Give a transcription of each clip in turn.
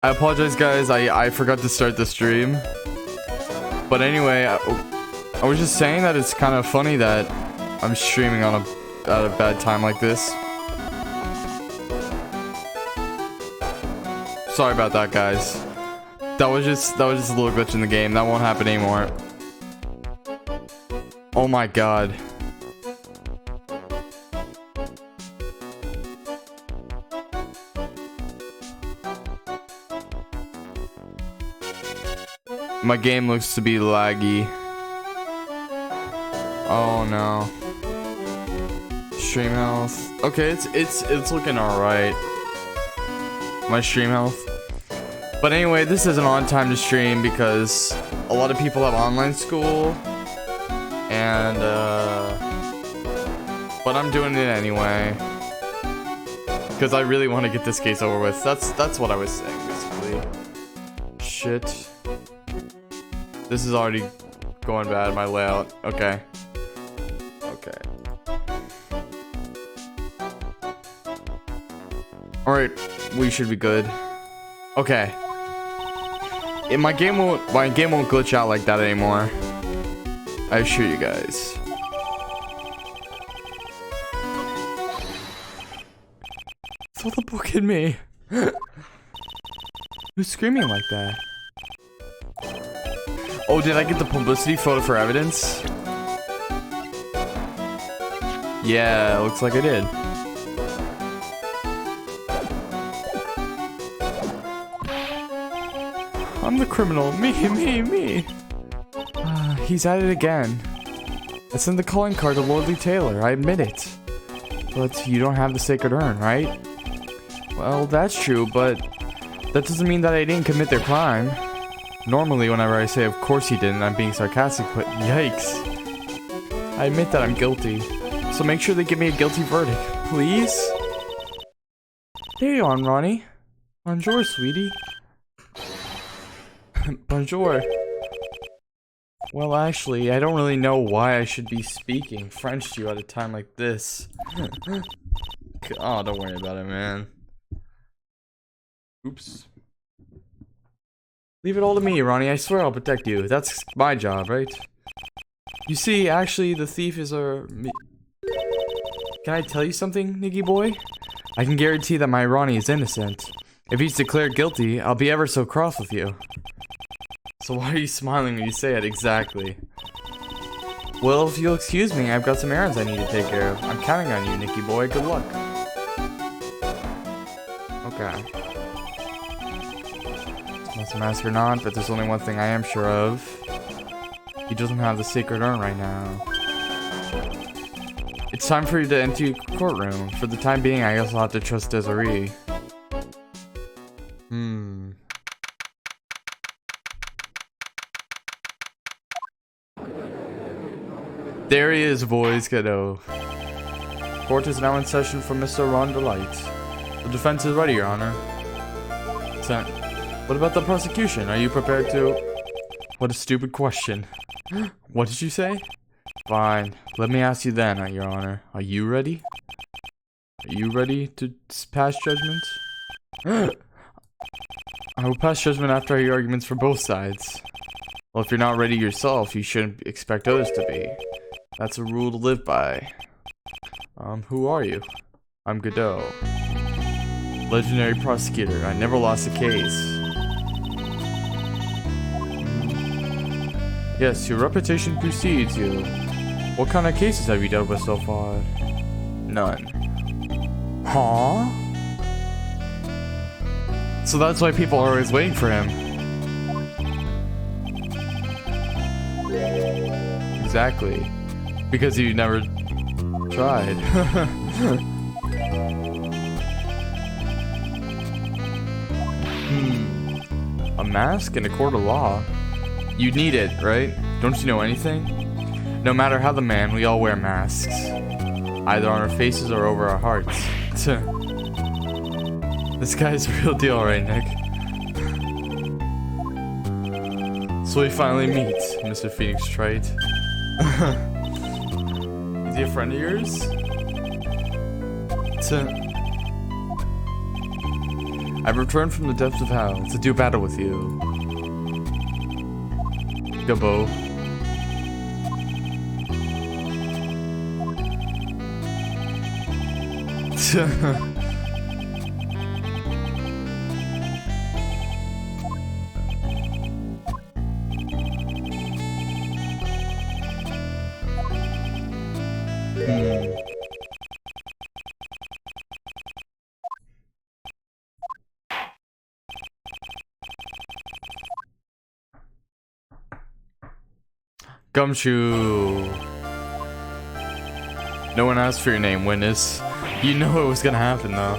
I apologize, guys. I forgot to start the stream. But anyway, I was just saying that it's kind of funny that I'm streaming on at a bad time like this. Sorry about that, guys. That was just a little glitch in the game. That won't happen anymore. Oh my god. My game looks to be laggy. Oh no. Stream health. Okay, it's looking alright. My stream health. But anyway, this isn't on time to stream because a lot of people have online school. And but I'm doing it anyway. Because I really want to get this case over with. That's what I was saying basically. Shit. This is already going bad, my layout. Okay. Okay. Alright, we should be good. Okay. My game won't glitch out like that anymore. I assure you guys. Throw the book at me. Who's screaming like that? Oh, did I get the publicity photo for evidence? Yeah, looks like I did. I'm the criminal. Me. He's at it again. I sent the calling card to Lordly Taylor, I admit it. But you don't have the sacred urn, right? Well, that's true, but that doesn't mean that I didn't commit their crime. Normally, whenever I say, of course you didn't, I'm being sarcastic, but yikes. I admit that I'm guilty. So make sure they give me a guilty verdict, please? There you are, Ronnie. Bonjour, sweetie. Bonjour. Well, actually, I don't really know why I should be speaking French to you at a time like this. Oh, don't worry about it, man. Oops. Leave it all to me, Ronnie. I swear I'll protect you. That's my job, right? You see, actually, the thief is Can I tell you something, Niggy boy? I can guarantee that my Ronnie is innocent. If he's declared guilty, I'll be ever so cross with you. So why are you smiling when you say it exactly? Well, if you'll excuse me, I've got some errands I need to take care of. I'm counting on you, Nicky boy. Good luck. Okay. That's a mask or not, but there's only one thing I am sure of. He doesn't have the sacred urn right now. It's time for you to enter your courtroom. For the time being, I guess I'll have to trust Desiree. There he is, boys, kiddo. Court is now in session for Mr. Ron Delight. The defense is ready, Your Honor. What about the prosecution? Are you prepared to... What a stupid question. What did you say? Fine. Let me ask you then, Your Honor. Are you ready? Are you ready to pass judgment? I will pass judgment after I hear arguments for both sides. Well, if you're not ready yourself, you shouldn't expect others to be. That's a rule to live by. Who are you? I'm Godot. Legendary prosecutor. I never lost a case. Yes, your reputation precedes you. What kind of cases have you dealt with so far? None. Huh? So that's why people are always waiting for him. Exactly. Because you never tried. A mask in a court of law? You need it, right? Don't you know anything? No matter how the man, we all wear masks. Either on our faces or over our hearts. This guy's the real deal, right, Nick? So we finally meet, Mr. Phoenix Trite. Is he a friend of yours? I've returned from the depths of hell to do battle with you. Gabo. Gumshoe. No one asked for your name, witness. You know it was gonna happen, though.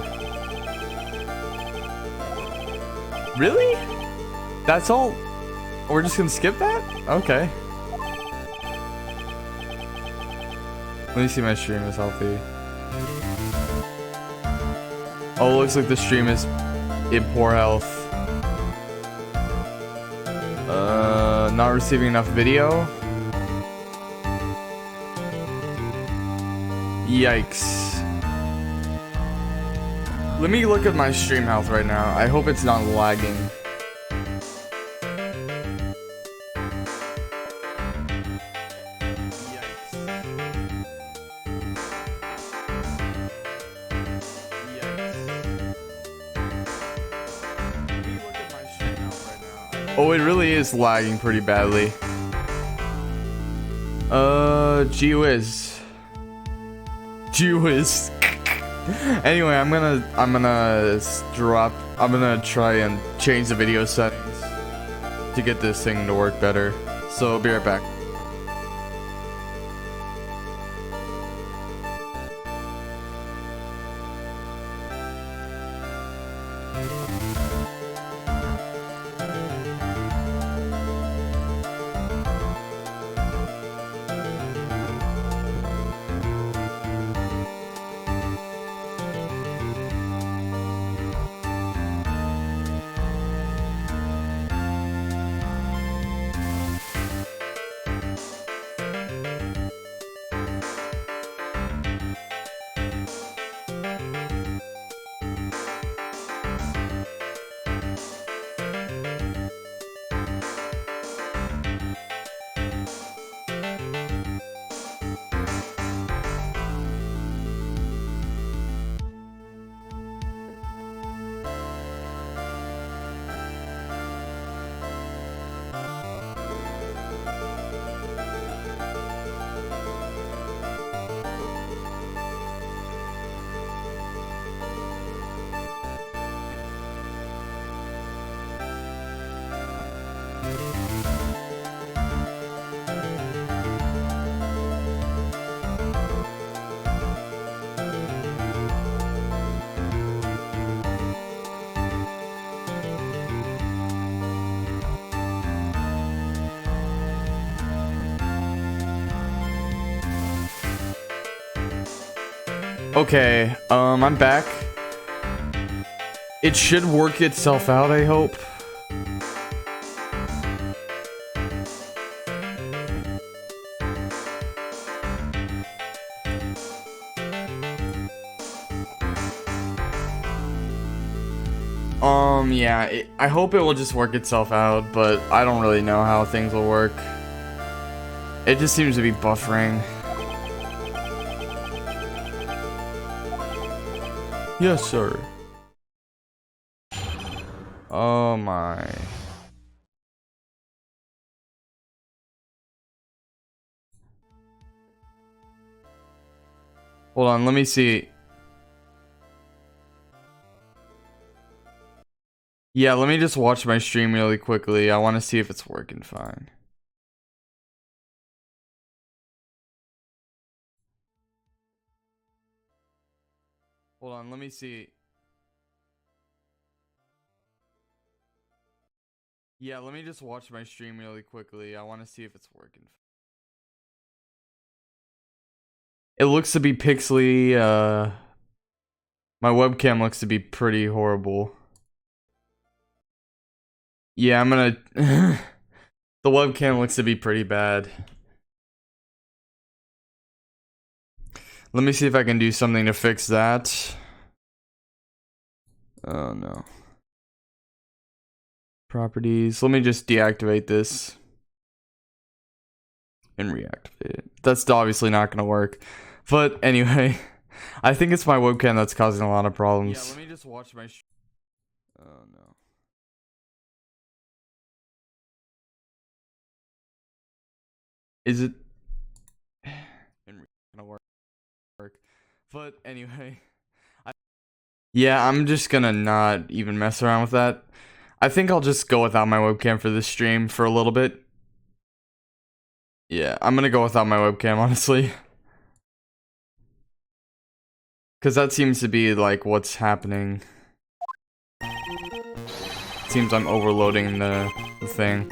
Really? That's all? We're just gonna skip that? Okay. Let me see my stream is healthy. Oh, it looks like the stream is in poor health. Not receiving enough video. Yikes. Let me look at my stream health right now. I hope it's not lagging. Oh, it really is lagging pretty badly. Gee whiz. Gee whiz. Anyway, I'm gonna try and change the video settings to get this thing to work better. So I'll be right back. Okay, I'm back. It should work itself out, I hope. Yeah, I hope it will just work itself out, but I don't really know how things will work. It just seems to be buffering. Yes, sir. Oh my. Hold on, let me see. Yeah, let me just watch my stream really quickly. I want to see if it's working fine. Hold on, let me see. Yeah, let me just watch my stream really quickly. I want to see if it's working. It looks to be pixely. My webcam looks to be pretty horrible. Yeah, I'm gonna... The webcam looks to be pretty bad. Let me see if I can do something to fix that. Oh no. Properties. Let me just deactivate this. And reactivate it. That's obviously not gonna work. But anyway, I think it's my webcam that's causing a lot of problems. Yeah, let me just watch my oh no. Is it gonna work? But anyway, yeah, I'm just gonna not even mess around with that. I think I'll just go without my webcam for this stream for a little bit. Yeah, I'm gonna go without my webcam, honestly. Because that seems to be, like, what's happening. Seems I'm overloading the thing.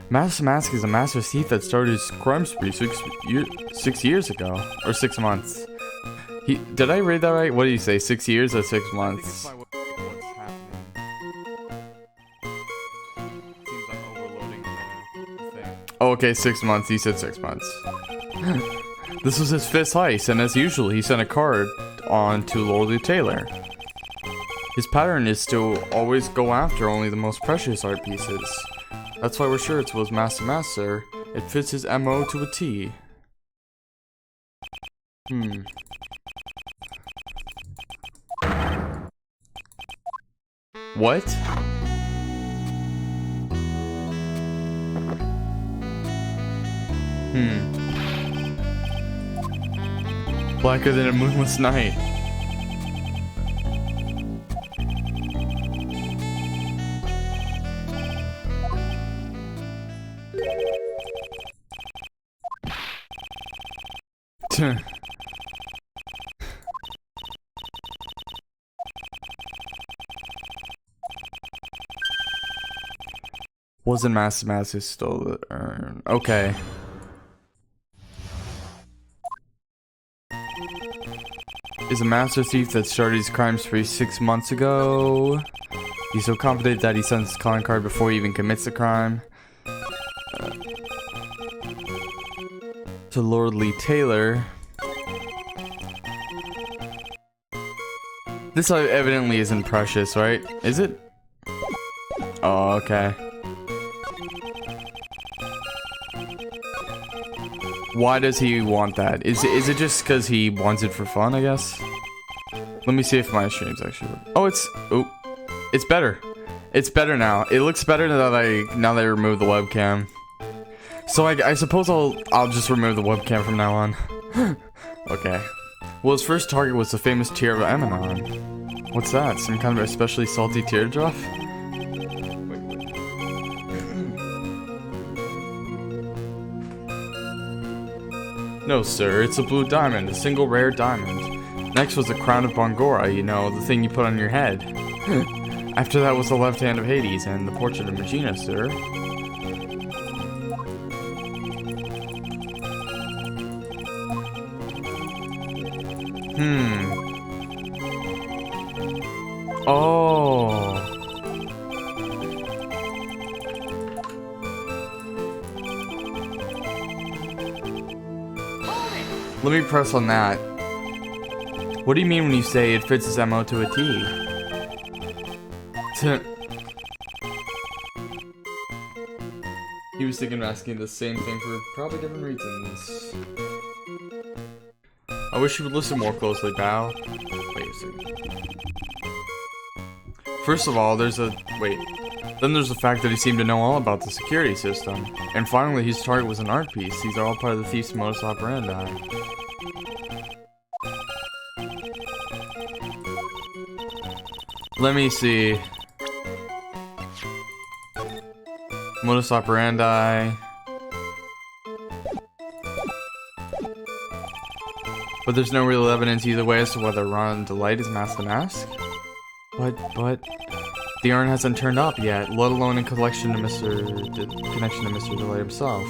Master Mask is a master thief that started his crime spree 6 years ago. Or 6 months. Did I read that right? What did you say? 6 years or 6 months? Oh, okay, 6 months. He said 6 months. This was his fifth heist, and as usual, he sent a card on to Lordly Taylor. His pattern is to always go after only the most precious art pieces. That's why we're sure it was Master. It fits his MO to a T. What? Blacker than a moonless night. Wasn't Master who stole the urn. Okay. Is a master thief that started his crime spree 6 months ago. He's so confident that he sends his calling card before he even commits the crime. To Lordly Taylor. This evidently isn't precious, right? Is it? Oh, okay. Why does he want that? Is it just because he wants it for fun, I guess? Let me see if my streams actually work. Oh, it's better. It's better now. It looks better now that I remove the webcam. So I suppose I'll just remove the webcam from now on. Okay. Well, his first target was the famous tear of Amenon. What's that? Some kind of especially salty teardrop? No, sir, it's a blue diamond, a single rare diamond. Next was the crown of Bongora, you know, the thing you put on your head. After that was the left hand of Hades and the portrait of Regina, sir. Oh. Let me press on that. What do you mean when you say it fits his MO to a T? He was thinking of asking the same thing for probably different reasons. I wish you would listen more closely, pal. Wait a second. First of all, then there's the fact that he seemed to know all about the security system. And finally, his target was an art piece. These are all part of the thief's modus operandi. Let me see. Modus operandi. But there's no real evidence either way as to whether Ron Delight is Master Mask. But the urn hasn't turned up yet, let alone in connection to Mr. Delight himself.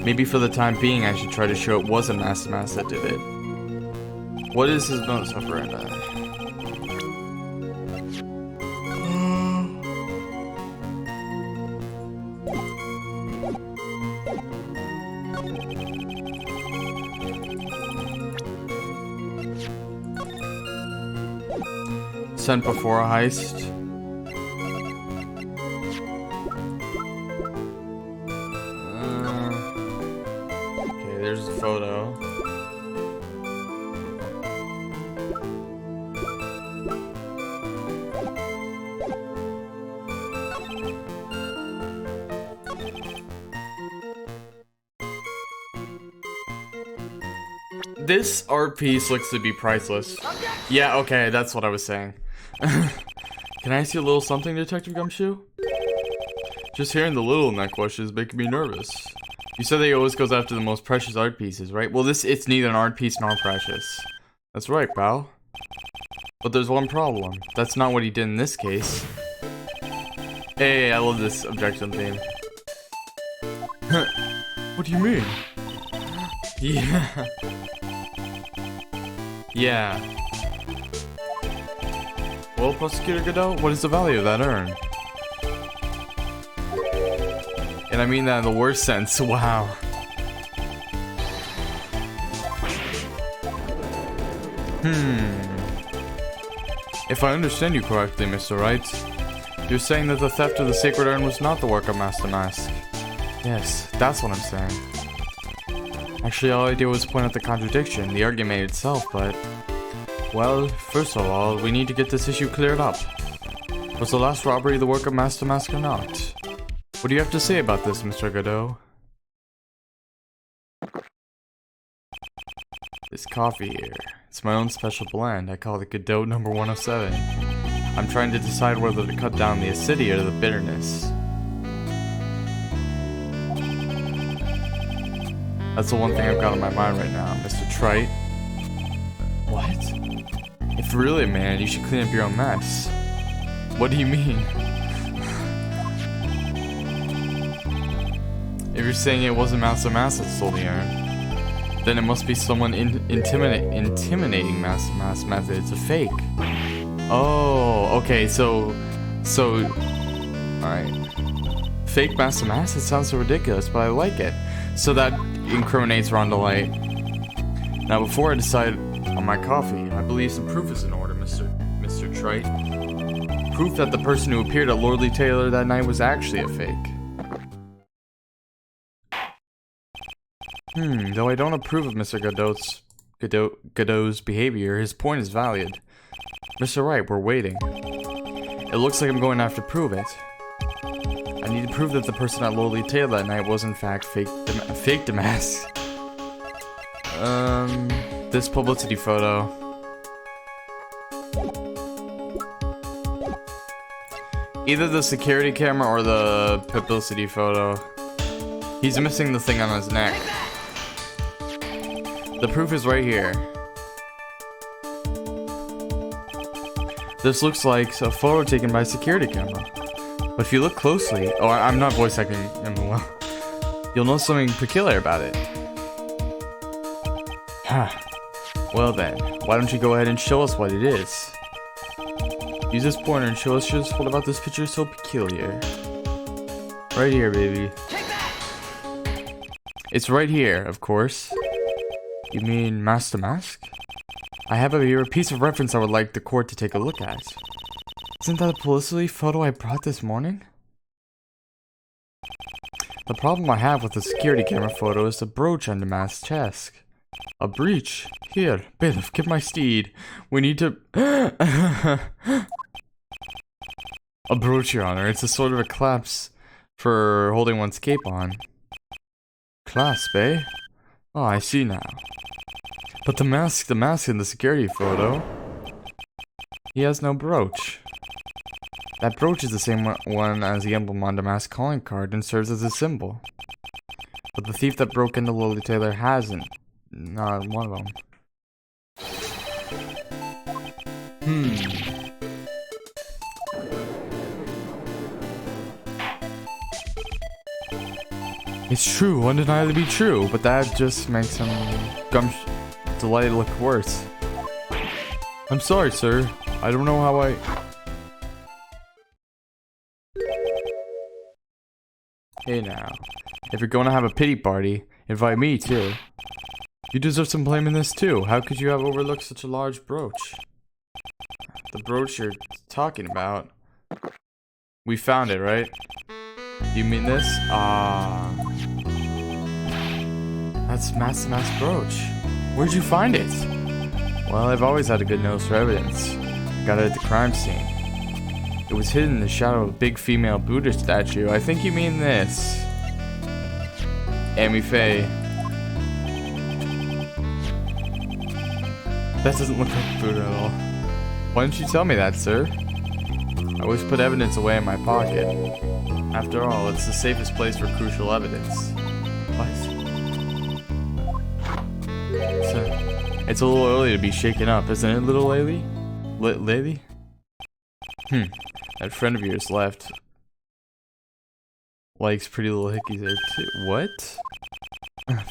Maybe for the time being I should try to show it wasn't Master Mask that did it. What is his modus operandi? Sent before a heist. There's the photo. This art piece looks to be priceless. Yeah, okay, that's what I was saying. Can I ask you a little something, Detective Gumshoe? Just hearing the little necklace is making me nervous. You said that he always goes after the most precious art pieces, right? Well, it's neither an art piece nor precious. That's right, pal. But there's one problem. That's not what he did in this case. Hey, I love this objection theme. What do you mean? Yeah. Yeah. Well, Prosecutor Godot, what is the value of that urn? And I mean that in the worst sense, wow. If I understand you correctly, Mr. Wright, you're saying that the theft of the sacred urn was not the work of Master Mask. Yes, that's what I'm saying. Actually, all I did was point out the contradiction, the argument itself, but... Well, first of all, we need to get this issue cleared up. Was the last robbery the work of Master Mask or not? What do you have to say about this, Mr. Godot? This coffee here, it's my own special blend. I call it Godot number 107. I'm trying to decide whether to cut down the acidity or the bitterness. That's the one thing I've got on my mind right now, Mr. Trite. What? If really, man, you should clean up your own mess. What do you mean? If you're saying it wasn't Master Mask that stole the urn, then it must be someone intimidating Master Mask method. It's a fake. Oh, okay, so, alright. Fake Master Mask? It sounds so ridiculous, but I like it. So that incriminates Rhonda Light. Now, before I decide on my coffee, I believe some proof is in order, Mr. Trite. Proof that the person who appeared at Lordly Taylor that night was actually a fake. Though I don't approve of Mr. Godot's behavior, his point is valid. Mr. Wright, we're waiting. It looks like I'm going to have to prove it. I need to prove that the person at Lordly Taylor that night was in fact fake the mask. This publicity photo. Either the security camera or the publicity photo. He's missing the thing on his neck. The proof is right here. This looks like a photo taken by a security camera. But if you look closely... Oh, I'm not voice acting him well. You'll know something peculiar about it. Well then, why don't you go ahead and show us what it is? Use this pointer and show us just what about this picture is so peculiar. Right here, baby. It's right here, of course. You mean Master Mask? I have here a piece of reference I would like the court to take a look at. Isn't that a publicity photo I brought this morning? The problem I have with the security camera photo is the brooch on the mask's chest. A breach? Here, bailiff, get my steed. We need to... A brooch, Your Honor. It's a sort of a clasp for holding one's cape on. Clasp, eh? Oh, I see now. But the mask in the security photo... He has no brooch. That brooch is the same one as the emblem on the mask calling card and serves as a symbol. But the thief that broke into Lordly Taylor hasn't. Not one of them. It's true, undeniably be true, but that just makes him delighted look worse. I'm sorry, sir. I don't know how I... Hey now, if you're gonna have a pity party, invite me too. You deserve some blame in this too. How could you have overlooked such a large brooch? The brooch you're talking about. We found it, right? You mean this? That's Master Mask's brooch. Where'd you find it? Well, I've always had a good nose for evidence. I got it at the crime scene. It was hidden in the shadow of a big female Buddha statue. I think you mean this. Amy Faye. That doesn't look like Buddha at all. Why didn't you tell me that, sir? I always put evidence away in my pocket. After all, it's the safest place for crucial evidence. What? Sir, it's a little early to be shaken up, isn't it, little lady? Lady? That friend of yours left. Likes pretty little hickeys there too. What?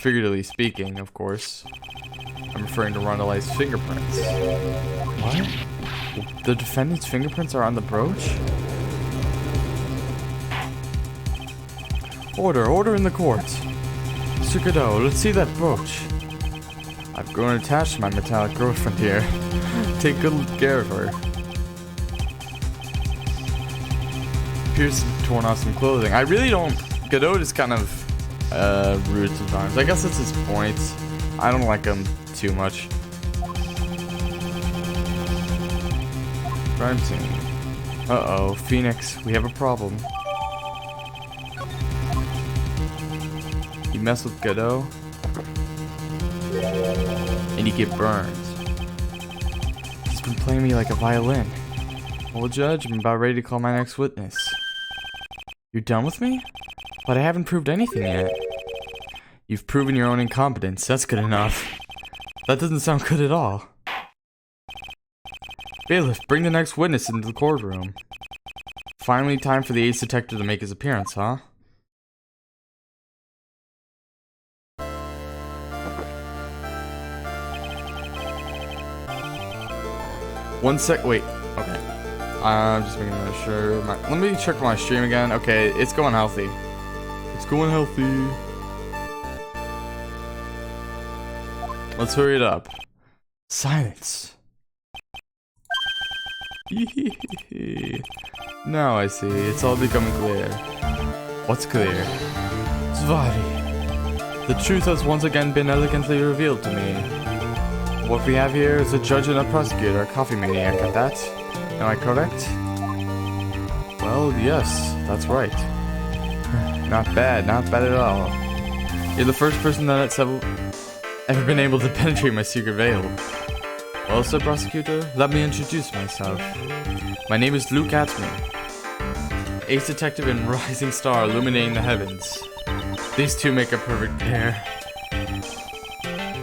Figuratively speaking, of course. I'm referring to Rondelai's fingerprints. What? The defendant's fingerprints are on the brooch? Order in the court. Mr. Godot, let's see that brooch. I've grown attached to my metallic girlfriend here. Take good care of her. Appears to have torn off some clothing. I really don't... Godot is kind of rude sometimes. I guess that's his point. I don't like him too much. Crime scene. Uh-oh, Phoenix, we have a problem. You mess with Godot, and you get burned. He's been playing me like a violin. Well, Judge, I'm about ready to call my next witness. You're done with me? But I haven't proved anything yet. You've proven your own incompetence. That's good enough. That doesn't sound good at all. Bailiff, bring the next witness into the courtroom. Finally, time for the ace detective to make his appearance, huh? One sec. Wait. Okay. I'm just making sure. Let me check my stream again. Okay, it's going healthy. It's going healthy. Let's hurry it up. Silence. Now I see. It's all becoming clear. What's clear? Svarti. The truth has once again been elegantly revealed to me. What we have here is a judge and a prosecutor, a coffee maniac at that. Am I correct? Well, yes, that's right. Not bad at all. You're the first person that's ever been able to penetrate my secret veil. Well, sir prosecutor, let me introduce myself. My name is Luke Atman, ace detective and rising star illuminating the heavens. These two make a perfect pair.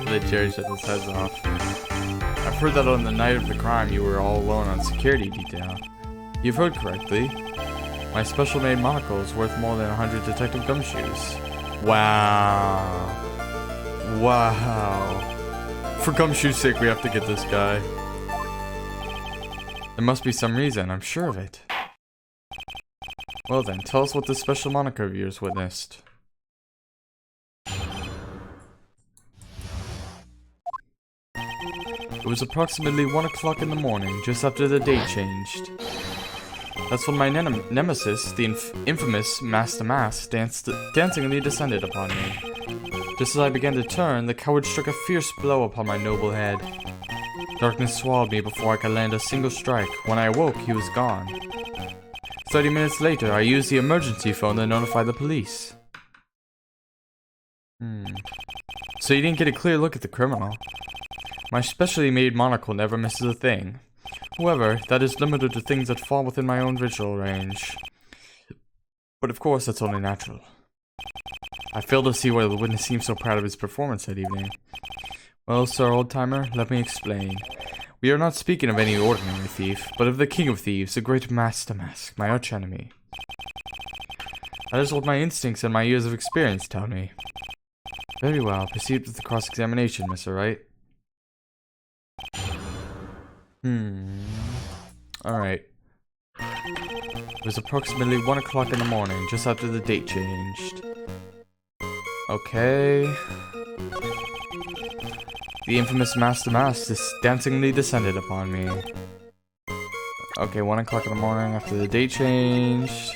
Let Jerry shut his head off. I've heard that on the night of the crime you were all alone on security detail. You've heard correctly. My special made monocle is worth more than 100 detective gumshoes. Wow. Wow. For gumshoe's sake, we have to get this guy. There must be some reason, I'm sure of it. Well then, tell us what this special moniker of yours witnessed. It was approximately 1 o'clock in the morning, just after the date changed. That's when my nemesis, the infamous Master Mask, dancingly descended upon me. Just as I began to turn, the coward struck a fierce blow upon my noble head. Darkness swallowed me before I could land a single strike. When I awoke, he was gone. 30 minutes later, I used the emergency phone to notify the police. So you didn't get a clear look at the criminal. My specially made monocle never misses a thing. However, that is limited to things that fall within my own visual range. But of course, that's only natural. I fail to see why the witness seems so proud of his performance that evening. Well, sir, old-timer, let me explain. We are not speaking of any ordinary thief, but of the king of thieves, the great Master Mask, my arch-enemy. That is what my instincts and my years of experience tell me. Very well, proceed with the cross-examination, Mr. Wright. Alright. It was approximately 1 o'clock in the morning, just after the date changed. Okay. The infamous Master Mask dancingly descended upon me. Okay, 1 o'clock in the morning after the date changed.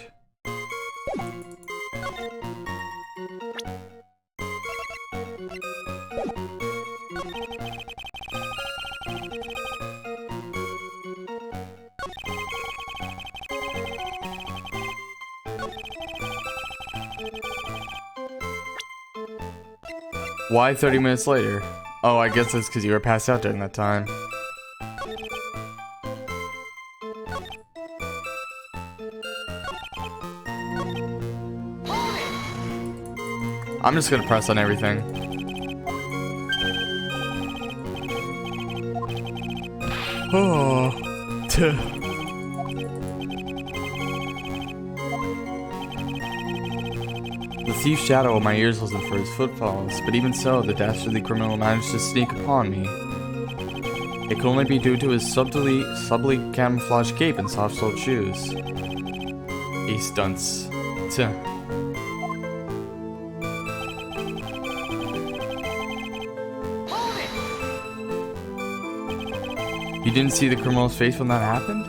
Why 30 minutes later? Oh, I guess that's because you were passed out during that time. I'm just gonna press on everything. Oh. The thief's shadow of my ears listened for his footfalls, but even so, the dastardly criminal managed to sneak upon me. It could only be due to his subtly camouflaged cape and soft-soled shoes. He stunts. Tuh. You didn't see the criminal's face when that happened?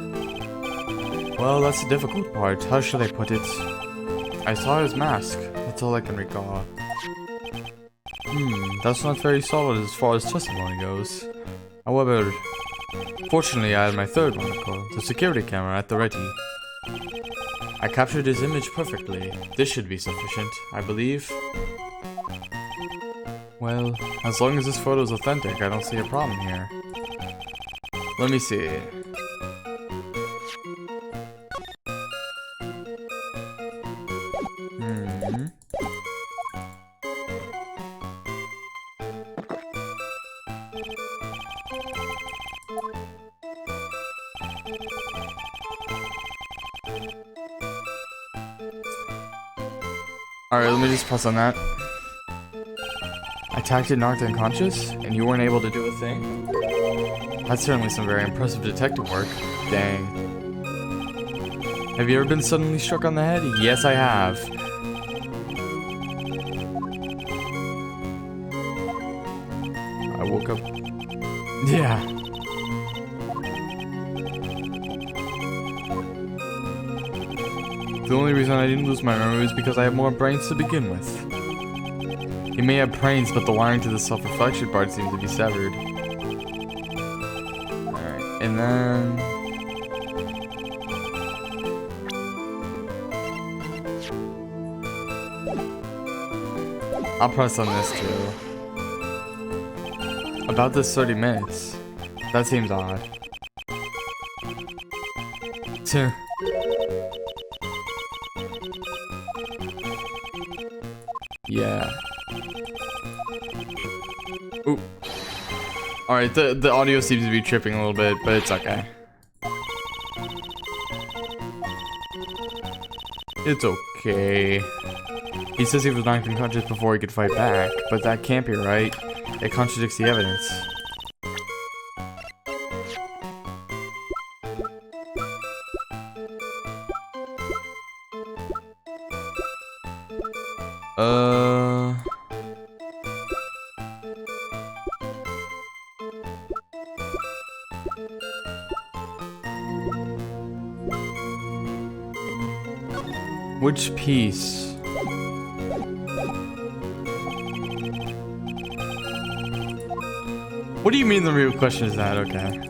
Well, that's the difficult part. How should I put it? I saw his mask. That's all I can recall. That's not very solid as far as testimony goes. However, fortunately I had my third monocle, the security camera, at the ready. I captured his image perfectly. This should be sufficient, I believe. Well, as long as this photo is authentic, I don't see a problem here. Let me see. Alright, let me just press on that. I tacked it knocked unconscious, and you weren't able to do a thing? That's certainly some very impressive detective work. Dang. Have you ever been suddenly struck on the head? Yes, I have. I woke up... Yeah. The only reason I didn't lose my memory was because I have more brains to begin with. He may have brains, but the wiring to the self-reflection part seems to be severed. Alright, and then... I'll press on this too. About this 30 minutes. That seems odd. Tuh. Yeah. Oop. Alright, the audio seems to be tripping a little bit, but it's okay. It's okay. He says he was knocked unconscious before he could fight back, but that can't be right. It contradicts the evidence. Which piece? What do you mean the real question is that? Okay.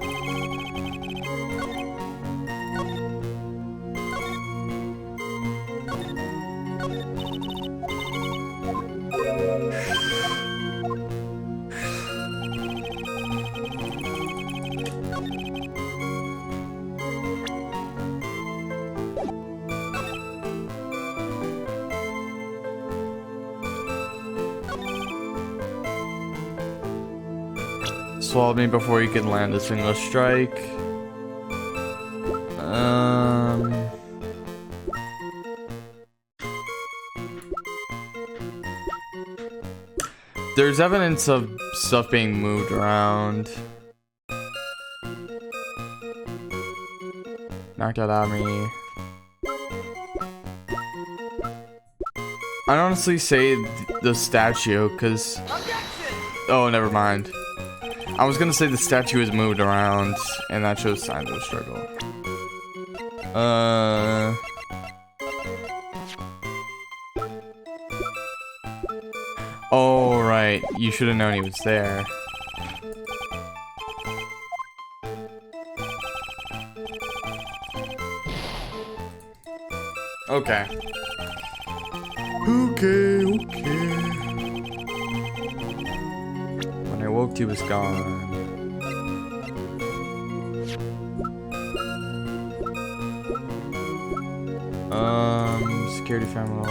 Swallowed me before you could land a single strike. There's evidence of stuff being moved around. Knocked out at me. I'd honestly say the statue, because... Oh, never mind. I was gonna say the statue is moved around, and that shows signs of a struggle. Oh, right. You should have known he was there. Okay. Okay. woke, he was gone. Security camera.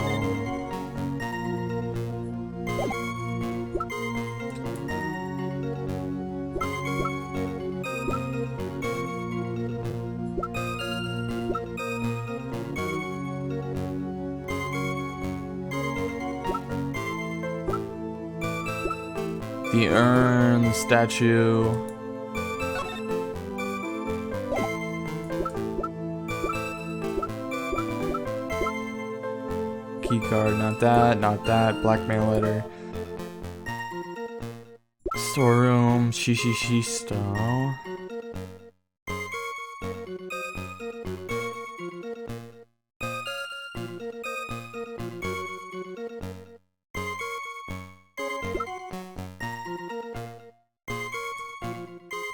The urn, the statue. Key card, not that, not that. Blackmail letter. Storeroom, Shishisto.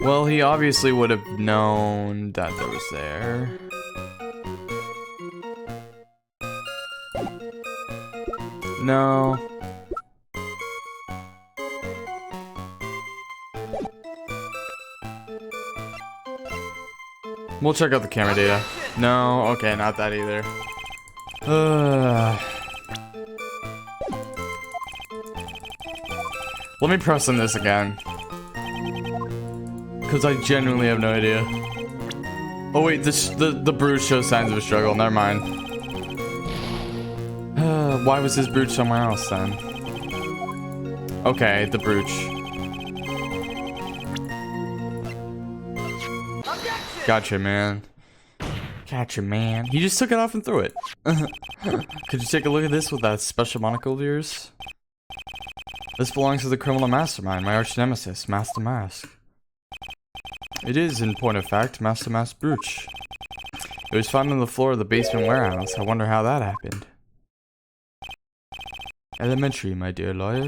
Well, he obviously would have known that there was there. No. We'll check out the camera data. No, okay, not that either. Let me press on this again. Because I genuinely have no idea. Oh wait, the brooch shows signs of a struggle. Never mind. Why was his brooch somewhere else then? Okay, the brooch. Gotcha, man. Gotcha, man. He just took it off and threw it. Could you take a look at this with that special monocle of yours? This belongs to the criminal mastermind, my arch nemesis, Master Mask. It is, in point of fact, Master Mask's brooch. It was found on the floor of the basement warehouse. I wonder how that happened. Elementary, my dear lawyer.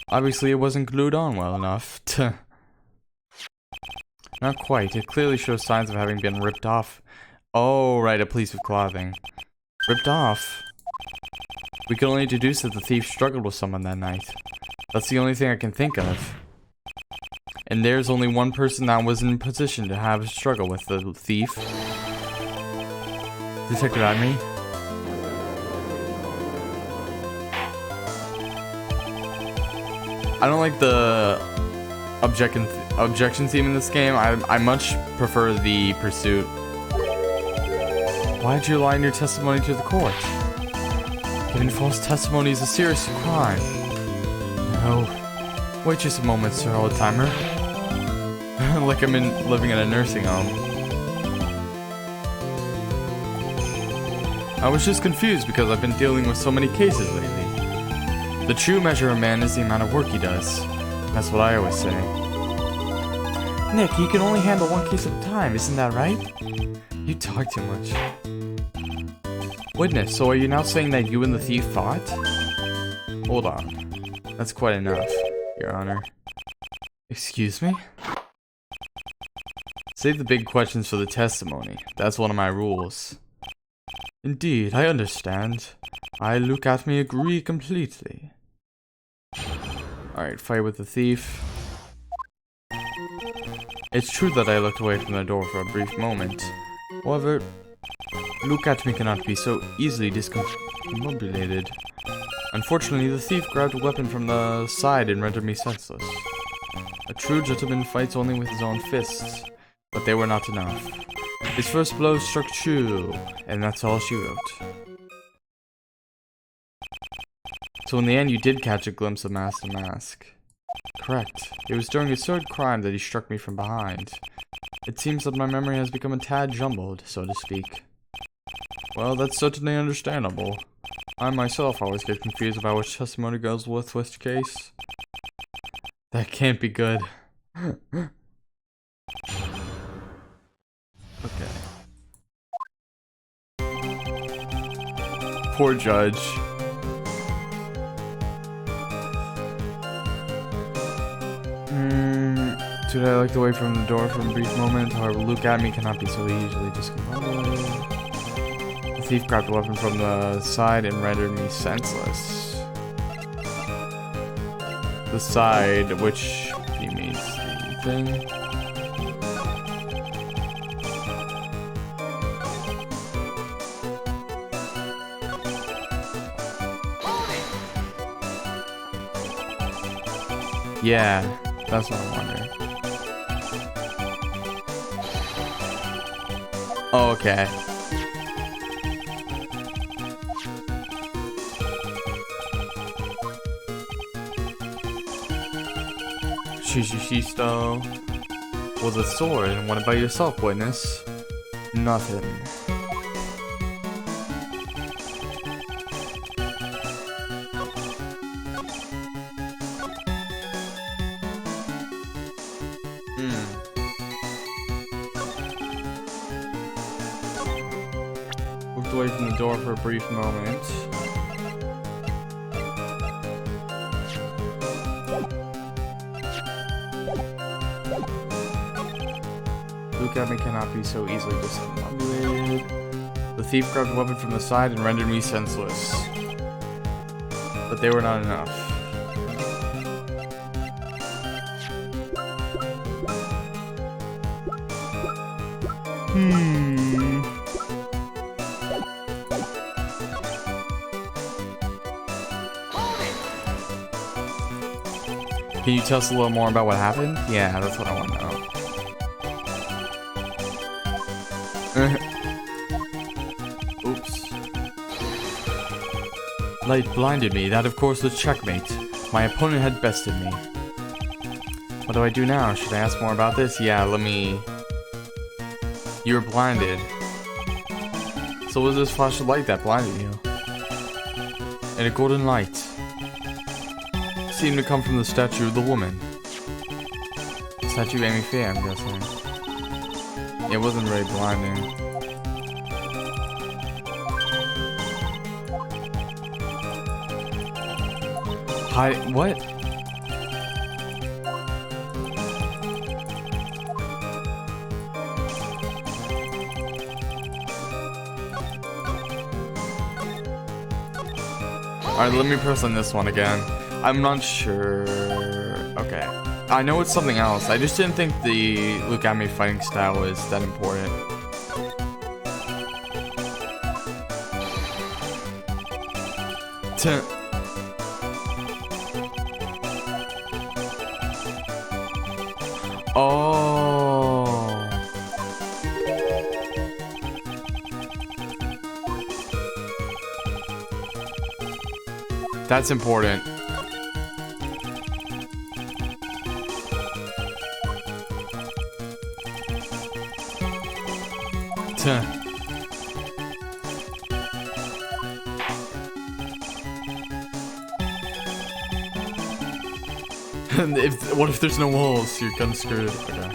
Obviously, it wasn't glued on well enough. Not quite. It clearly shows signs of having been ripped off. Oh, right, a piece of clothing. Ripped off? We can only deduce that the thief struggled with someone that night. That's the only thing I can think of. And there's only one person that was in position to have a struggle with the thief. Detective Adney? I don't like the objection theme in this game. I much prefer the pursuit. Why did you lie in your testimony to the court? Giving false testimony is a serious crime. No. Wait just a moment, sir, old timer. Like I'm living in a nursing home. I was just confused because I've been dealing with so many cases lately. The true measure of a man is the amount of work he does. That's what I always say. Nick, you can only handle one case at a time, isn't that right? You talk too much. Witness, so are you now saying that you and the thief fought? Hold on. That's quite enough, Your Honor. Excuse me? Save the big questions for the testimony. That's one of my rules. Indeed, I understand. I, Luke Atme, agree completely. Alright, fight with the thief. It's true that I looked away from the door for a brief moment. However, Luke Atme cannot be so easily discombobulated. Unfortunately, the thief grabbed a weapon from the side and rendered me senseless. A true gentleman fights only with his own fists, but they were not enough. His first blow struck true, and that's all she wrote. So in the end, you did catch a glimpse of Master Mask. Correct. It was during his third crime that he struck me from behind. It seems that my memory has become a tad jumbled, so to speak. Well, that's certainly understandable. I myself always get confused about which testimony goes with which case. That can't be good. Okay. Poor judge. Did I looked away from the door for a brief moment? However, Luke Atme cannot be so easily discombobulated. The thief grabbed a weapon from the side and rendered me senseless. The side, which, if you thing. Yeah, that's what I'm wondering. Oh, okay. Shishisto was a sword, and what about yourself, witness? Nothing. Moved away from the door for a brief moment. Look at me cannot be so easily discombobulated. The thief grabbed a weapon from the side and rendered me senseless. But they were not enough. Can you tell us a little more about what happened? Yeah, that's what I want to know. Oops. Light blinded me. That, of course, was checkmate. My opponent had bested me. What do I do now? Should I ask more about this? Yeah, let me... You were blinded. So was this flash of light that blinded you? And a golden light seemed to come from the statue of the woman. Statue of Amy Faye, I'm guessing. It wasn't very blinding. Hi, what? Alright, let me press on this one again. I'm not sure. Okay. I know it's something else. I just didn't think the look at me fighting style was that important. Oh. That's important. And what if there's no walls? You're kind of screwed. Okay.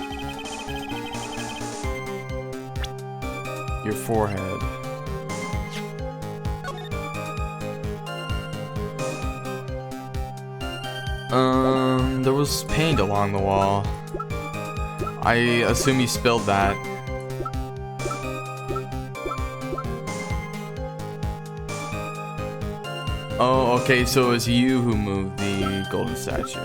Your forehead. There was paint along the wall. I assume you spilled that. Oh, okay, so it was you who moved the golden statue.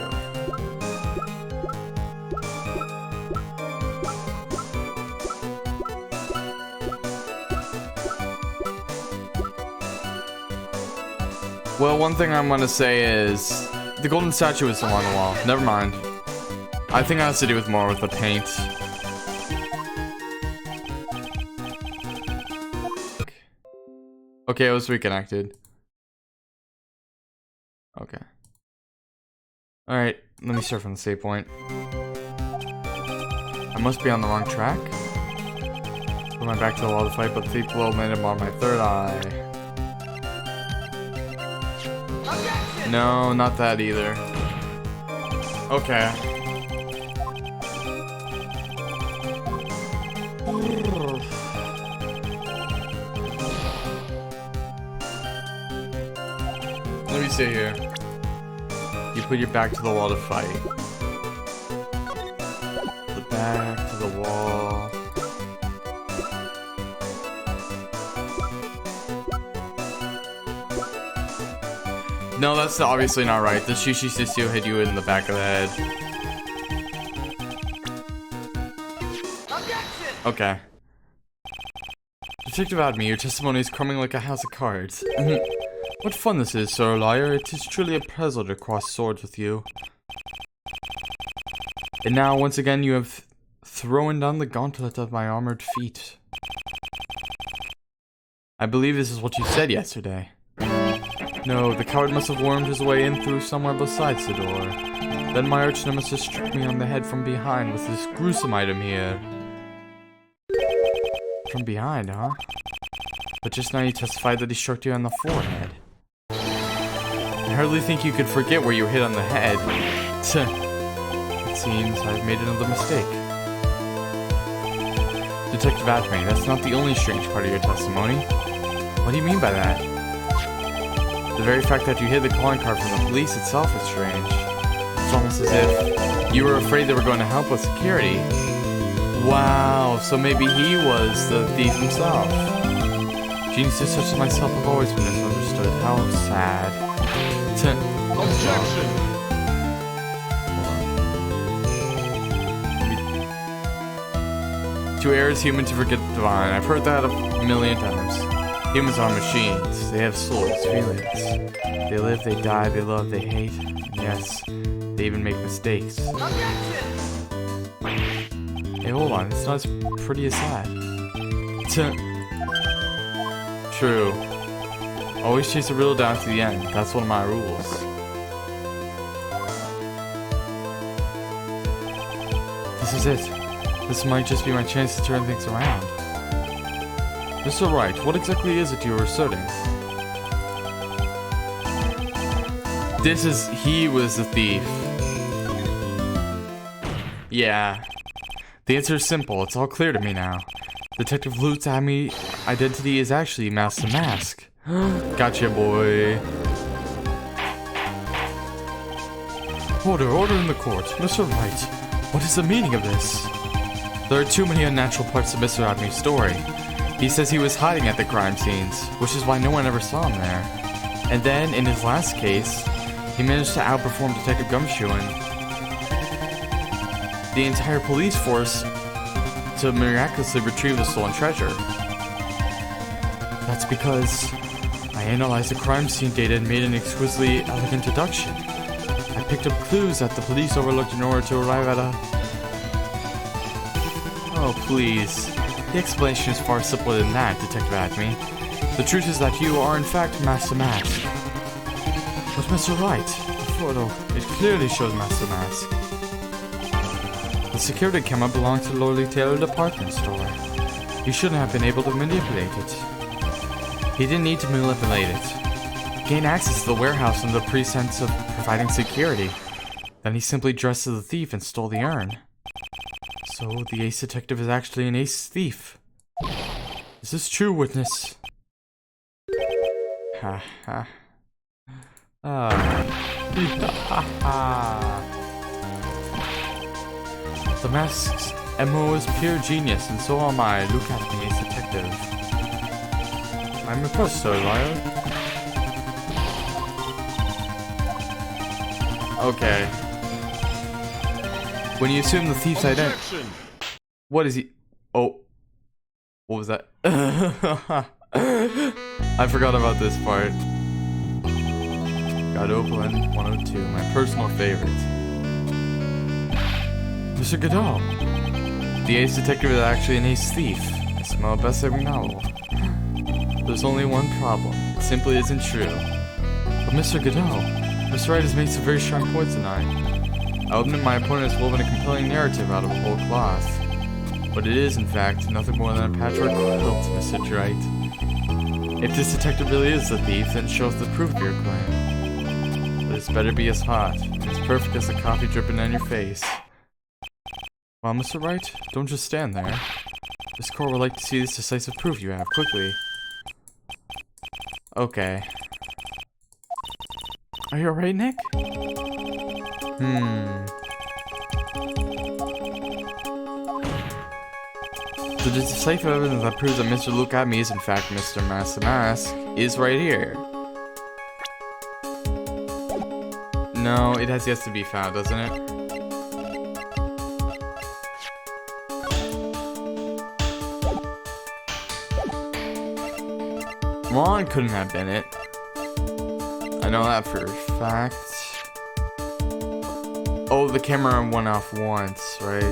Well, one thing I'm gonna say is the golden statue is along the wall. Never mind. I think it has to do with more with the paint. Okay, it was reconnected. Okay. Alright, let me start from the save point. I must be on the wrong track. Put my back to the wall to fight, but the thief below landed on my third eye. No, not that either. Okay. Let me see here. You put your back to the wall to fight. The back to the wall. No, that's obviously not right. The Shishisu hit you in the back of the head. Okay. Detective Adme, your testimony is crumbling like a house of cards. What fun this is, Sir Liar. It is truly a pleasure to cross swords with you. And now, once again, you have thrown down the gauntlet of my armored feet. I believe this is what you said yesterday. No, the coward must have wormed his way in through somewhere besides the door. Then my arch nemesis struck me on the head from behind with this gruesome item here. From behind, huh? But just now you testified that he struck you on the forehead. I hardly think you could forget where you were hit on the head. It seems I've made another mistake. Detective Atme, that's not the only strange part of your testimony. What do you mean by that? The very fact that you hid the calling card from the police itself is strange. It's almost as if you were afraid they were going to help with security. Wow, so maybe he was the thief himself. Geniuses such as myself have always been misunderstood. How sad. Objection! To err is human, to forget the divine. I've heard that a million times. Humans are machines. They have souls, feelings. They live, they die, they love, they hate. And yes, they even make mistakes. Hey, hold on. It's not as pretty as that. True. Always chase the riddle down to the end. That's one of my rules. This is it. This might just be my chance to turn things around. Mr. Wright, what exactly is it you were asserting? He was the thief. Yeah. The answer is simple. It's all clear to me now. Detective Luke's identity is actually Mask the Mask. Gotcha, boy. Order in the court. Mr. Wright, what is the meaning of this? There are too many unnatural parts to Mr. Adme's story. He says he was hiding at the crime scenes, which is why no one ever saw him there. And then, in his last case, he managed to outperform Detective Gumshoe and the entire police force to miraculously retrieve the stolen treasure. That's because I analyzed the crime scene data and made an exquisitely elegant deduction. I picked up clues that the police overlooked in order to arrive at a... Oh, please. The explanation is far simpler than that, Detective Adme. The truth is that you are in fact Mask the Mask. But Mr. Wright, the photo, it clearly shows Mask the Mask. The security camera belonged to Lordly Taylor department store. He shouldn't have been able to manipulate it. He didn't need to manipulate it. Gain access to the warehouse under the pretense of providing security. Then he simply dressed as a thief and stole the urn. So the ace detective is actually an ace thief. Is this true, witness? Ha ha. The Mask's MO is pure genius, and so am I. Look at me, ace detective. I'm impressed, Sir Liar. Okay. When you assume the thief's identity... What is he... Oh. What was that? I forgot about this part. Got Oakland 102, my personal favorite. Mr. Goodall. The ace detective is actually an ace thief. I smell a best-selling novel. There's only one problem. It simply isn't true. But Mr. Goodall, Mr. Wright has made some very strong points tonight. I'll admit my opponent has woven a compelling narrative out of a whole cloth. But it is, in fact, nothing more than a patchwork quilt, Mr. Wright. If this detective really is the thief, then show us the proof of your claim. But it's better be as hot, as perfect as the coffee dripping on your face. Well, Mr. Wright, don't just stand there. This court would like to see this decisive proof you have, quickly. Okay. Are you alright, Nick? The decisive evidence that proves that Mr. Look At Me is in fact Mr. Mask the Mask is right here. No, it has yet to be found, doesn't it? Ron couldn't have been it. I know that for a fact. Oh, the camera went off once, right?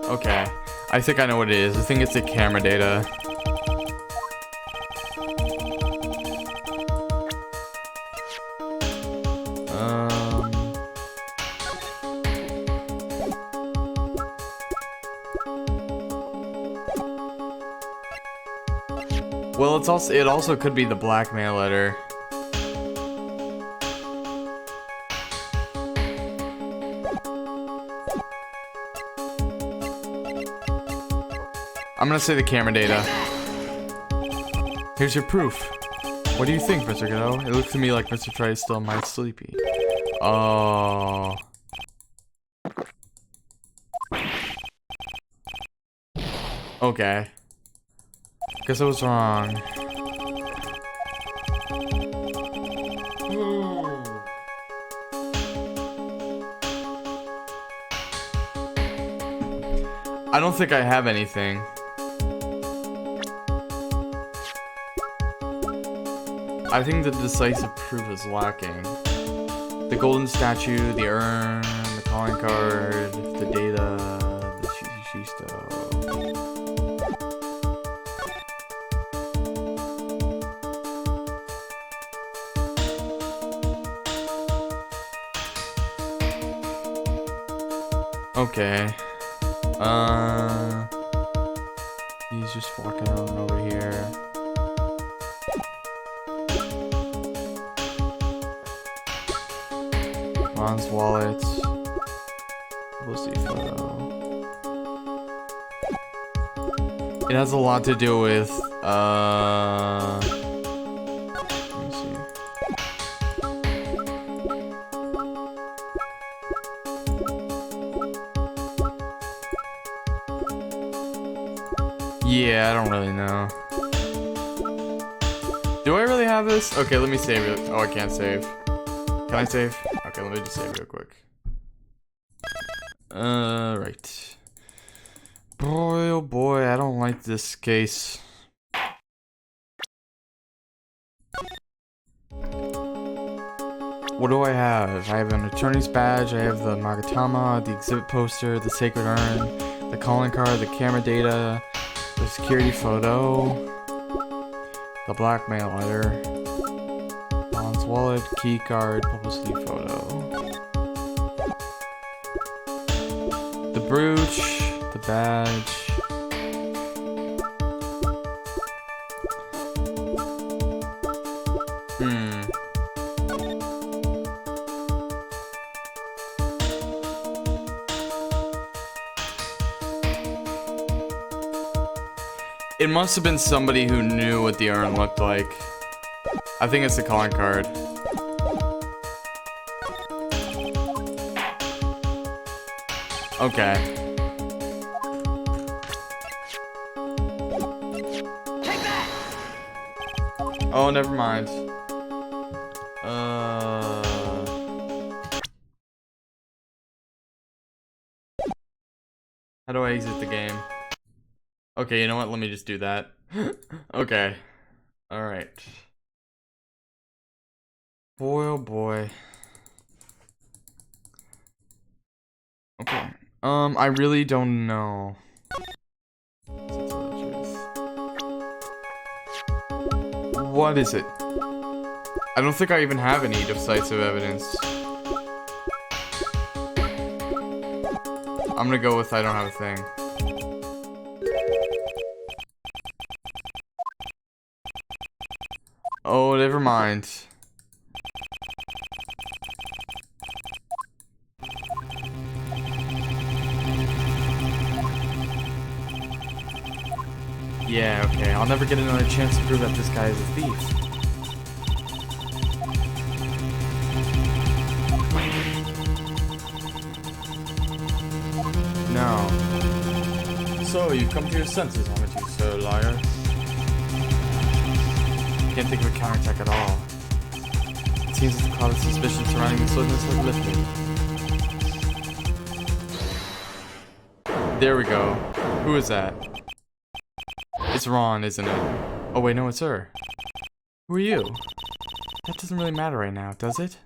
Okay. I think I know what it is. I think it's the camera data. Well, it also could be the blackmail letter. I'm gonna say the camera data. Here's your proof. What do you think, Mr. Godot? It looks to me like Mr. Tri is still might sleepy. Oh. Okay. Guess I was wrong. I don't think I have anything. I think the decisive proof is lacking. The golden statue, the urn, the calling card, the data, the shisto. Okay. He's just walking around over here. Ron's wallet. We'll see photo. It has a lot to do with, let me see. Yeah, I don't really know. Do I really have this? Okay, let me save it. Oh, I can't save. Can I save? Okay, let me just save real quick. Right. Boy, oh boy, I don't like this case. What do I have? I have an attorney's badge, I have the Magatama, the exhibit poster, the sacred urn, the calling card, the camera data, the security photo, the blackmail letter, Ron's wallet, key card, publicity photo, the brooch, the badge. It must have been somebody who knew what the urn looked like. I think it's the calling card. Okay. Take that! Oh, never mind. How do I exit the game? Okay, you know what? Let me just do that. Okay. Alright. Boy, oh boy. Okay. I really don't know. What is it? I don't think I even have any decisive evidence. I'm gonna go with I don't have a thing. Oh, never mind. Yeah, okay. I'll never get another chance to prove that this guy is a thief. No. So, you've come to your senses, haven't you, sir, liar? Can't think of a counterattack at all. It seems that the cloud of suspicion surrounding this witness has lifted. There we go. Who is that? It's Ron, isn't it? Oh wait, no, it's her. Who are you? That doesn't really matter right now, does it?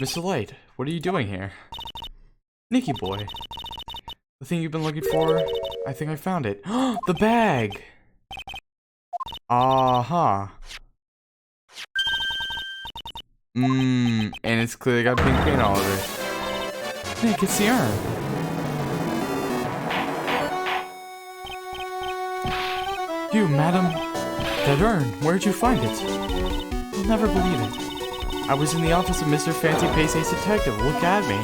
Mr. Light, what are you doing here? Nicky boy. The thing you've been looking for? I think I found it. The bag! Uh-huh. And it's clearly got pink paint all over it. Nick, it's the urn. You, madam. That urn, where'd you find it? You'll never believe it. I was in the office of Mr. Fancy Face Ace Detective. Look at me.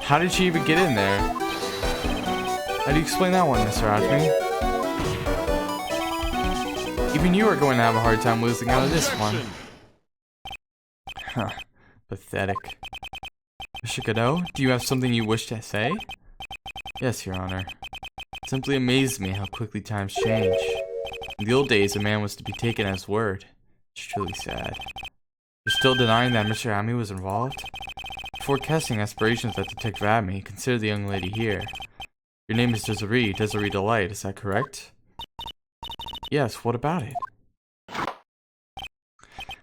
How did she even get in there? How do you explain that one, Mr. Ashby? Even you are going to have a hard time losing out of this one. Huh. Pathetic. Mr. Godot, do you have something you wish to say? Yes, Your Honor. It simply amazes me how quickly times change. In the old days, a man was to be taken at his word. It's truly sad. You're still denying that Mr. Amy was involved? Before casting aspirations at Detective Amy, consider the young lady here. Your name is Desiree Delight, is that correct? Yes, what about it?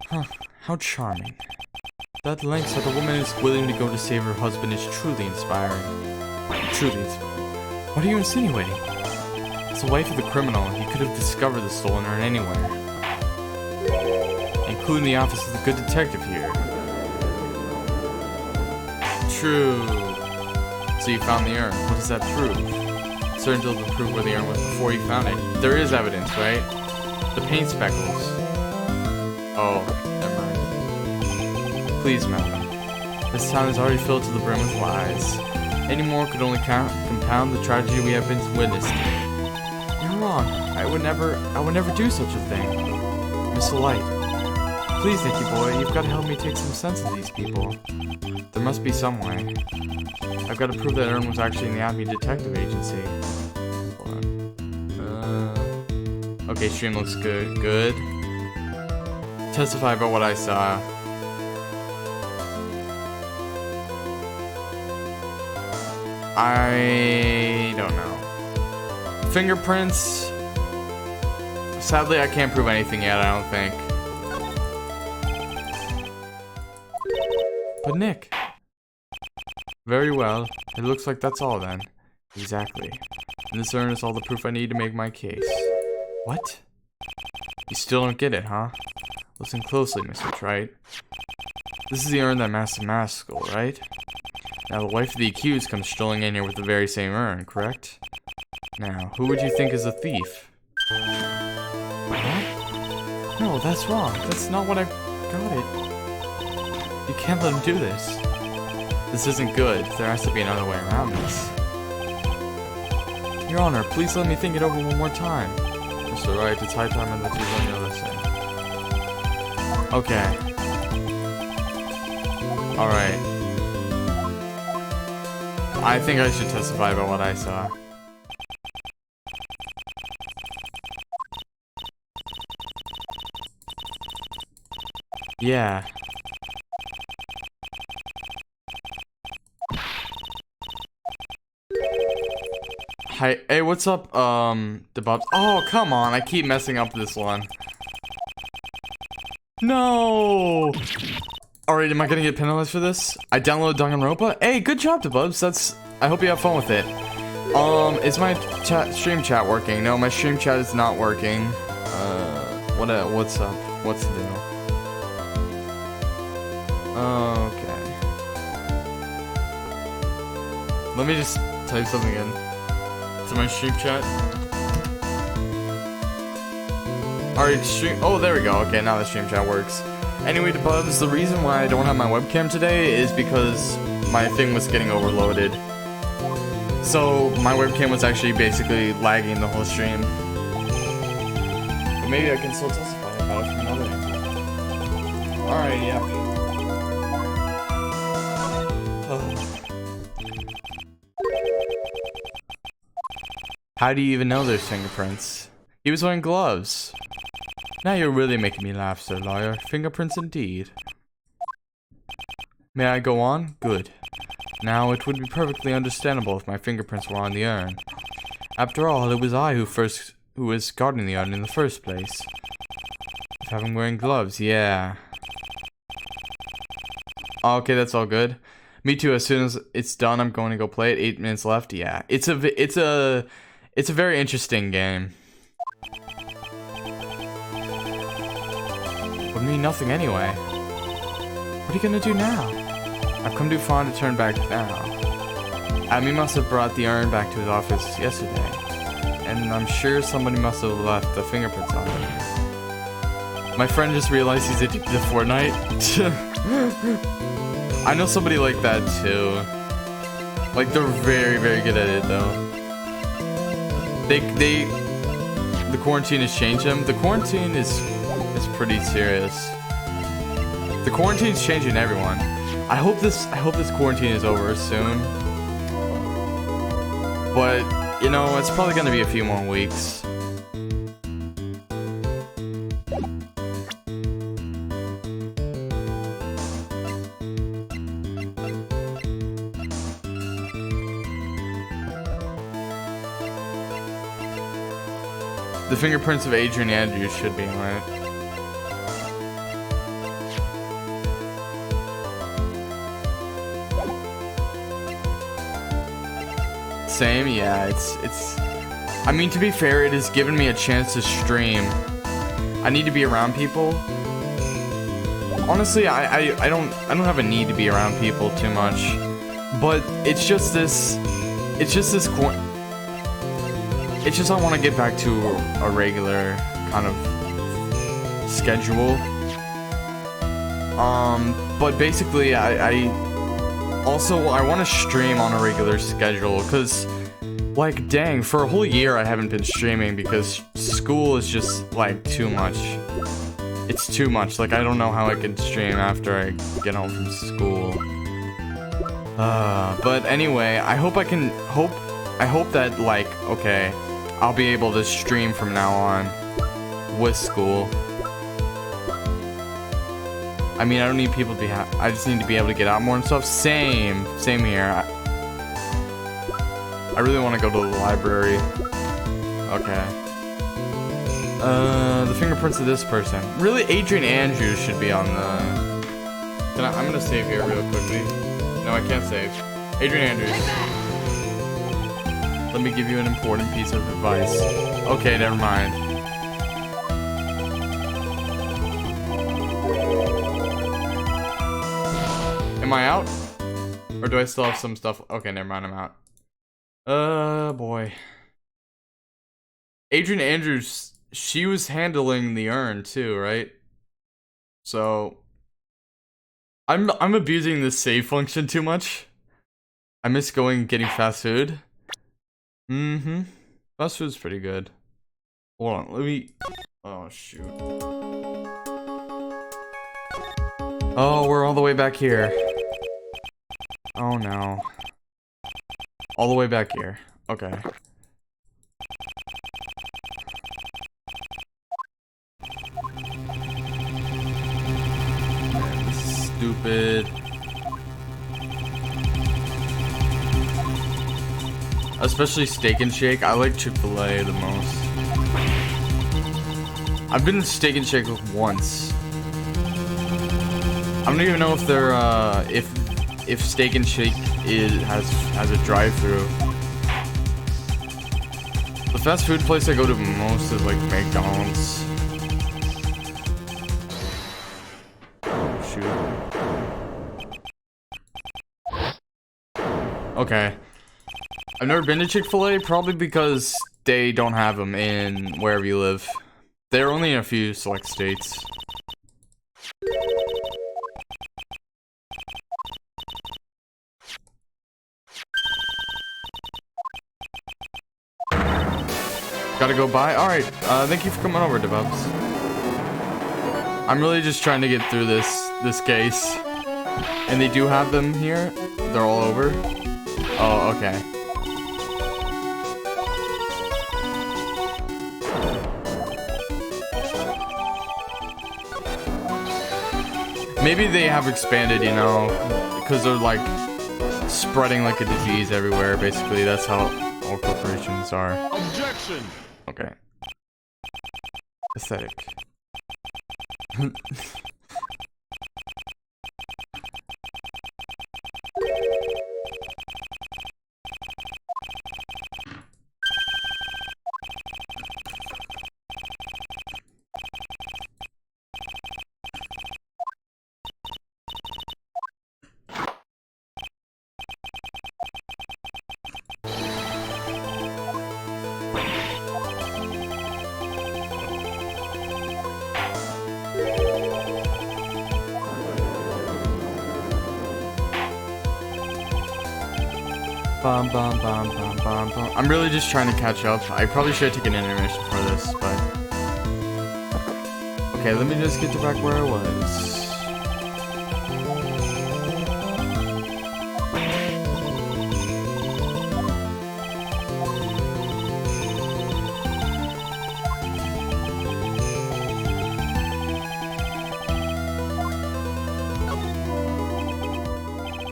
Huh, how charming. That length that a woman is willing to go to save her husband is truly inspiring. What are you insinuating? As the wife of the criminal, he could have discovered the stolen urn anywhere. Including the office of the good detective here. True. So you found the urn. What does that prove? Certain doesn't prove where the urn was before you found it. There is evidence, right? The paint speckles. Oh, never mind. Please, madam. This town is already filled to the brim with lies. Any more could only compound the tragedy we have been witness to. You're wrong. I would never do such a thing. Mr. Light. Please, Nicky boy, you've got to help me take some sense of these people. There must be some way. I've got to prove that urn was actually in the Abbey Detective Agency. Hold on. Okay, stream looks good. Good. Testify about what I saw. I don't know. Fingerprints. Sadly, I can't prove anything yet, I don't think. But Nick. Very well. It looks like that's all then. Exactly. And this urn is all the proof I need to make my case. What? You still don't get it, huh? Listen closely, Mr. Trite. This is the urn that Master Mask stole, right? Now the wife of the accused comes strolling in here with the very same urn, correct? Now, who would you think is the thief? What? No, that's wrong. That's not what I got it. You can't let him do this. This isn't good. There has to be another way around this. Your Honor, please let me think it over one more time. Mr. Wright, it's high time that you learn to listen. Okay. Alright. I think I should testify about what I saw. Yeah. Hi, hey, what's up, the Bubs? Oh, come on, I keep messing up this one. No! Alright, am I gonna get penalized for this? I downloaded Danganronpa? Hey, good job, Debubs. I hope you have fun with it. Is my stream chat working? No, my stream chat is not working. What's up? What's the deal? Okay. Let me just type something in to my stream chat. Alright, oh, there we go. Okay, now the stream chat works. Anyway, Debubs, the reason why I don't have my webcam today is because my thing was getting overloaded. So, my webcam was actually basically lagging the whole stream. But maybe I can still testify about it from another angle. Alright, yeah. How do you even know there's fingerprints? He was wearing gloves. Now you're really making me laugh, Sir Lawyer. Fingerprints indeed. May I go on? Good. Now, it would be perfectly understandable if my fingerprints were on the urn. After all, it was I who was guarding the art in the first place. If having wearing gloves, yeah. Oh, okay, that's all good. Me too. As soon as it's done, I'm going to go play it. 8 minutes left. Yeah, it's a very interesting game. Would mean nothing anyway. What are you gonna do now? I've come too far to turn back now. Amy must have brought the urn back to his office yesterday, and I'm sure somebody must have left the fingerprints on it. My friend just realized he's addicted to Fortnite. I know somebody like that too. Like, they're very, very good at it though. The quarantine has changed them. The quarantine is pretty serious. The quarantine's changing everyone. I hope this quarantine is over soon. But, you know, it's probably gonna be a few more weeks. The fingerprints of Adrian Andrews should be on it. Same, yeah, it's I mean, to be fair, it has given me a chance to stream. I need to be around people. Honestly, I don't have a need to be around people too much. But it's just I want to get back to a regular kind of schedule. But basically, I want to stream on a regular schedule, because, like, dang, for a whole year I haven't been streaming because school is just, like, too much. It's too much. Like, I don't know how I can stream after I get home from school. But anyway, I hope that, like, okay, I'll be able to stream from now on with school. I mean, I don't need people to be I just need to be able to get out more and stuff. Same here. I really want to go to the library. Okay. The fingerprints of this person. Really, Adrian Andrews should be on the... I'm gonna save here real quickly. No, I can't save. Adrian Andrews. Let me give you an important piece of advice. Okay, never mind. Am I out? Or do I still have some stuff? Okay, never mind, I'm out. Boy. Adrian Andrews, she was handling the urn too, right? So I'm abusing this save function too much. I miss getting fast food. Fast food's pretty good. Hold on, let me... Oh, shoot. Oh, we're all the way back here. Oh, no. All the way back here. Okay. Man, this is stupid. Especially Steak and Shake. I like Chick-fil-A the most. I've been to Steak and Shake once. I don't even know if they're if Steak and Shake has a drive-through. The fast food place I go to most is like McDonald's. Oh, shoot. Okay. I've never been to Chick-fil-A, probably because they don't have them in wherever you live. They're only in a few select states. Gotta go by? Alright, thank you for coming over, Debubs. I'm really just trying to get through this case. And they do have them here. They're all over. Oh, okay. Maybe they have expanded, you know, because they're like spreading like a disease everywhere. Basically, that's how operations are. Objection! Okay. Aesthetic. Bum, bum, bum, bum, bum, bum. I'm really just trying to catch up. I probably should have taken an intermission for this, but... Okay, let me just get to back where I was.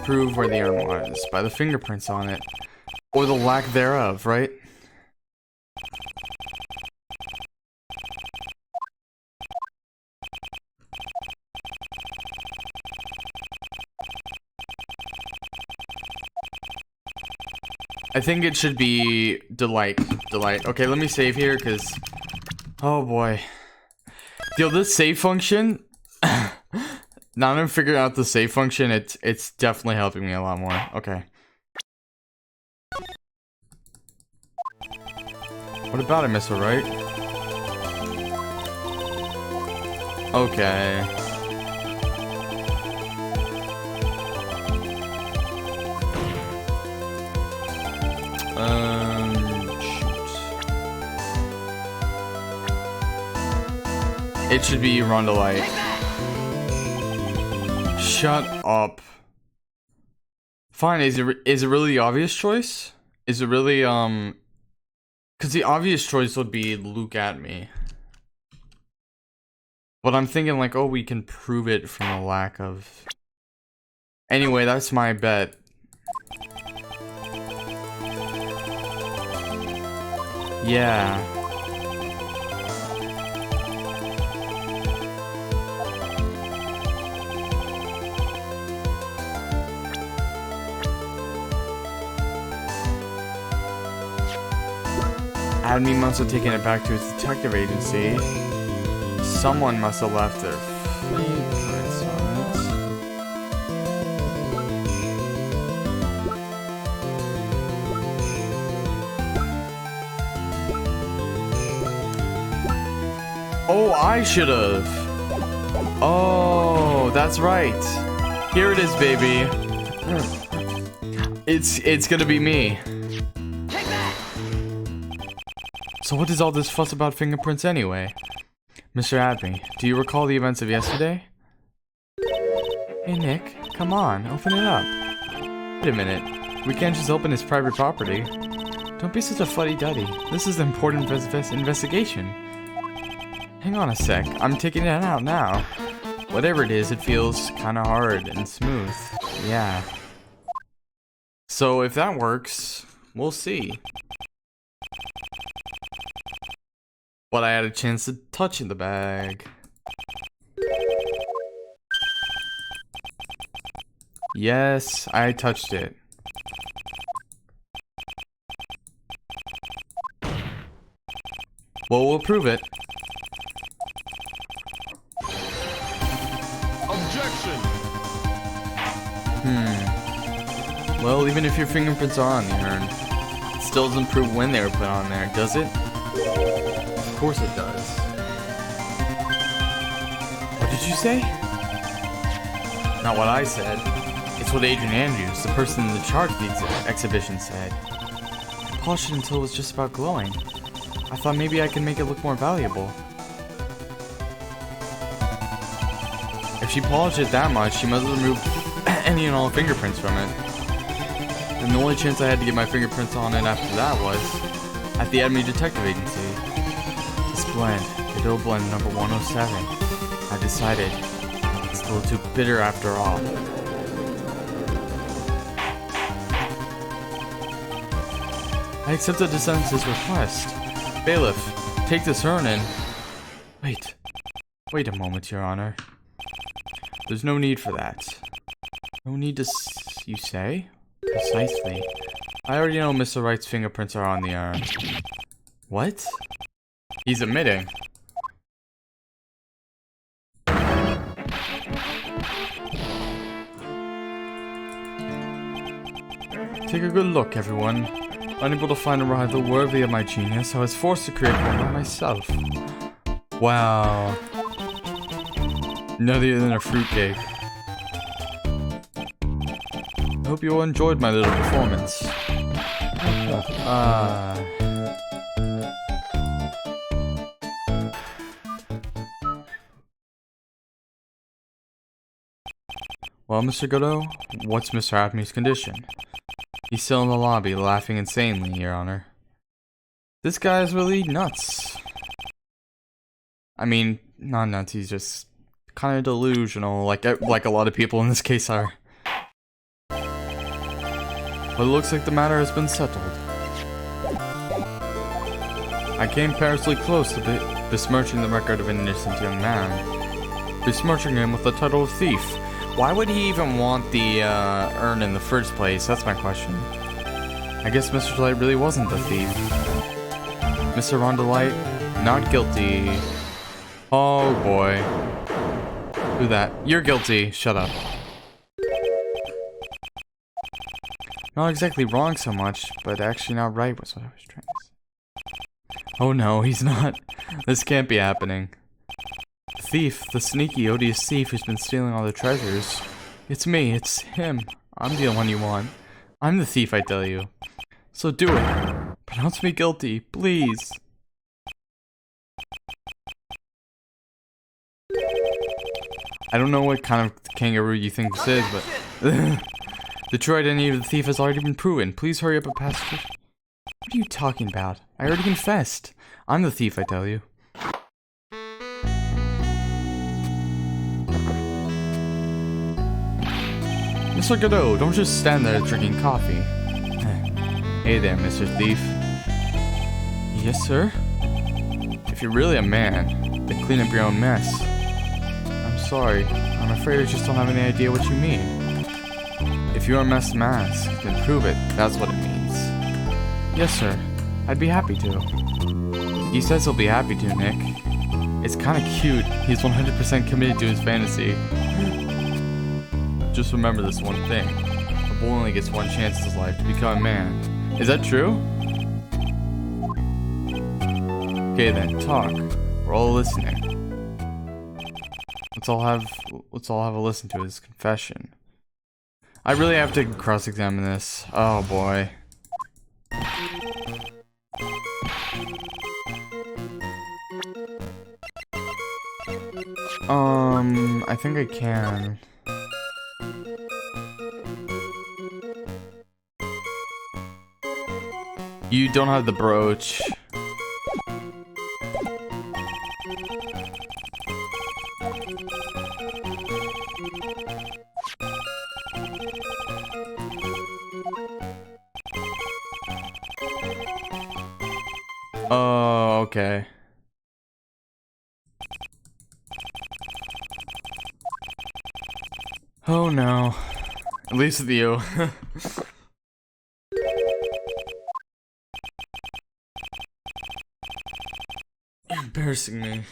Prove where the urn was by the fingerprints on it, or the lack thereof, right? I think it should be delight. Okay, let me save here, because... Oh boy. Yo, this save function... Now that I'm figuring out the save function, it's definitely helping me a lot more. Okay. What about it, Mr. Wright? Okay. Shoot. It should be Run to Light. Shut up. Fine, is it really the obvious choice? Is it really, because the obvious choice would be Luke at me. But I'm thinking like, oh, we can prove it from a lack of... Anyway, that's my bet. Yeah. Admin must have taken it back to its detective agency. Someone must have left their fingerprints on it. Oh, I should have. Oh, that's right. Here it is, baby. It's gonna be me. So what is all this fuss about fingerprints anyway? Mr. Adney, do you recall the events of yesterday? Hey Nick, come on, open it up. Wait a minute, we can't just open his private property. Don't be such a fuddy-duddy. This is an important investigation. Hang on a sec, I'm taking it out now. Whatever it is, it feels kinda hard and smooth. Yeah. So if that works, we'll see. But I had a chance to touch in the bag. Yes, I touched it. Well, we'll prove it. Objection! Well, even if your fingerprints are on the urn, it still doesn't prove when they were put on there, does it? Of course it does. What did you say? Not what I said. It's what Adrian Andrews, the person in charge of the exhibition, said. I polished it until it was just about glowing. I thought maybe I could make it look more valuable. If she polished it that much, she must have removed any and all fingerprints from it. And the only chance I had to get my fingerprints on it after that was at the Attorney Detective Agency. This blend, Godot Blend number 107. I decided it's a little too bitter after all. I accept the defense's request. Bailiff, take this urn and... Wait a moment, Your Honor. There's no need for that. No need to you say? Precisely. I already know Mr. Wright's fingerprints are on the urn. What? He's admitting. Take a good look, everyone. Unable to find a rival worthy of my genius, I was forced to create one by myself. Wow. Nothing than a fruitcake. I hope you all enjoyed my little performance. Well, Mr. Godot, what's Mr. Acme's condition? He's still in the lobby, laughing insanely, Your Honor. This guy is really nuts. I mean, not nuts, he's just kind of delusional, like a lot of people in this case are. But it looks like the matter has been settled. I came perilously close to besmirching the record of an innocent young man. Besmirching him with the title of thief. Why would he even want the urn in the first place? That's my question. I guess Mr. Delight really wasn't the thief. Mr. Rondelite, not guilty. Oh boy. Who that? You're guilty. Shut up. Not exactly wrong so much, but actually not right was what I was trying to say. Oh no, he's not. This can't be happening. The thief, the sneaky, odious thief who's been stealing all the treasures. It's me, it's him. I'm the one you want. I'm the thief, I tell you. So do it. Pronounce me guilty, please. I don't know what kind of kangaroo you think this is, but... The true identity of the thief has already been proven. Please hurry up and pass it. What are you talking about? I already confessed. I'm the thief, I tell you. Mr. Godot, don't just stand there drinking coffee. Hey there, Mr. Thief. Yes, sir? If you're really a man, then clean up your own mess. I'm sorry. I'm afraid I just don't have any idea what you mean. If you're a mess mask, then prove it. That's what it means. Yes, sir. I'd be happy to. He says he'll be happy to, Nick. It's kinda cute. He's 100% committed to his fantasy. Just remember this one thing. A boy only gets one chance in his life to become a man. Is that true? Okay then, talk. We're all listening. Let's all have a listen to his confession. I really have to cross-examine this. Oh boy. I think I can. You don't have the brooch. Oh, okay. Oh no. At least with you. You're embarrassing me.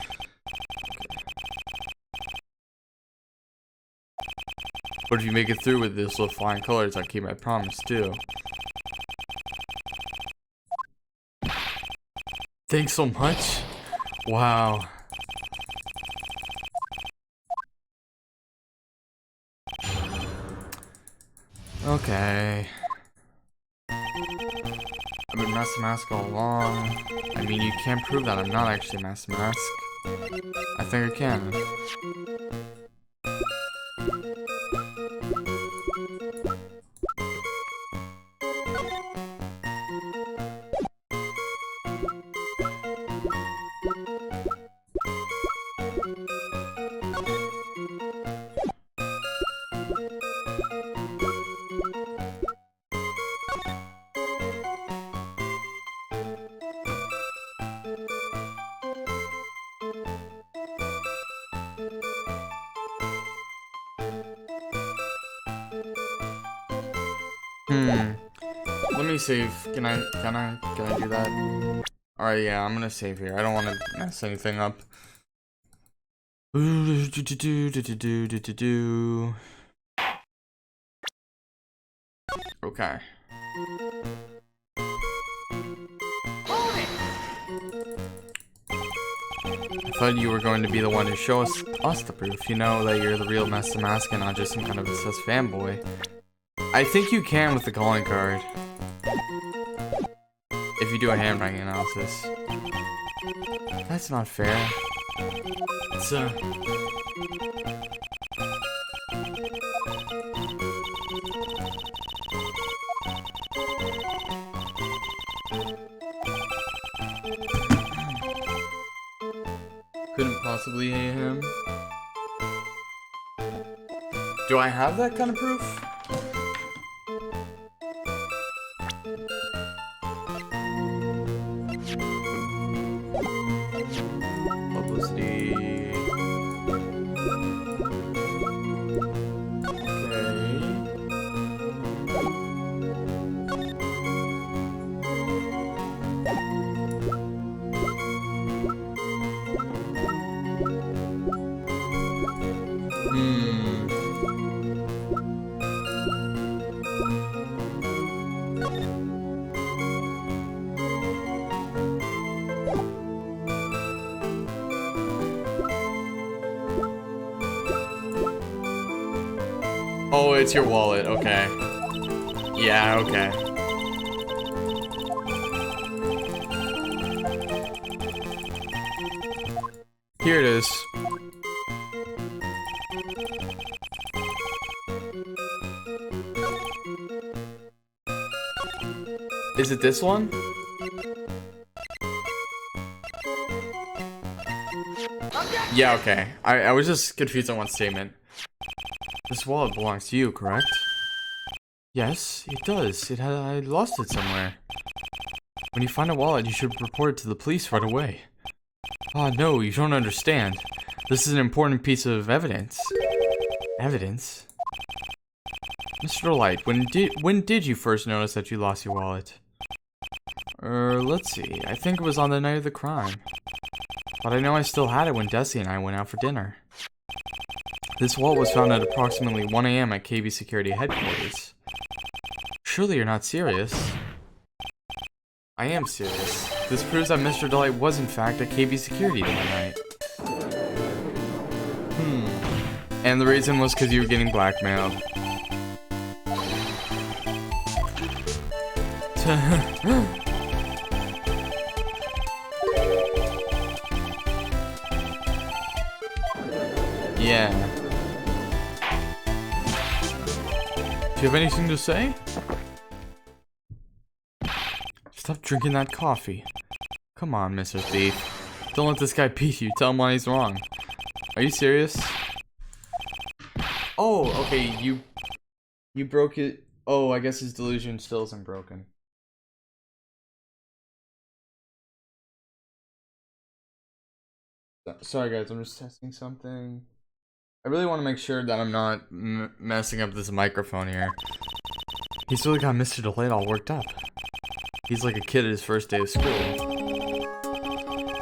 But if you make it through with this with flying colors, I keep my promise too. Thanks so much. Wow. Okay. I've been Master Mask all along. I mean, you can't prove that I'm not actually Master Mask. I think I can. Let me save. Can I do that? Alright, yeah, I'm gonna save here. I don't want to mess anything up. Okay. I thought you were going to be the one to show us the proof. You know that you're the real Master Mask and not just some kind of obsessed fanboy. I think you can with the calling card. If you do a handwriting analysis. That's not fair. It's couldn't possibly hate him. Do I have that kind of proof? Publicity. Oh, it's your wallet. Okay. Yeah, okay. Here it is. Is it this one? Yeah, okay. I was just confused on one statement. This wallet belongs to you, correct? Yes, it does. I lost it somewhere. When you find a wallet, you should report it to the police right away. Ah, no, you don't understand. This is an important piece of evidence. Evidence? Mr. Light, when did you first notice that you lost your wallet? Let's see. I think it was on the night of the crime. But I know I still had it when Desi and I went out for dinner. This wallet was found at approximately 1 AM at KB Security headquarters. Surely you're not serious? I am serious. This proves that Mr. Delight was in fact at KB Security that night. And the reason was because you were getting blackmailed. Yeah. Do you have anything to say? Stop drinking that coffee. Come on, Mr. Thief. Don't let this guy beat you. Tell him why he's wrong. Are you serious? Oh, okay, you broke it. Oh, I guess his delusion still isn't broken. Sorry guys, I'm just testing something. I really want to make sure that I'm not messing up this microphone here. He's really got Mr. Delight all worked up. He's like a kid at his first day of school.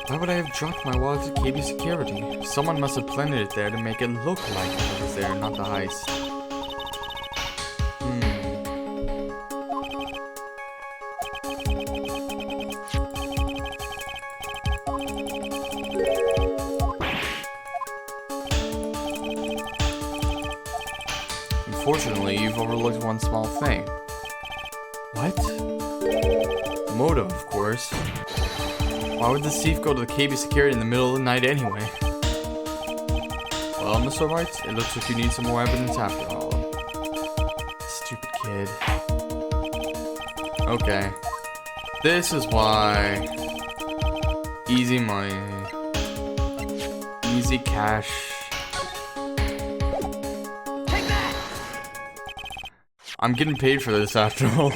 Why would I have dropped my wallet at KB Security? Someone must have planted it there to make it look like it was there, not the heist. Unfortunately, you've overlooked one small thing. What? Motive, of course. Why would the thief go to the KB Security in the middle of the night anyway? Well, Mr. Wright, it looks like you need some more evidence after all. Stupid kid. Okay. This is why. Easy money. Easy cash. I'm getting paid for this after all.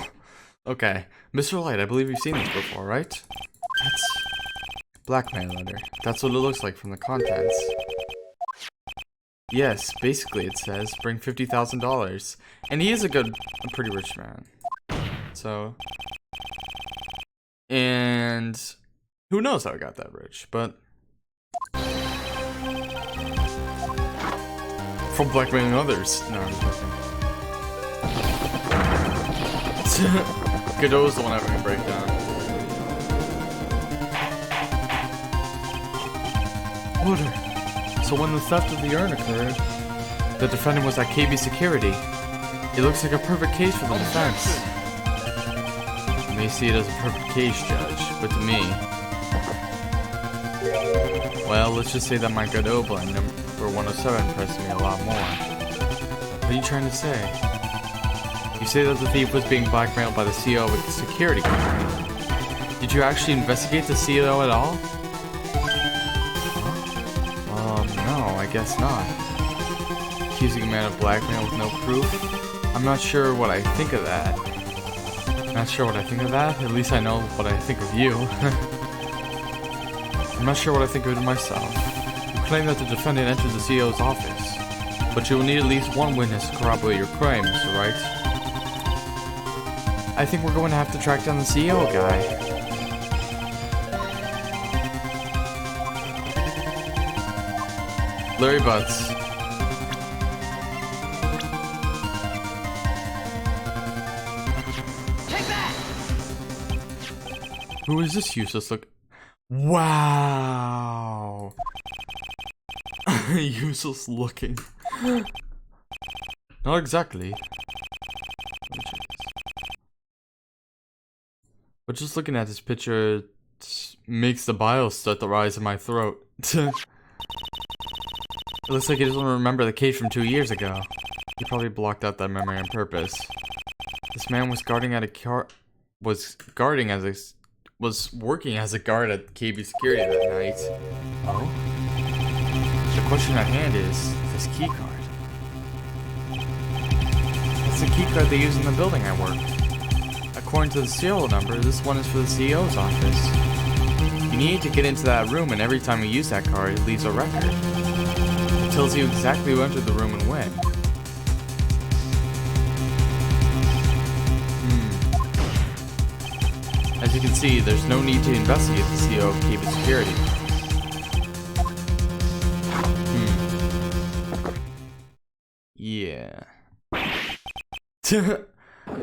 Okay. Mr. Light, I believe you've seen this before, right? That's blackmail letter. That's what it looks like from the contents. Yes, basically it says, bring $50,000. And he is a pretty rich man. so. And who knows how I got that rich, but from blackmailing others. No, I'm joking. Godot's the one having a breakdown. Order. So when the theft of the urn occurred, the defendant was at KB Security. It looks like a perfect case for the defense. You may see it as a perfect case, Judge, but to me... Well, let's just say that my Godot blend number 107 impressed me a lot more. What are you trying to say? You say that the thief was being blackmailed by the CEO of a security company. Did you actually investigate the CEO at all? No, I guess not. Accusing a man of blackmail with no proof? I'm not sure what I think of that. At least I know what I think of you. I'm not sure what I think of it myself. You claim that the defendant entered the CEO's office, but you will need at least one witness to corroborate your claims, right? I think we're going to have to track down the CEO guy. Larry Butts. Take that! Who is this useless look? Wow. Useless looking. Not exactly. But just looking at this picture makes the bile start to rise in my throat. It looks like he doesn't remember the case from 2 years ago. He probably blocked out that memory on purpose. This man was working as a guard at KB Security that night. Oh? The question at hand is this key card. That's the key card they use in the building I worked. According to the serial number, this one is for the CEO's office. You need to get into that room, and every time you use that card, it leaves a record. It tells you exactly who entered the room and when. As you can see, there's no need to investigate the CEO of KB Security. Yeah.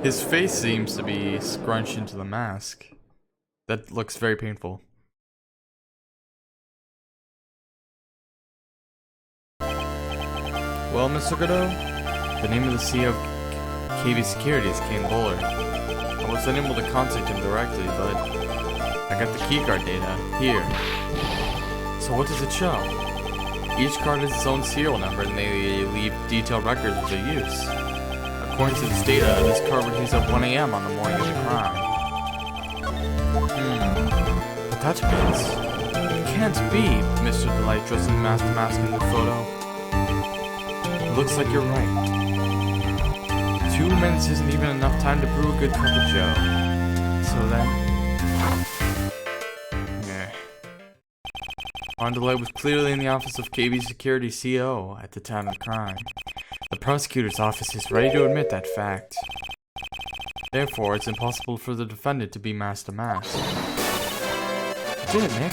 His face seems to be scrunched into the mask. That looks very painful. Well, Mr. Godot, the name of the CEO of KB Security is Kane Buller. I was unable to contact him directly, but I got the keycard data here. So what does it show? Each card has its own serial number, and they leave detailed records of their use. According to this data, this card was used at 1 AM on the morning of the crime. But that's Vince. It can't be Mr. Delight dressed in mask to mask in the photo. It looks like you're right. 2 minutes isn't even enough time to brew a good cup of joe. So then... yeah. Ron Delight was clearly in the office of KB Security CO at the time of the crime. The prosecutor's office is ready to admit that fact. Therefore, it's impossible for the defendant to be mask to mask. You did it, Nick.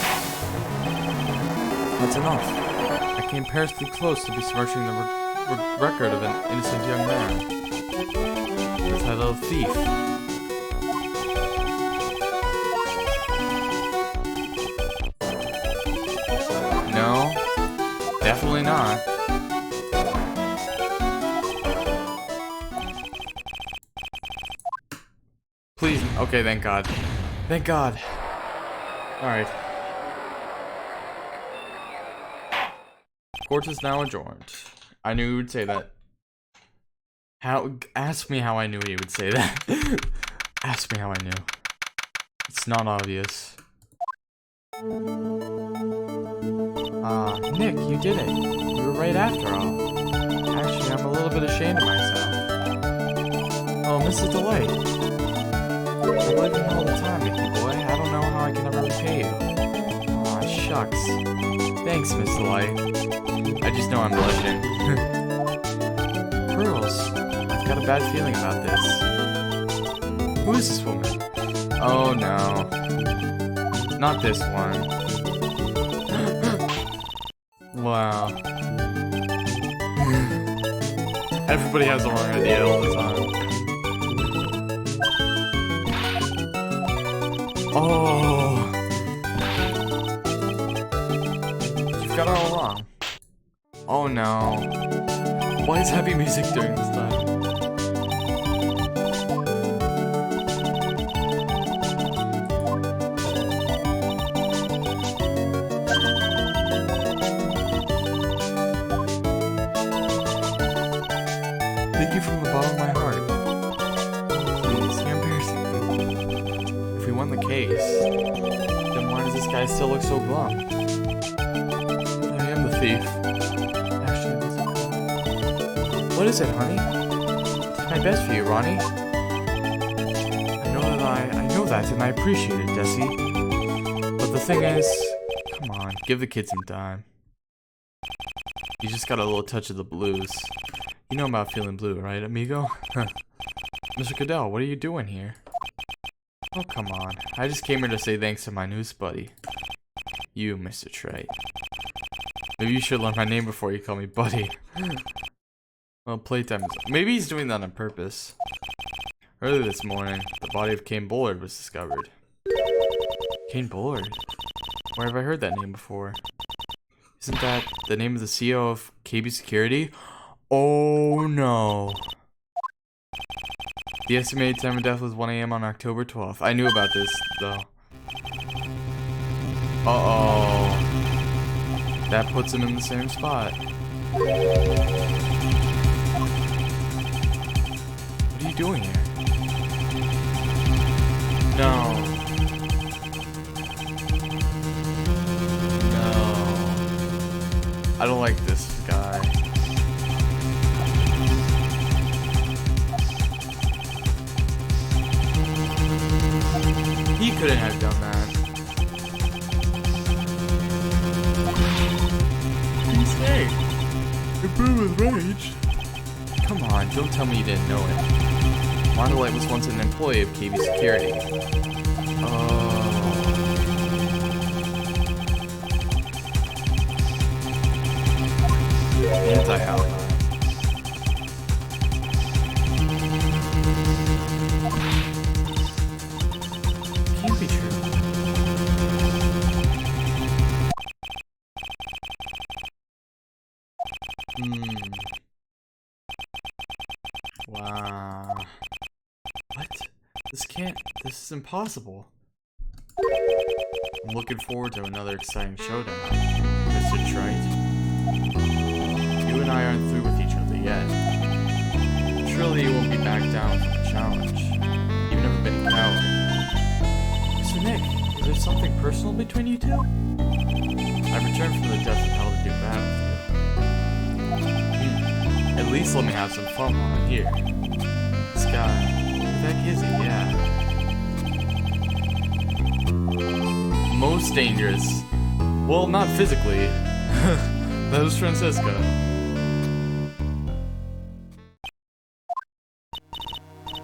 That's enough. I came perilously close to besmirching the record of an innocent young man. The title of thief. No, definitely not. Please, okay, thank God. Thank God. Alright. Court is now adjourned. I knew he would say that. Ask me how I knew he would say that. Ask me how I knew. It's not obvious. Nick, you did it. You were right after all. Actually, I'm a little bit ashamed of myself. Oh, Mrs. Delight. I love you all the time, Mickey boy. I don't know how I can ever repay you. Aw, shucks. Thanks, Miss Delight. I just know I'm blushing. Pearls. I've got a bad feeling about this. Who is this woman? Oh no. Not this one. Wow. Everybody has the wrong idea all the time. Oh. You've got it all wrong. Oh no. Why is happy music during this time? Thank you from the bottom of my heart. Please, you're embarrassing me. If we won the case, then why does this guy still look so glum? I am the thief. Actually, what is it, honey? It's my best for you, Ronnie. I know that, and I appreciate it, Desi. But the thing is, come on, give the kid some time. You just got a little touch of the blues. You know about feeling blue, right, amigo? Mr. Cadell, what are you doing here? Oh, come on. I just came here to say thanks to my newest buddy. You, Mr. Trey. Maybe you should learn my name before you call me buddy. Well, playtime is... Maybe he's doing that on purpose. Earlier this morning, the body of Kane Bullard was discovered. Kane Bullard? Where have I heard that name before? Isn't that the name of the CEO of KB Security? Oh no. The estimated time of death was 1 AM on October 12th. I knew about this, though. Uh-oh. That puts him in the same spot. What are you doing here? No. No. I don't like this guy. He couldn't have done that. Hey, you're blue with rage. Come on, don't tell me you didn't know it. Mondelite was once an employee of KB Security. Oh. Anti-ally. Can't be true. Wow. What? This is impossible. I'm looking forward to another exciting showdown, Mr. Trite. You and I aren't through with each other yet. Surely you won't be back down from the challenge. You've never been a coward. Mr. Nick, is there something personal between you two? I returned from the depths of hell to do battle with you. At least let me have some fun while I'm here. This guy, who the heck is he? Yeah. Most dangerous. Well, not physically. That was Francesca.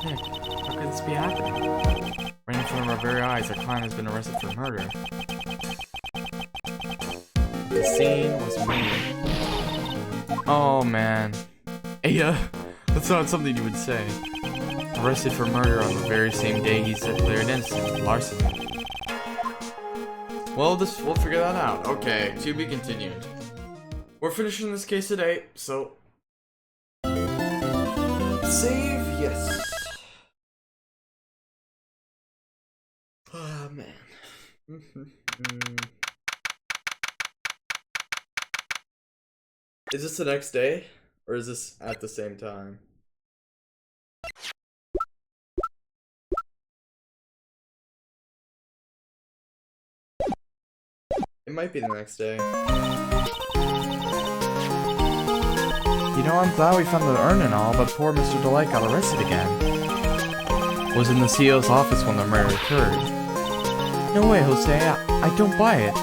Nick, how could this be happening? Right in front of our very eyes, a client has been arrested for murder. The scene was made. Oh man. Yeah, that's not something you would say. Arrested for murder on the very same day he's declared innocent of larceny. Well, we'll figure that out. Okay, to be continued. We're finishing this case today, so... Save, yes. Oh, man. Is this the next day? Or is this at the same time? It might be the next day. You know, I'm glad we found the urn and all, but poor Mr. Delight got arrested again. Was in the CEO's office when the murder occurred. No way, Jose, I don't buy it.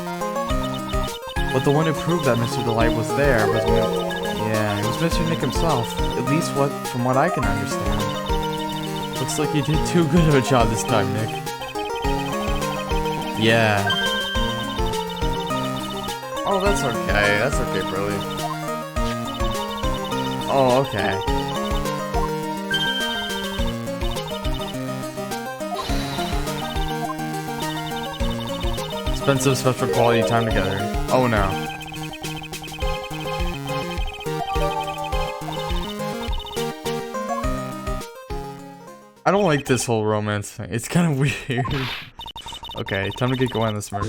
But the one who proved that Mr. Delight was there was it was Mr. Nick himself, at least from what I can understand. But Looks like you did too good of a job this time, Nick. Yeah. Oh, that's okay. That's okay, Burley. Oh, okay. Spend some special quality time together. Oh no. I don't like this whole romance thing. It's kind of weird. Okay, time to get going on this murder.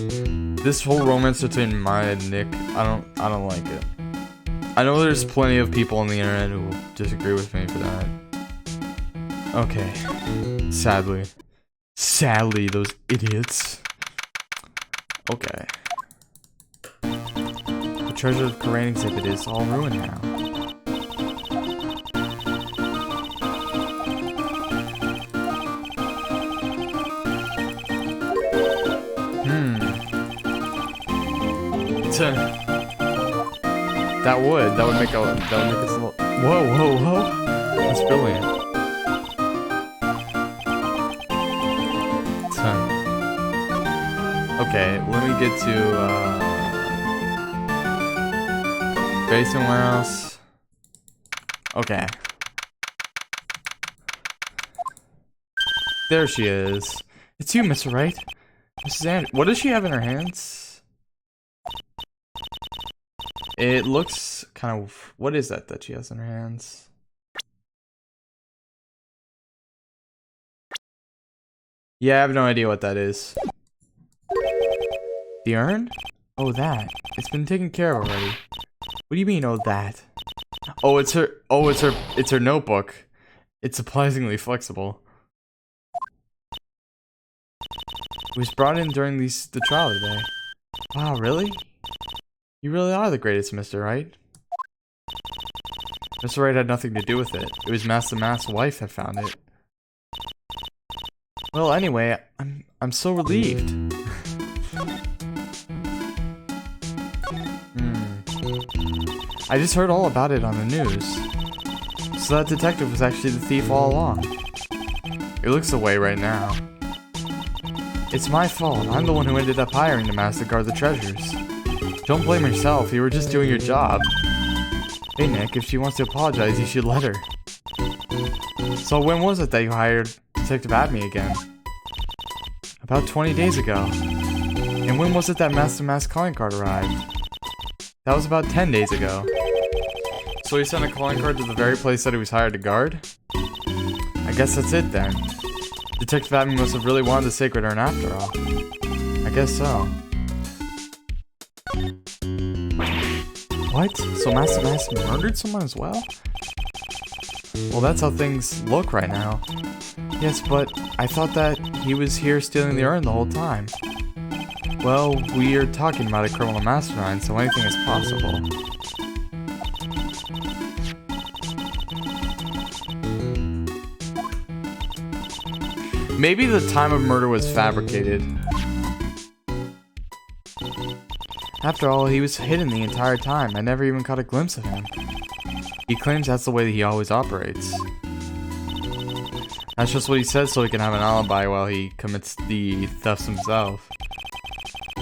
This whole romance between Maya and Nick, I don't like it. I know there's plenty of people on the internet who will disagree with me for that. Okay. Sadly. Sadly, those idiots. Okay. The treasure of Korean exhibit is all ruined now. That would make us a little. Whoa! That's brilliant. Okay, let me get to go somewhere else. Okay. There she is. It's you, Mr. Wright. Mrs. And what does she have in her hands? It looks kind of... What is that she has in her hands? Yeah, I have no idea what that is. The urn? Oh, that. It's been taken care of already. What do you mean, oh, that? Oh, it's her... Oh, it's her notebook. It's surprisingly flexible. It was brought in during the trial today. Wow, really? You really are the greatest, Mr. Wright. Mr. Wright had nothing to do with it. It was Master Mask's wife that found it. Well, anyway, I'm so relieved. I just heard all about it on the news. So that detective was actually the thief all along. It looks the way right now. It's my fault. I'm the one who ended up hiring the mask to guard the treasures. Don't blame yourself, you were just doing your job. Hey Nick, if she wants to apologize, you should let her. So when was it that you hired Detective Abney again? About 20 days ago. And when was it that Master Mask calling card arrived? That was about 10 days ago. So he sent a calling card to the very place that he was hired to guard? I guess that's it then. Detective Abney must have really wanted the sacred urn after all. I guess so. What? So Master Mask murdered someone as well? Well, that's how things look right now. Yes, but I thought that he was here stealing the urn the whole time. Well, we are talking about a criminal mastermind, so anything is possible. Maybe the time of murder was fabricated. After all, he was hidden the entire time. I never even caught a glimpse of him. He claims that's the way that he always operates. That's just what he says so he can have an alibi while he commits the thefts himself.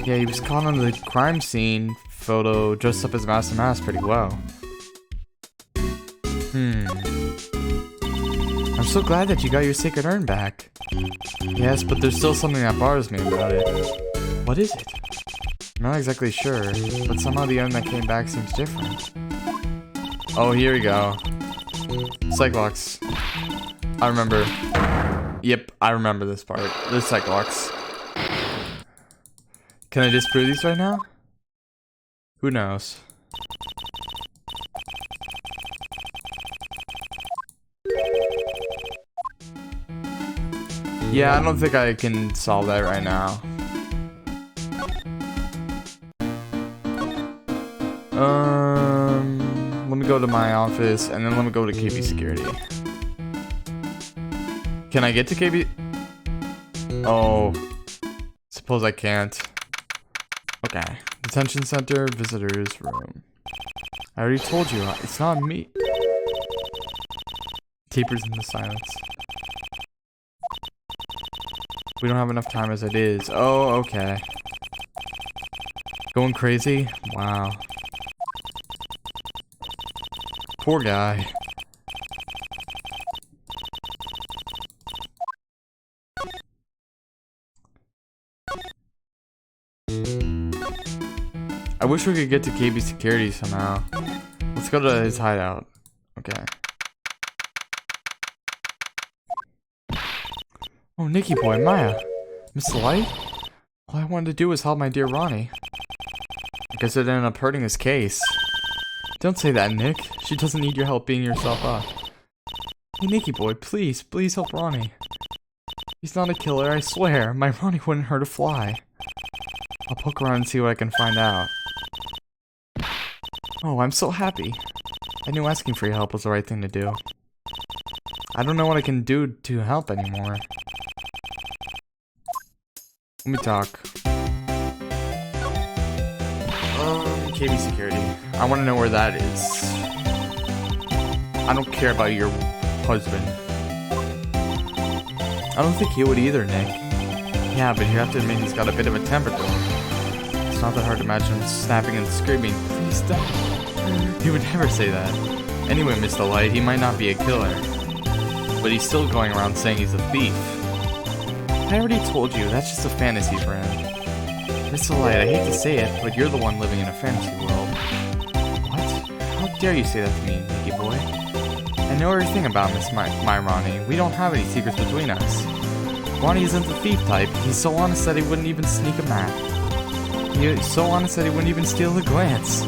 Yeah, he was caught on the crime scene photo dressed up as Master Mask pretty well. I'm so glad that you got your sacred urn back. Yes, but there's still something that bothers me about it. What is it? I'm not exactly sure, but somehow the urn that came back seems different. Oh, here we go. Cyclops. I remember. Yep, I remember this part. There's Cyclops. Can I disprove these right now? Who knows? Yeah, I don't think I can solve that right now. Let me go to my office, and then let me go to KB Security. Can I get to KB? Oh, suppose I can't. Okay, detention center, visitors room. I already told you, it's not me. Tapers in the silence. We don't have enough time as it is. Oh, okay. Going crazy? Wow. Poor guy. I wish we could get to KB Security somehow. Let's go to his hideout. Okay. Oh, Nikki boy, Maya. Mr. Light? All I wanted to do was help my dear Ronnie. I guess it ended up hurting his case. Don't say that, Nick. She doesn't need your help beating yourself up. Hey, Nikki boy, please, please help Ronnie. He's not a killer, I swear. My Ronnie wouldn't hurt a fly. I'll poke around and see what I can find out. Oh, I'm so happy. I knew asking for your help was the right thing to do. I don't know what I can do to help anymore. Let me talk. KB Security. I want to know where that is. I don't care about your husband. I don't think he would either, Nick. Yeah, but you have to admit he's got a bit of a temper to him. It's not that hard to imagine him snapping and screaming, "Please stop." He would never say that. Anyway, Mr. Light, he might not be a killer, but he's still going around saying he's a thief. I already told you, that's just a fantasy for him. Mr. Light, I hate to say it, but you're the one living in a fantasy world. What? How dare you say that to me, Nicky boy? I know everything about my Ronnie. We don't have any secrets between us. Ronnie isn't the thief type. He's so honest that he wouldn't even sneak a map. He's so honest that he wouldn't even steal a glance.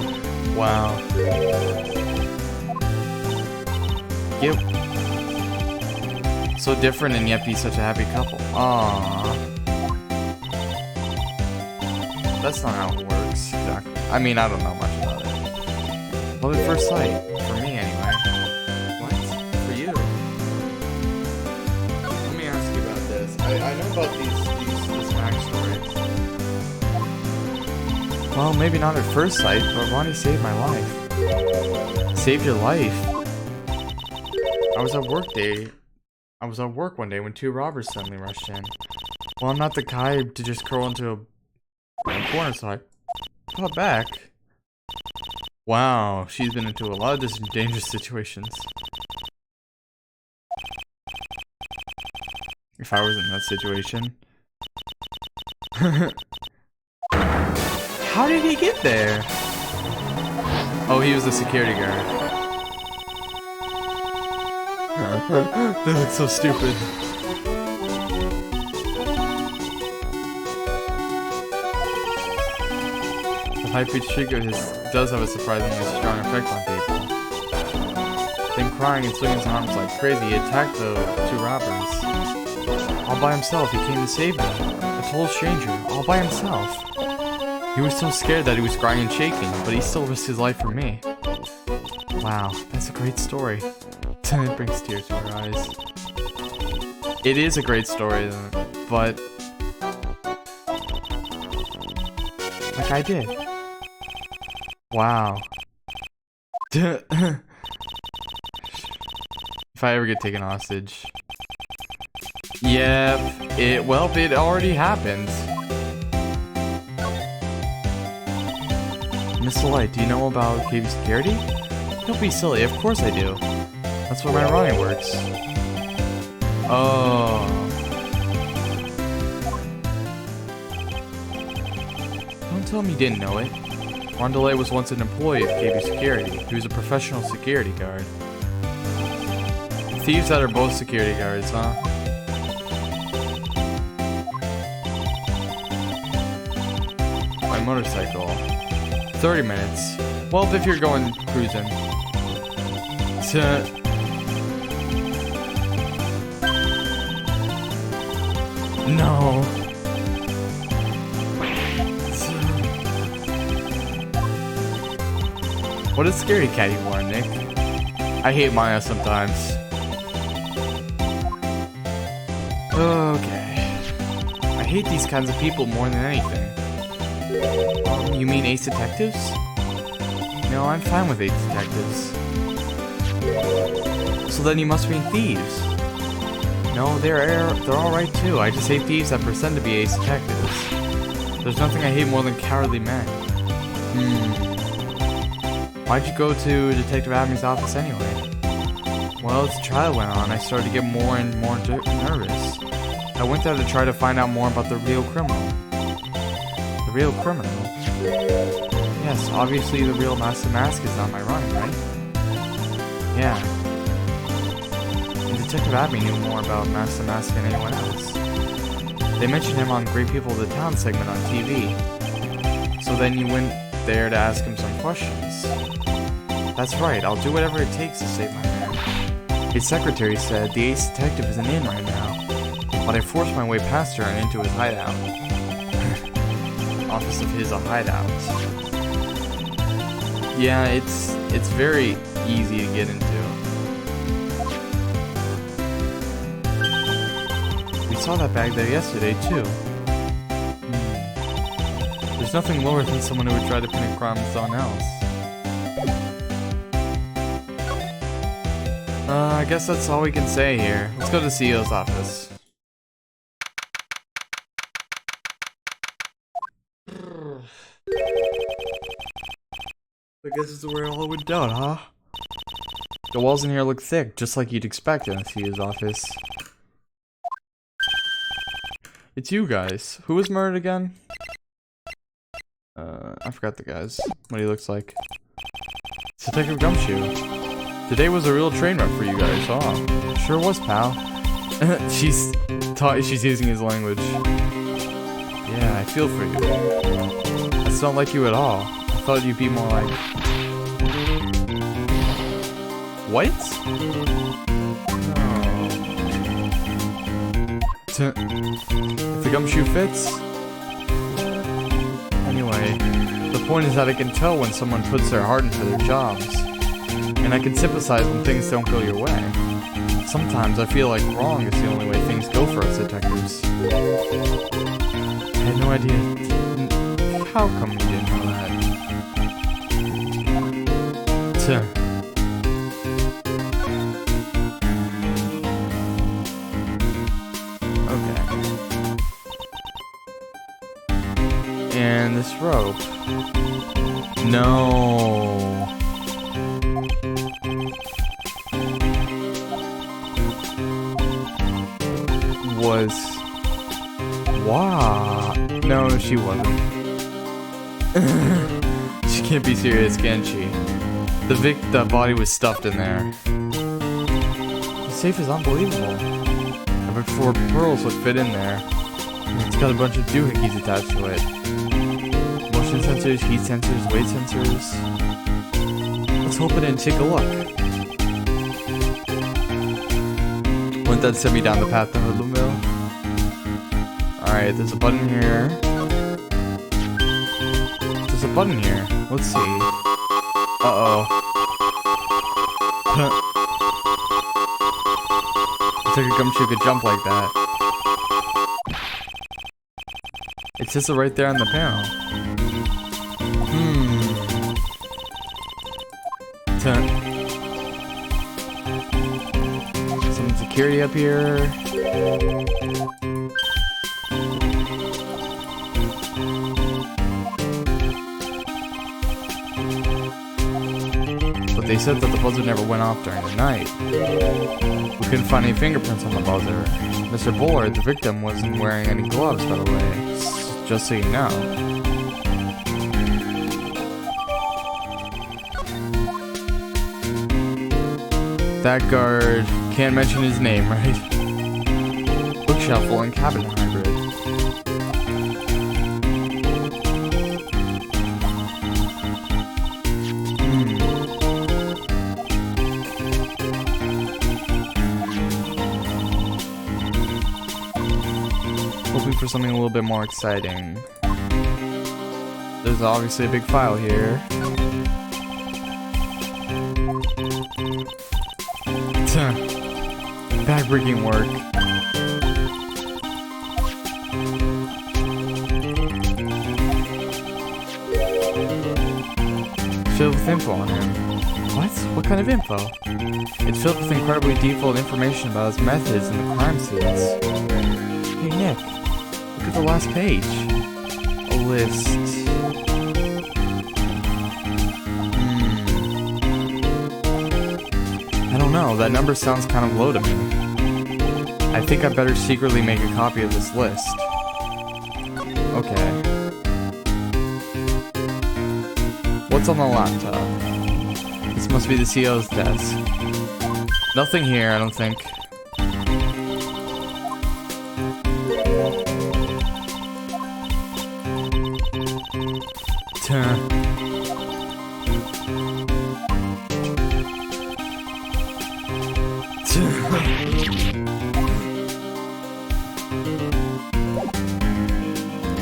Wow. Yep. So different and yet be such a happy couple. Aww. That's not how it works. Exactly. I mean, I don't know much about it. Love at first sight. For me, anyway. What? For you? Let me ask you about this. I know about this backstory. Well, maybe not at first sight, but Ronnie saved my life. Saved your life? I was at work one day when two robbers suddenly rushed in. Well, I'm not the guy to just curl into a corner, so I fought back. Wow, she's been into a lot of dangerous situations. If I was in that situation. How did he get there? Oh, he was the security guard. They look so stupid. The high-pitched shriek of his does have a surprisingly strong effect on people. Then crying and swinging his arms like crazy, he attacked the two robbers. All by himself, he came to save me. A total stranger, all by himself. He was so scared that he was crying and shaking, but he still risked his life for me. Wow, that's a great story. It brings tears to our eyes. It is a great story, but like I did. Wow. If I ever get taken hostage. Yeah, it already happened. Mr. Light, do you know about KB Security? Don't be silly, of course I do. That's where my Ronnie works. Oh. Don't tell me you didn't know it. Rondelay was once an employee of KB Security. He was a professional security guard. Thieves that are both security guards, huh? My motorcycle. 30 minutes. Well, if you're going cruising. No. What a scary cat you are, Nick. I hate Maya sometimes. Okay. I hate these kinds of people more than anything. You mean Ace Detectives? No, I'm fine with Ace Detectives. So then you must mean thieves. No, they're alright too. too. I just hate thieves that pretend to be ace detectives. There's nothing I hate more than cowardly men. Why'd you go to Detective Abney's office anyway? Well, as the trial went on, I started to get more and more nervous. I went there to try to find out more about the real criminal. The real criminal? Yes, obviously the real Master Mask is on my run, right? Yeah. And Detective Abney knew more about Master Mask than anyone else. They mentioned him on Great People of the Town segment on TV. So then you went there to ask him some questions. That's right, I'll do whatever it takes to save my man. His secretary said the ace detective isn't in right now, but I forced my way past her and into his hideout. Office of his a hideout. Yeah, it's very easy to get into. We saw that bag there yesterday too. There's nothing lower than someone who would try to pin a crime on someone else. I guess that's all we can say here. Let's go to the CEO's office. I guess it's where it all went down, huh? The walls in here look thick, just like you'd expect in a CEO's office. It's you guys. Who was murdered again? I forgot the guys. What he looks like. It's Detective Gumshoe. Today was a real train wreck for you guys, huh? Sure was, pal. She's using his language. Yeah, I feel for you. That's not like you at all. I thought you'd be more like... What? Oh. If the gumshoe fits? Anyway, the point is that I can tell when someone puts their heart into their jobs. And I can sympathize when things don't go your way. Sometimes I feel like wrong is the only way things go for us detectives. I had no idea. How come you didn't know that? Okay. And this rope. No. Was... Wow. No, she wasn't. She can't be serious, can she? The body was stuffed in there. The safe is unbelievable. I bet 4 pearls would fit in there. It's got a bunch of doohickeys attached to it. Motion sensors, heat sensors, weight sensors. Let's open it and take a look. Wouldn't that send me down the path to Hoodlumville? Alright, there's a button here. There's a button here. Let's see. Uh-oh. Looks like a gumshoe could jump like that. It says it right there on the panel. Some security up here. They said that the buzzer never went off during the night. We couldn't find any fingerprints on the buzzer. Mr. Bullard, the victim, wasn't wearing any gloves, by the way. Just so you know. That guard can't mention his name, right? Bookshelf and cabin hybrid. For something a little bit more exciting. There's obviously a big file here. Backbreaking work. Filled with info on him. What? What kind of info? It's filled with incredibly detailed information about his methods and the crime scenes. Hey Nick, look at the last page. A list. I don't know, that number sounds kind of low to me. I think I better secretly make a copy of this list. Okay. What's on the laptop? This must be the CEO's desk. Nothing here, I don't think.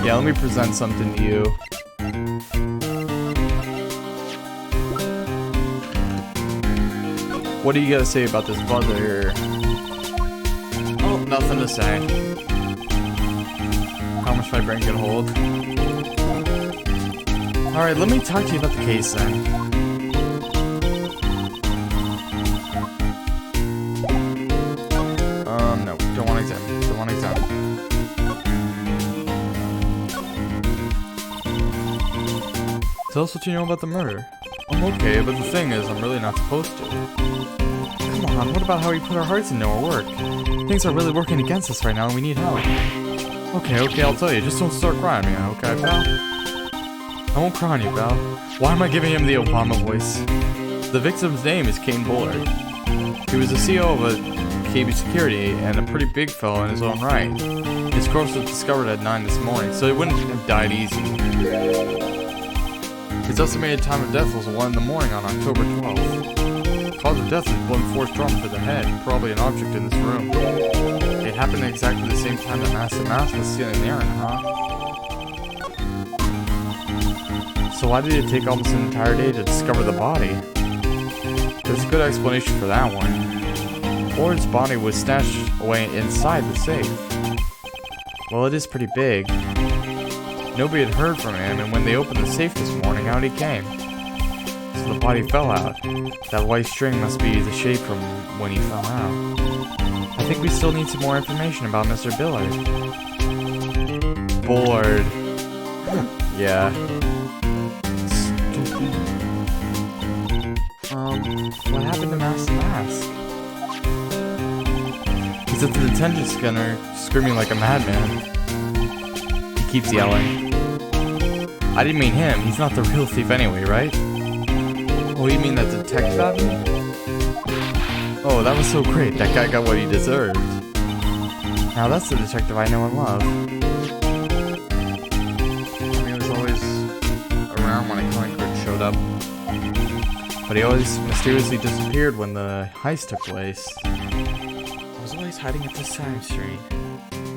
Yeah, let me present something to you. What do you gotta say about this buzzer here? Oh, nothing to say. How much my brain can hold. Alright, let me talk to you about the case then. No, don't want to examine. Don't want to examine. Tell us what you know about the murder. I'm okay, but the thing is, I'm really not supposed to. Come on, what about how we put our hearts into our work? Things are really working against us right now and we need help. Okay, I'll tell you. Just don't start crying on me, okay, pal? I won't cry on you, pal. Why am I giving him the Obama voice? The victim's name is Kane Bullard. He was the CEO of a KB Security and a pretty big fellow in his own right. His corpse was discovered at 9 this morning, so he wouldn't have died easy. His estimated time of death was 1 in the morning on October 12th. Cause of death was blunt force trauma to the head, probably an object in this room. It happened at exactly the same time that Master Mask was stealing the errand, huh? So why did it take almost an entire day to discover the body? There's a good explanation for that one. Bullard's body was stashed away inside the safe. Well, it is pretty big. Nobody had heard from him, and when they opened the safe this morning, out he came. So the body fell out. That white string must be the shape from when he fell out. I think we still need some more information about Mr. Bullard. Bullard. Yeah. What happened to Master Mask? He's at the detention center, screaming like a madman. He keeps yelling. I didn't mean him, he's not the real thief anyway, right? Oh, you mean that detective at me? Oh, that was so great, that guy got what he deserved. Now that's the detective I know and love. I mean, he was always around when a coin clerk showed up. But he always mysteriously disappeared when the heist took place. I was always hiding at this time street.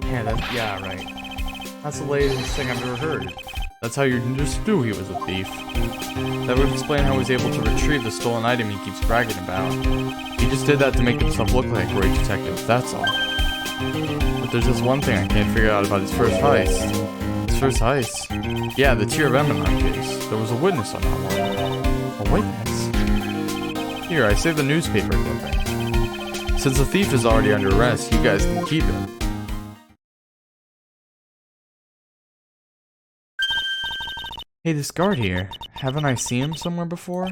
Yeah, right. That's the latest thing I've ever heard. That's how you just knew he was a thief. That would explain how he was able to retrieve the stolen item he keeps bragging about. He just did that to make himself look like a great detective, that's all. But there's just one thing I can't figure out about his first heist. His first heist? Yeah, the Tear of Emmeline case. There was a witness on that one. A witness? Here, I saved the newspaper clipping. Since the thief is already under arrest, you guys can keep it. Hey, this guard here. Haven't I seen him somewhere before?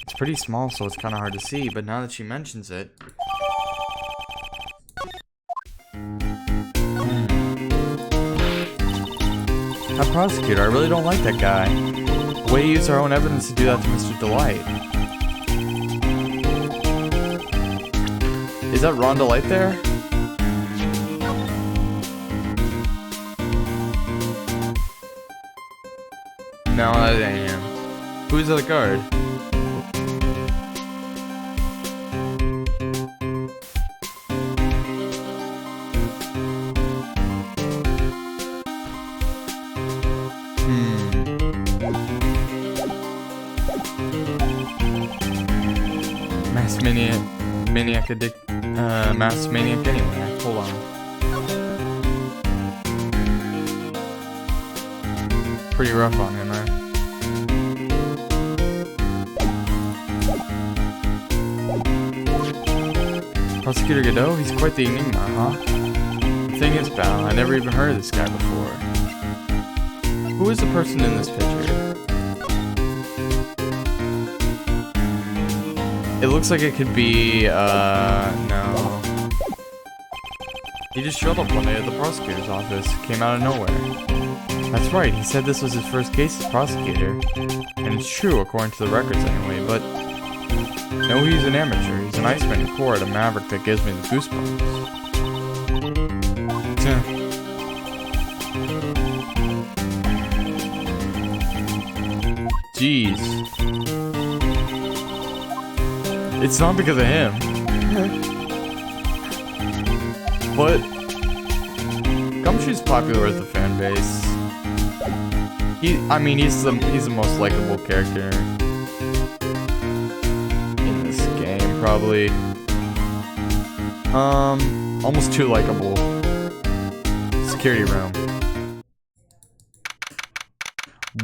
It's pretty small, so it's kind of hard to see, but now that she mentions it... That prosecutor, I really don't like that guy. The way he used our own evidence to do that to Mr. Delight. Is that Ron Delight there? No, that ain't him. Who's the guard? Mass maniac anyway. Hold on. Pretty rough on him, right? Prosecutor Godot, he's quite the enigma, huh? thing is, pal, I never even heard of this guy before. Who is the person in this picture? It looks like it could be, no. He just showed up one day at the prosecutor's office, came out of nowhere. That's right, he said this was his first case as prosecutor. And it's true, according to the records anyway, but... No, he's an amateur. He's an Iceman in court, a maverick that gives me the goosebumps. Jeez. It's not because of him. But Gumshoe's popular with the fan base. He's the most likable character in this game, probably. Almost too likable. Security room.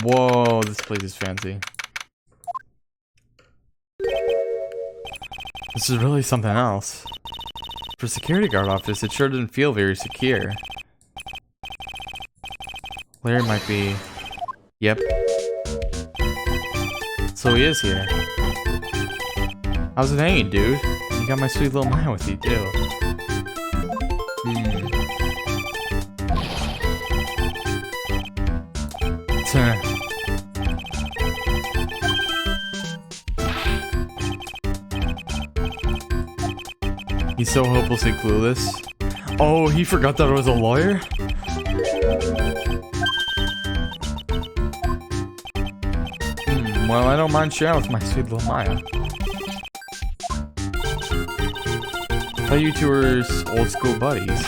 Whoa, this place is fancy. This is really something else. For a security guard office, it sure didn't feel very secure. Larry might be... Yep. So he is here. How's it hanging, dude? You got my sweet little Maya with you, too. He's so hopelessly clueless. Oh, he forgot that I was a lawyer? Well, I don't mind sharing with my sweet little Maya. I thought you two were old school buddies.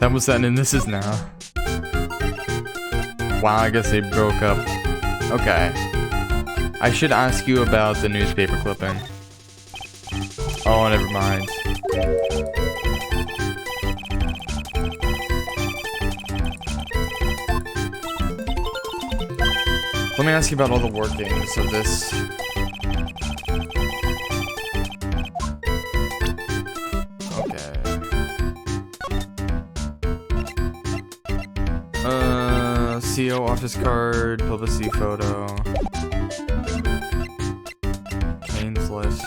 That was then and this is now. Wow, I guess they broke up. Okay. I should ask you about the newspaper clipping. Oh, never mind. Let me ask you about all the workings of this. Okay. CO office card, publicity photo. Kane's list.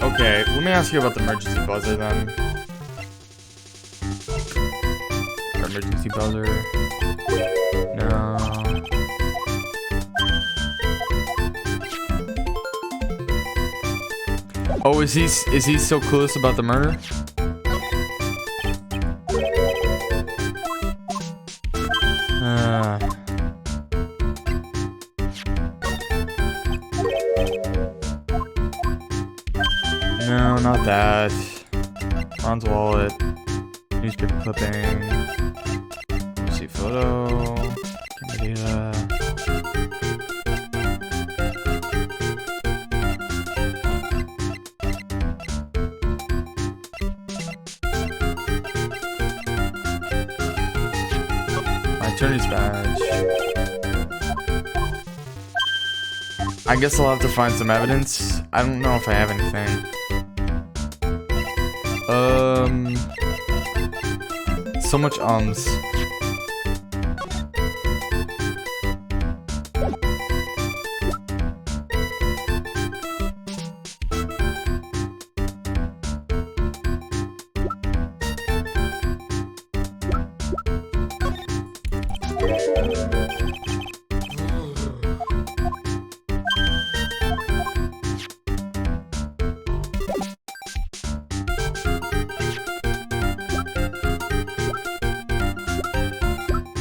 Okay, let me ask you about the emergency buzzer then. Emergency buzzer. No. Oh, is he so clueless about the murder? No, not that. Ron's wallet. Newspaper clipping. See photo. Camera data. My attorney's badge. I guess I'll have to find some evidence. I don't know if I have anything. So much ums.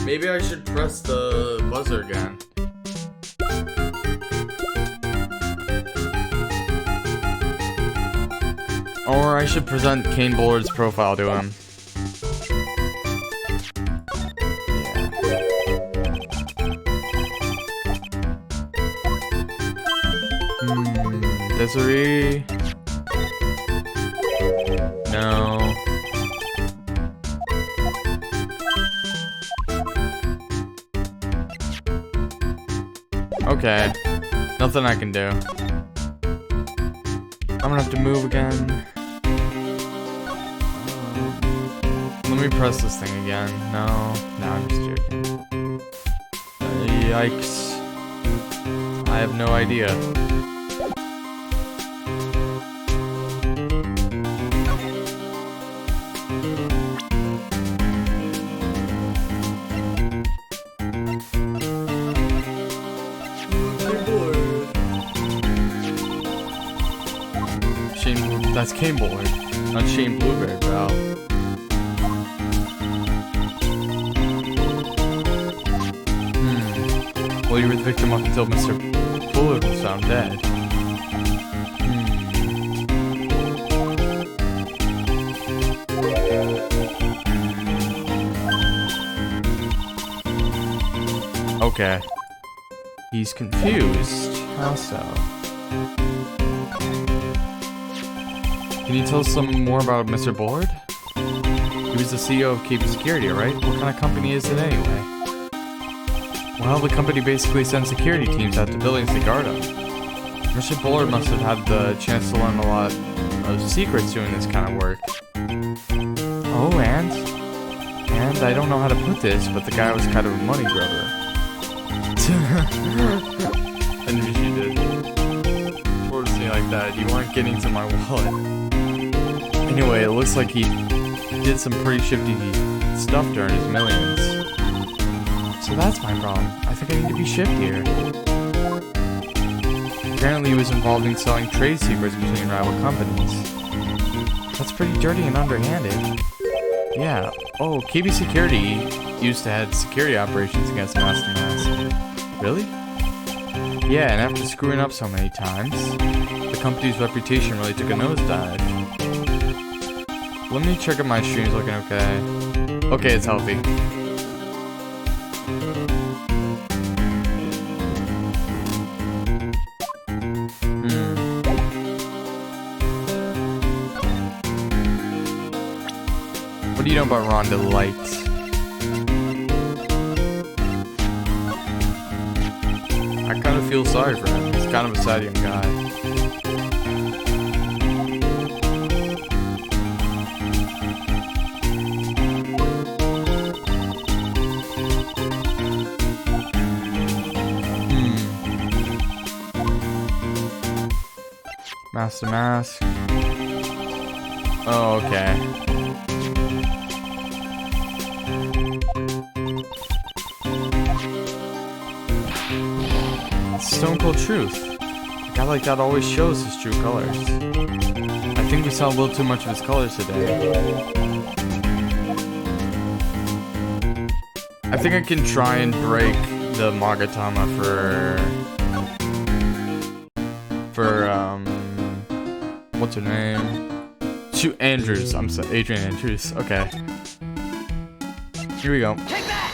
Maybe I should press the buzzer again. Or I should present Kane Bullard's profile to him. Patisserie. No. Okay. Nothing I can do. I'm gonna have to move again. Let me press this thing again. No, I'm just joking. Yikes. I have no idea. That's Cane Board, not Shane Blueberry, pal. Well, you were the victim up until Mr. Bullard was found dead. Okay. He's confused. How so? Can you tell us some more about Mr. Bullard? He was the CEO of KB Security, right? What kind of company is it anyway? Well, the company basically sends security teams out to buildings to guard them. Mr. Bullard must have had the chance to learn a lot of secrets doing this kind of work. Oh, and I don't know how to put this, but the guy was kind of a money grubber. I knew she did. Towards me like that, you weren't getting to my wallet. Anyway, it looks like he did some pretty shifty stuff during his millions. So that's my problem. I think I need to be shiftier. Apparently he was involved in selling trade secrets between rival companies. That's pretty dirty and underhanded. Yeah. Oh, KB Security used to head security operations against Master Mask. Really? Yeah, and after screwing up so many times, the company's reputation really took a nosedive. Let me check if my stream's looking okay. Okay, it's healthy. What do you know about Rhonda Light? I kind of feel sorry for him. He's kind of a sad young guy. Master Mask. Oh, okay. Stone Cold Truth. A guy like that always shows his true colors. I think we saw a little too much of his colors today. I think I can try and break the Magatama for what's her name? Shoot, Andrews. I'm sorry, Adrian Andrews. Okay. Here we go. Take that!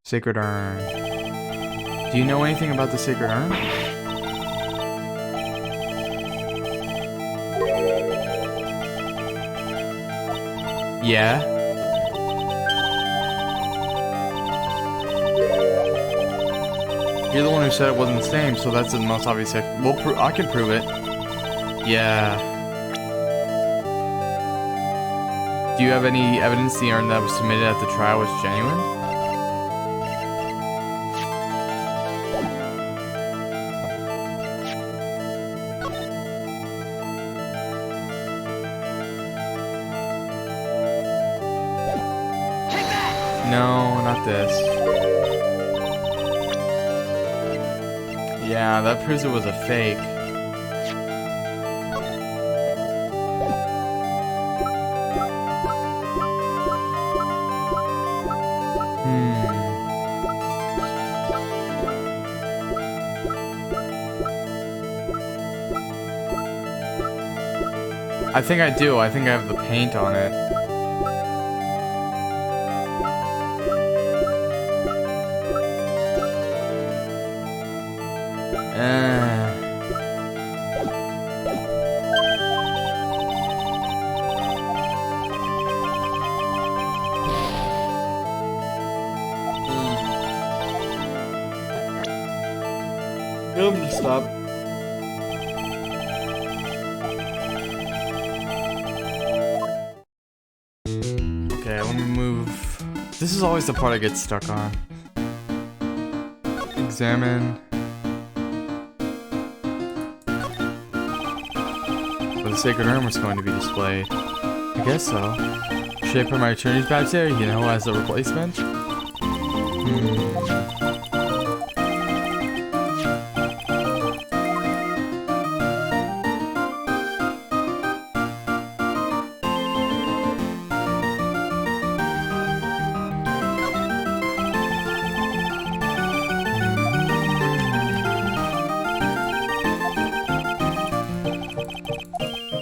Sacred Urn. Do you know anything about the Sacred Urn? Yeah. You're the one who said it wasn't the same, so that's the most obvious. I can prove it. Yeah. Do you have any evidence the urn that was submitted at the trial was genuine? No, not this. Yeah, that proves it was a fake. I think I do. I think I have the paint on it. Tell him to stop. Okay, let me move. This is always the part I get stuck on. Examine. The sacred urn was going to be displayed. I guess so. Should I put my attorney's badge there, you know, as a replacement? Hmm.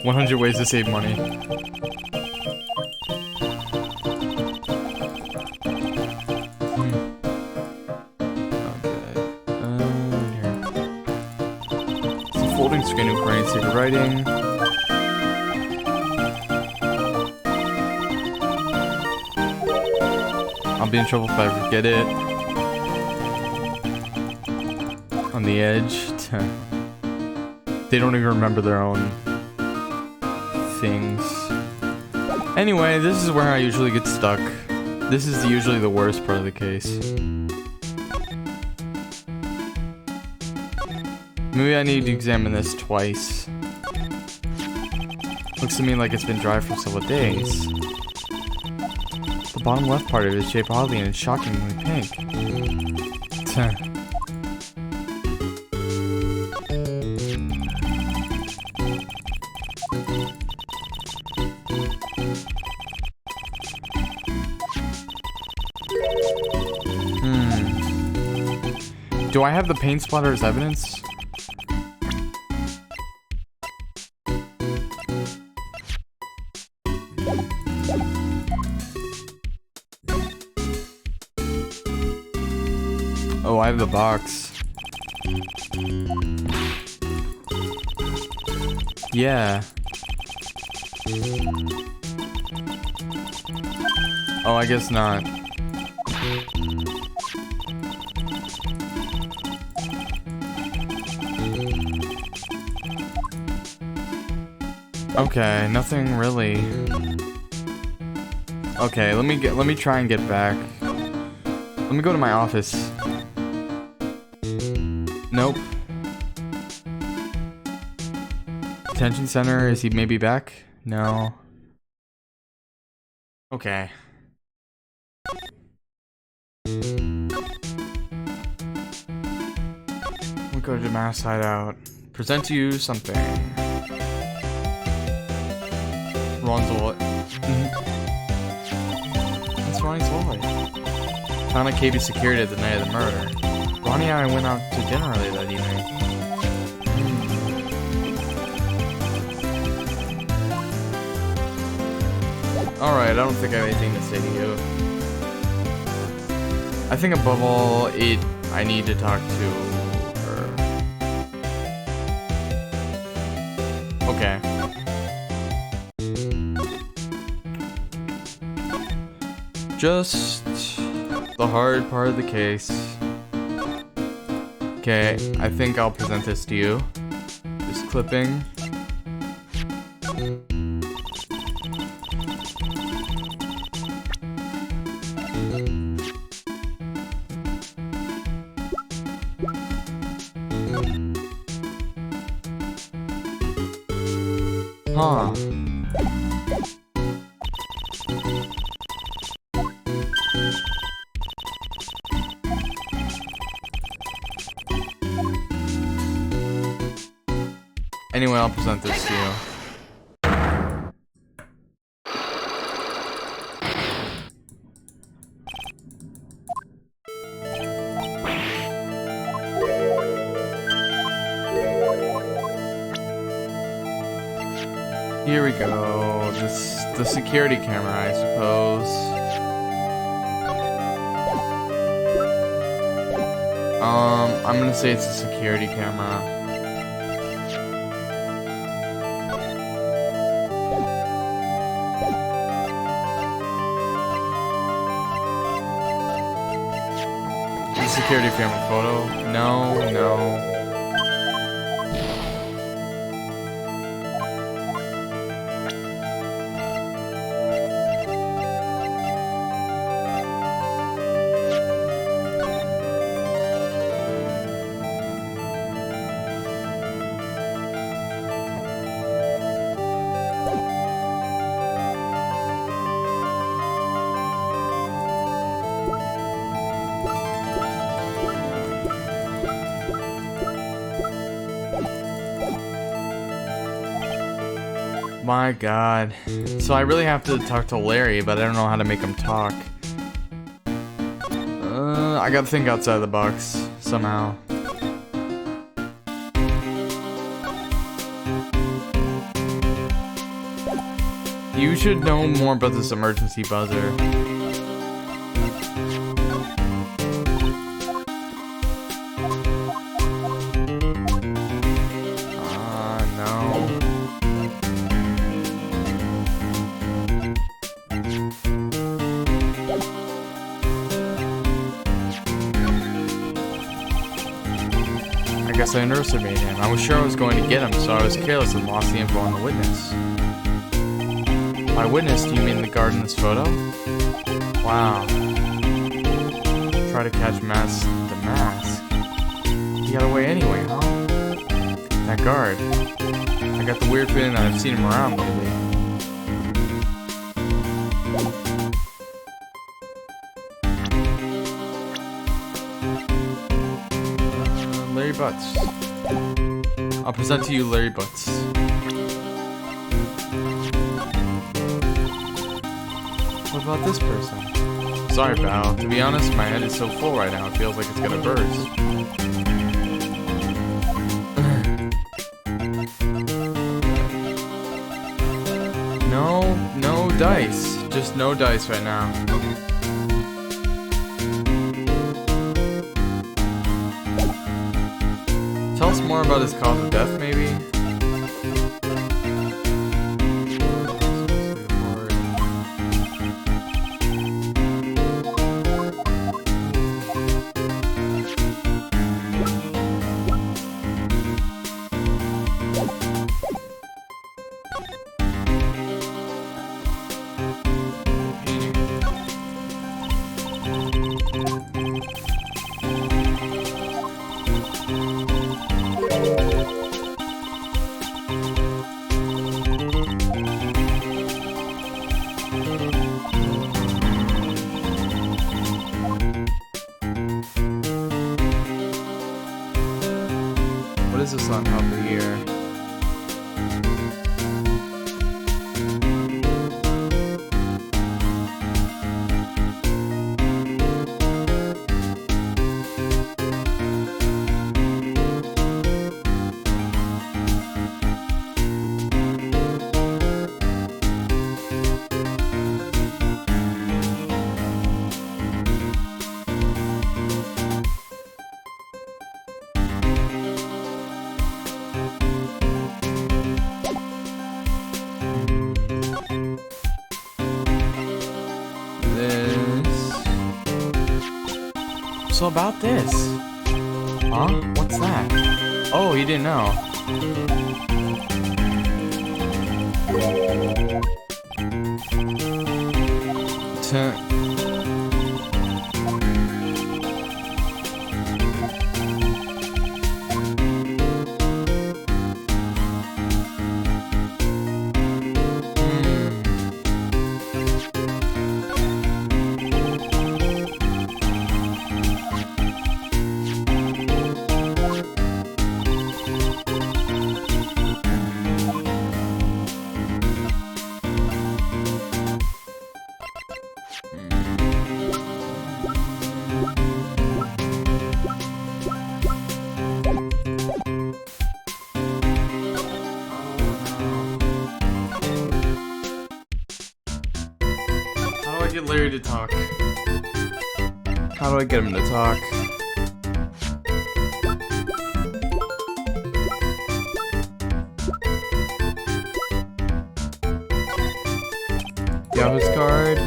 100 ways to save money. Here. Some folding screen and Korean secret writing. I'll be in trouble if I forget it. On the edge. They don't even remember their own things. Anyway, this is where I usually get stuck. This is usually the worst part of the case. Maybe I need to examine this twice. Looks to me like it's been dry for several days. The bottom left part of it is shaped oddly and it's shockingly pink. Do I have the paint splatter as evidence? Oh, I have the box. Yeah. Oh, I guess not. Okay, nothing really. Okay, let me try and get back. Let me go to my office. Nope. Detention center, is he maybe back? No. Okay. We'll go to Mass Hideout. Present to you something. Ron's wallet. That's Ronnie's wallet. Found at KB's security at the night of the murder. Ronnie and I went out to dinner earlier that evening. Alright, I don't think I have anything to say to you. I think above all, I need to talk to her. Okay. Just the hard part of the case. Okay, I think I'll present this to you. This clipping. Huh. Anyway, I'll present this to you. Here we go. The security camera, I suppose. I'm gonna say it's a security camera. Security camera photo. No. My god. So I really have to talk to Larry, but I don't know how to make him talk. I gotta think outside the box, somehow. You should know more about this emergency buzzer. I guess I underestimated him. I was sure I was going to get him, so I was careless and lost the info on the witness. By witness, do you mean the guard in this photo? Wow. Try to catch the mask. He got away anyway, huh? That guard. I got the weird feeling that I've seen him around lately. Larry Butts. I'll present to you Larry Butts. What about this person? Sorry, pal. To be honest, my head is so full right now, it feels like it's gonna burst. No dice. Just no dice right now. Tell us more about his cause of death, maybe? What is this on top of here? So about this. Huh? What's that? Oh, you didn't know. Get Larry to talk. How do I get him to talk? Yahoo's card.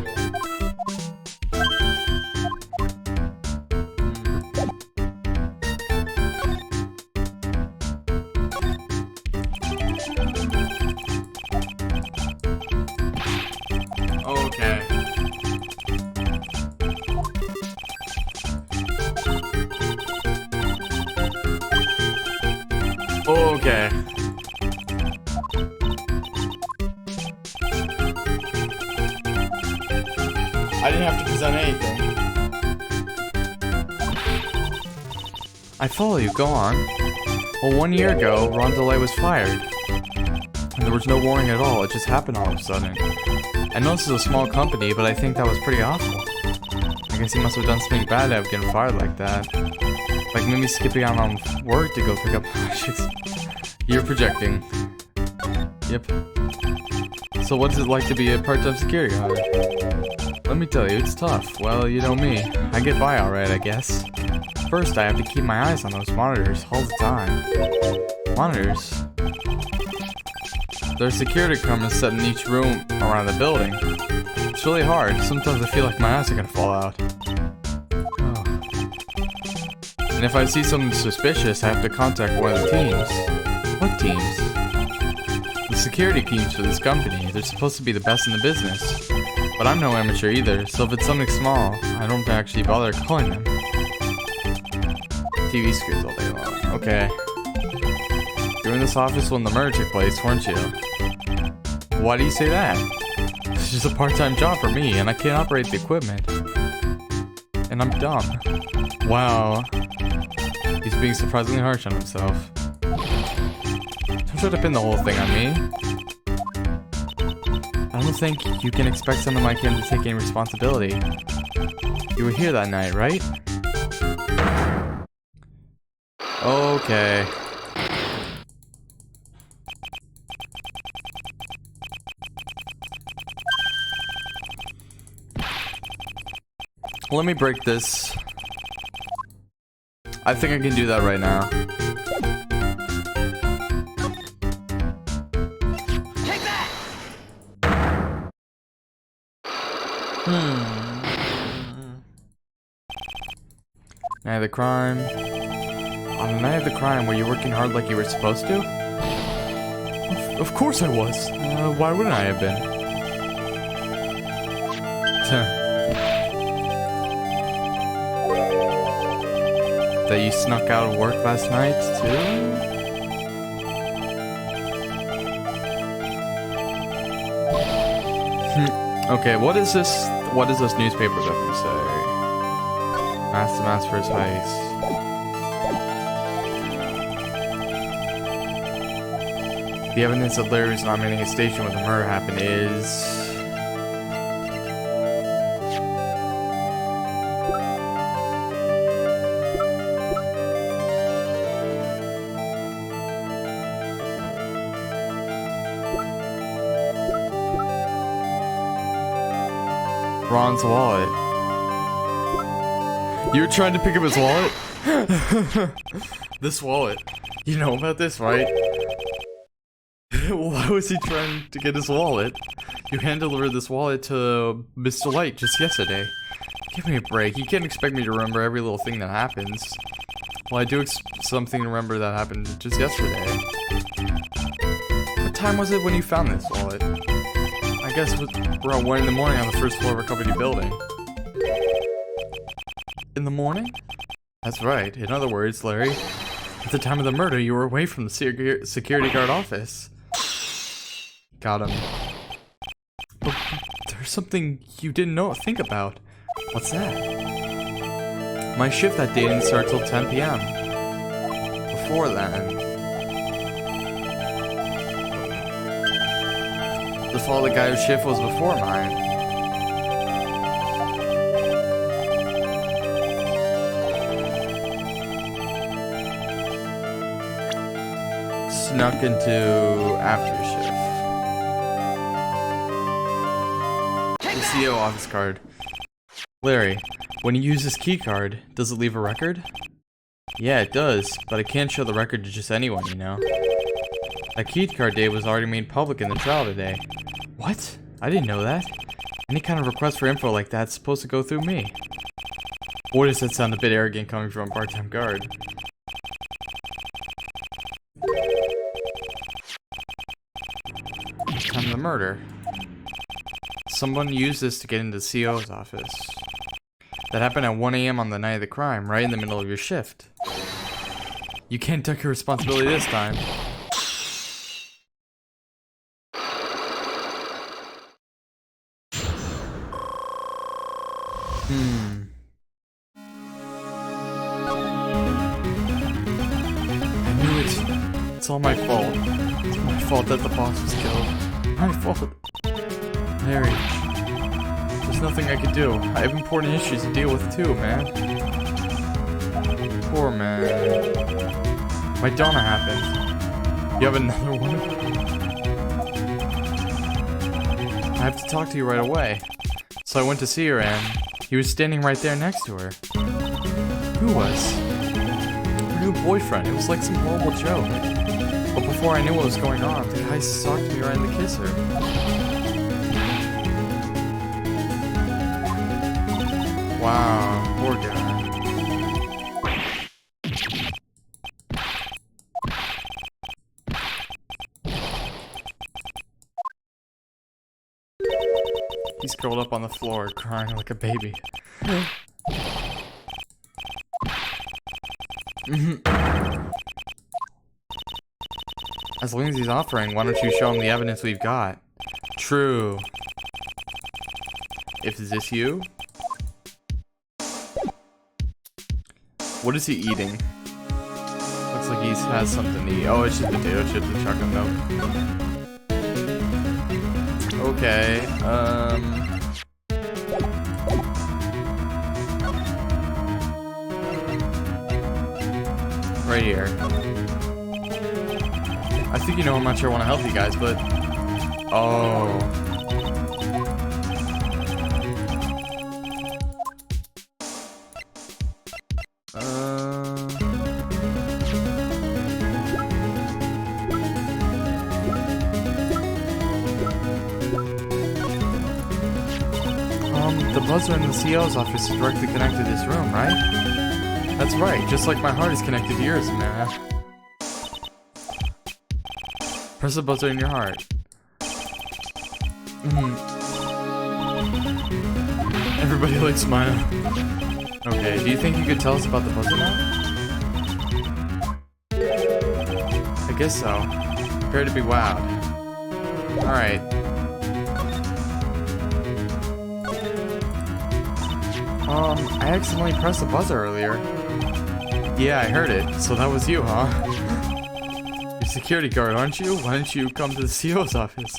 Okay. Okay. I didn't have to present anything. I follow you, go on. Well, 1 year ago, Ron DeLay was fired. And there was no warning at all, it just happened all of a sudden. I know this is a small company, but I think that was pretty awful. I guess he must have done something bad to have getting fired like that. Like maybe skipping out on work to go pick up... You're projecting. Yep. So what is it like to be a part-time security guard? Let me tell you, it's tough. Well, you know me. I get by alright, I guess. First, I have to keep my eyes on those monitors all the time. Monitors? There's security cameras set in each room around the building. It's really hard. Sometimes I feel like my eyes are gonna fall out. Oh. And if I see something suspicious, I have to contact one of the teams. What teams? The security teams for this company. They're supposed to be the best in the business. But I'm no amateur either, so if it's something small, I don't actually bother calling them. TV screens all day long. Okay. You were in this office when the murder took place, weren't you? Why do you say that? It's just a part-time job for me, and I can't operate the equipment. And I'm dumb. Wow. He's being surprisingly harsh on himself. Don't try to pin the whole thing on me. I don't think you can expect someone like him to take any responsibility. You were here that night, right? Okay. Let me break this. I think I can do that right now. Take that! Night of the crime. On the night of the crime, were you working hard like you were supposed to? Of course I was. Why wouldn't I have been? That you snuck out of work last night, too? Okay, what is this? What is this newspaper going to say? Mass for his heist. The evidence that Larry's not manning a station where the murder happened is... Ron's wallet. You were trying to pick up his wallet? This wallet. You know about this, right? Why was he trying to get his wallet? You hand-delivered this wallet to Mr. Light just yesterday. Give me a break. You can't expect me to remember every little thing that happens. Well, I do something to remember that happened just yesterday. What time was it when you found this wallet? I guess we're at 1 in the morning on the first floor of a company building. In the morning? That's right. In other words, Larry, at the time of the murder, you were away from the security guard office. Got him. But there's something you didn't think about. What's that? My shift that day didn't start till 10 p.m. Before then... The fall of the guy whose shift was before mine. Snuck into after shift. The CO office card. Larry, when you use this key card, does it leave a record? Yeah, it does, but I can't show the record to just anyone, you know. That key card date was already made public in the trial today. What? I didn't know that. Any kind of request for info like that's supposed to go through me. Boy, does that sound a bit arrogant coming from a part-time guard. Time of the murder. Someone used this to get into the CO's office. That happened at 1 a.m. on the night of the crime, right in the middle of your shift. You can't take your responsibility this time. I knew it. It's all my fault. It's my fault that the boss was killed. My fault. Larry, there's nothing I could do. I have important issues to deal with too, man. Poor man. My Donna happened. You have another one? I have to talk to you right away. So I went to see her and he was standing right there next to her. Who was? Her new boyfriend. It was like some horrible joke. But before I knew what was going on, the guy sucked me right in to kiss her. Wow, poor guy. He's curled up on the floor, crying like a baby. As long as he's offering, why don't you show him the evidence we've got? True. If is this you? What is he eating? Looks like he has something to eat. Oh, it's just potato chips and chocolate milk. Okay, right here. I think you know how much I want to help you guys, but... Oh. The buzzer in the CO's office is directly connected to this room, right? That's right, just like my heart is connected to yours, man. Press the buzzer in your heart. Everybody likes smiling. Okay, do you think you could tell us about the buzzer now? I guess so. Prepare to be wowed. Alright. I accidentally pressed the buzzer earlier. Yeah, I heard it. So that was you, huh? You're a security guard, aren't you? Why don't you come to the CO's office?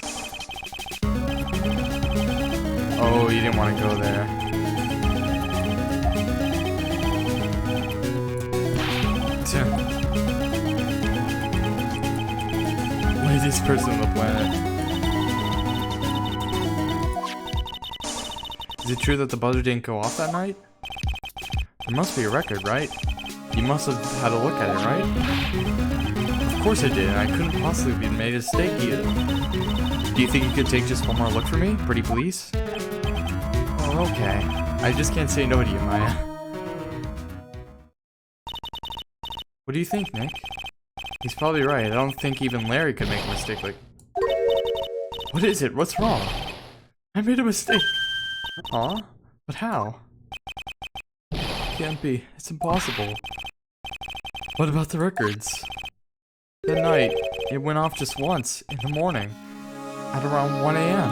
Oh, you didn't want to go there. Laziest person on the planet. Is it true that the buzzer didn't go off that night? There must be a record, right? You must have had a look at it, right? Of course I did, and I couldn't possibly have made a mistake either. Do you think you could take just one more look for me, pretty please? Oh, okay. I just can't say no to you, Maya. What do you think, Nick? He's probably right. I don't think even Larry could make a mistake like... What is it? What's wrong? I made a mistake. Huh? But how? Can't be. It's impossible. What about the records? That night, it went off just once, in the morning, at around 1 a.m.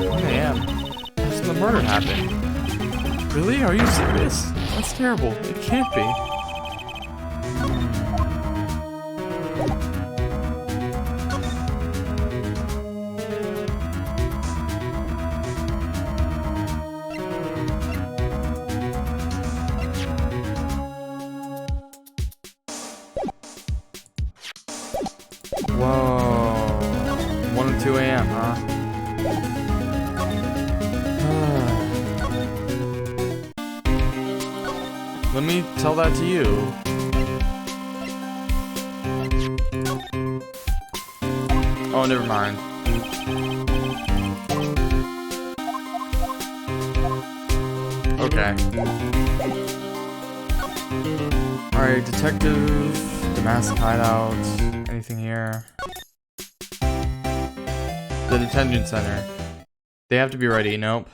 1 a.m.? That's when the murder happened. Really? Are you serious? That's terrible. It can't be. Whoa. 1 and 2 a.m., huh? Let me tell that to you. Oh, never mind. Okay. Alright, detective, Damask hideout, anything here? The detention center. They have to be ready, nope.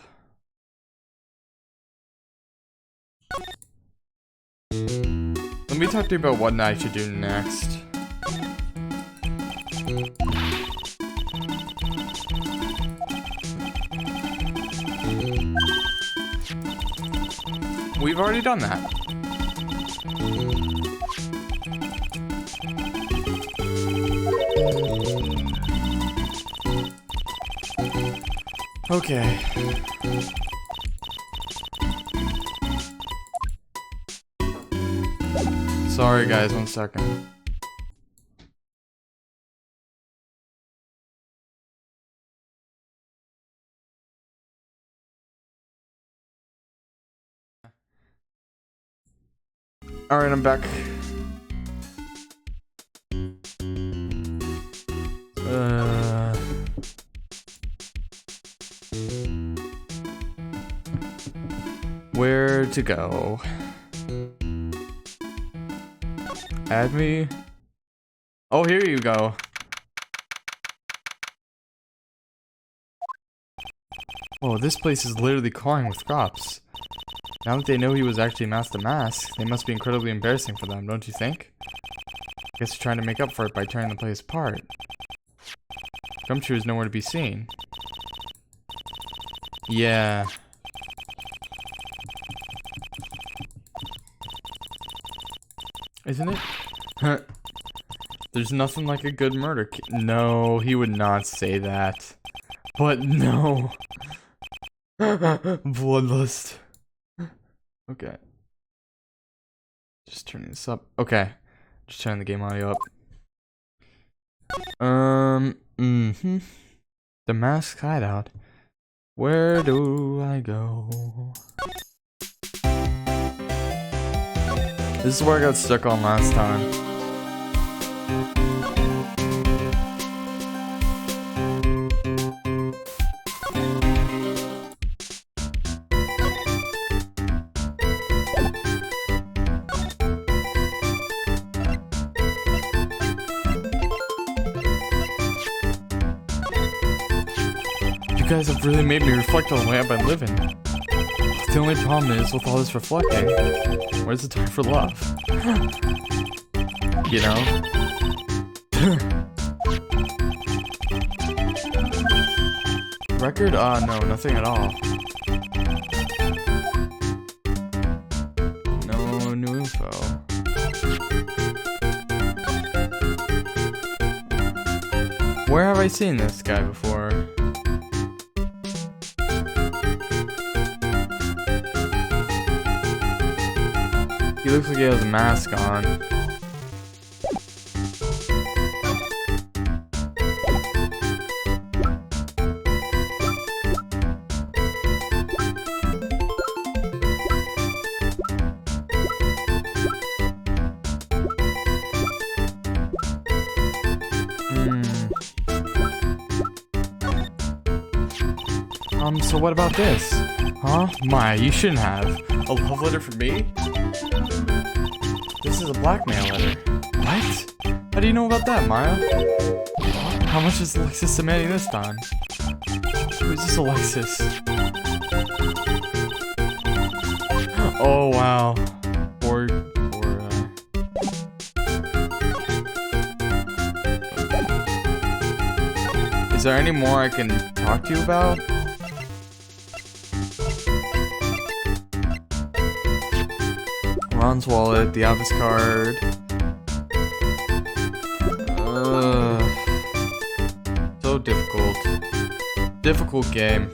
Let me talk to you about what I should do next. We've already done that. Okay. Sorry guys, 1 second. Alright, I'm back. Where to go? Add me? Oh, here you go. Oh, this place is literally crawling with cops. Now that they know he was actually Master Mask, they must be incredibly embarrassing for them, don't you think? I guess they're trying to make up for it by tearing the place apart. Gumshoe is nowhere to be seen. Yeah. Isn't it? There's nothing like a good murder No, he would not say that. But no. Bloodlust. Okay. Just turning this up. Okay. Just turning the game audio up. The masked hideout. Where do I go? This is where I got stuck on last time. You guys have really made me reflect on the way I've been living. The only problem is, with all this reflecting, where's the time for love? You know? Record? No, nothing at all. No new info. Where have I seen this guy before? He looks like he has a mask on. So what about this? Huh? Maya, you shouldn't have. A love letter for me? This is a blackmail letter. What? How do you know about that, Maya? How much is Alexis demanding this time? Who's this Alexis? Oh, wow. Is there any more I can talk to you about? Ron's wallet, the office card. So difficult. Difficult game,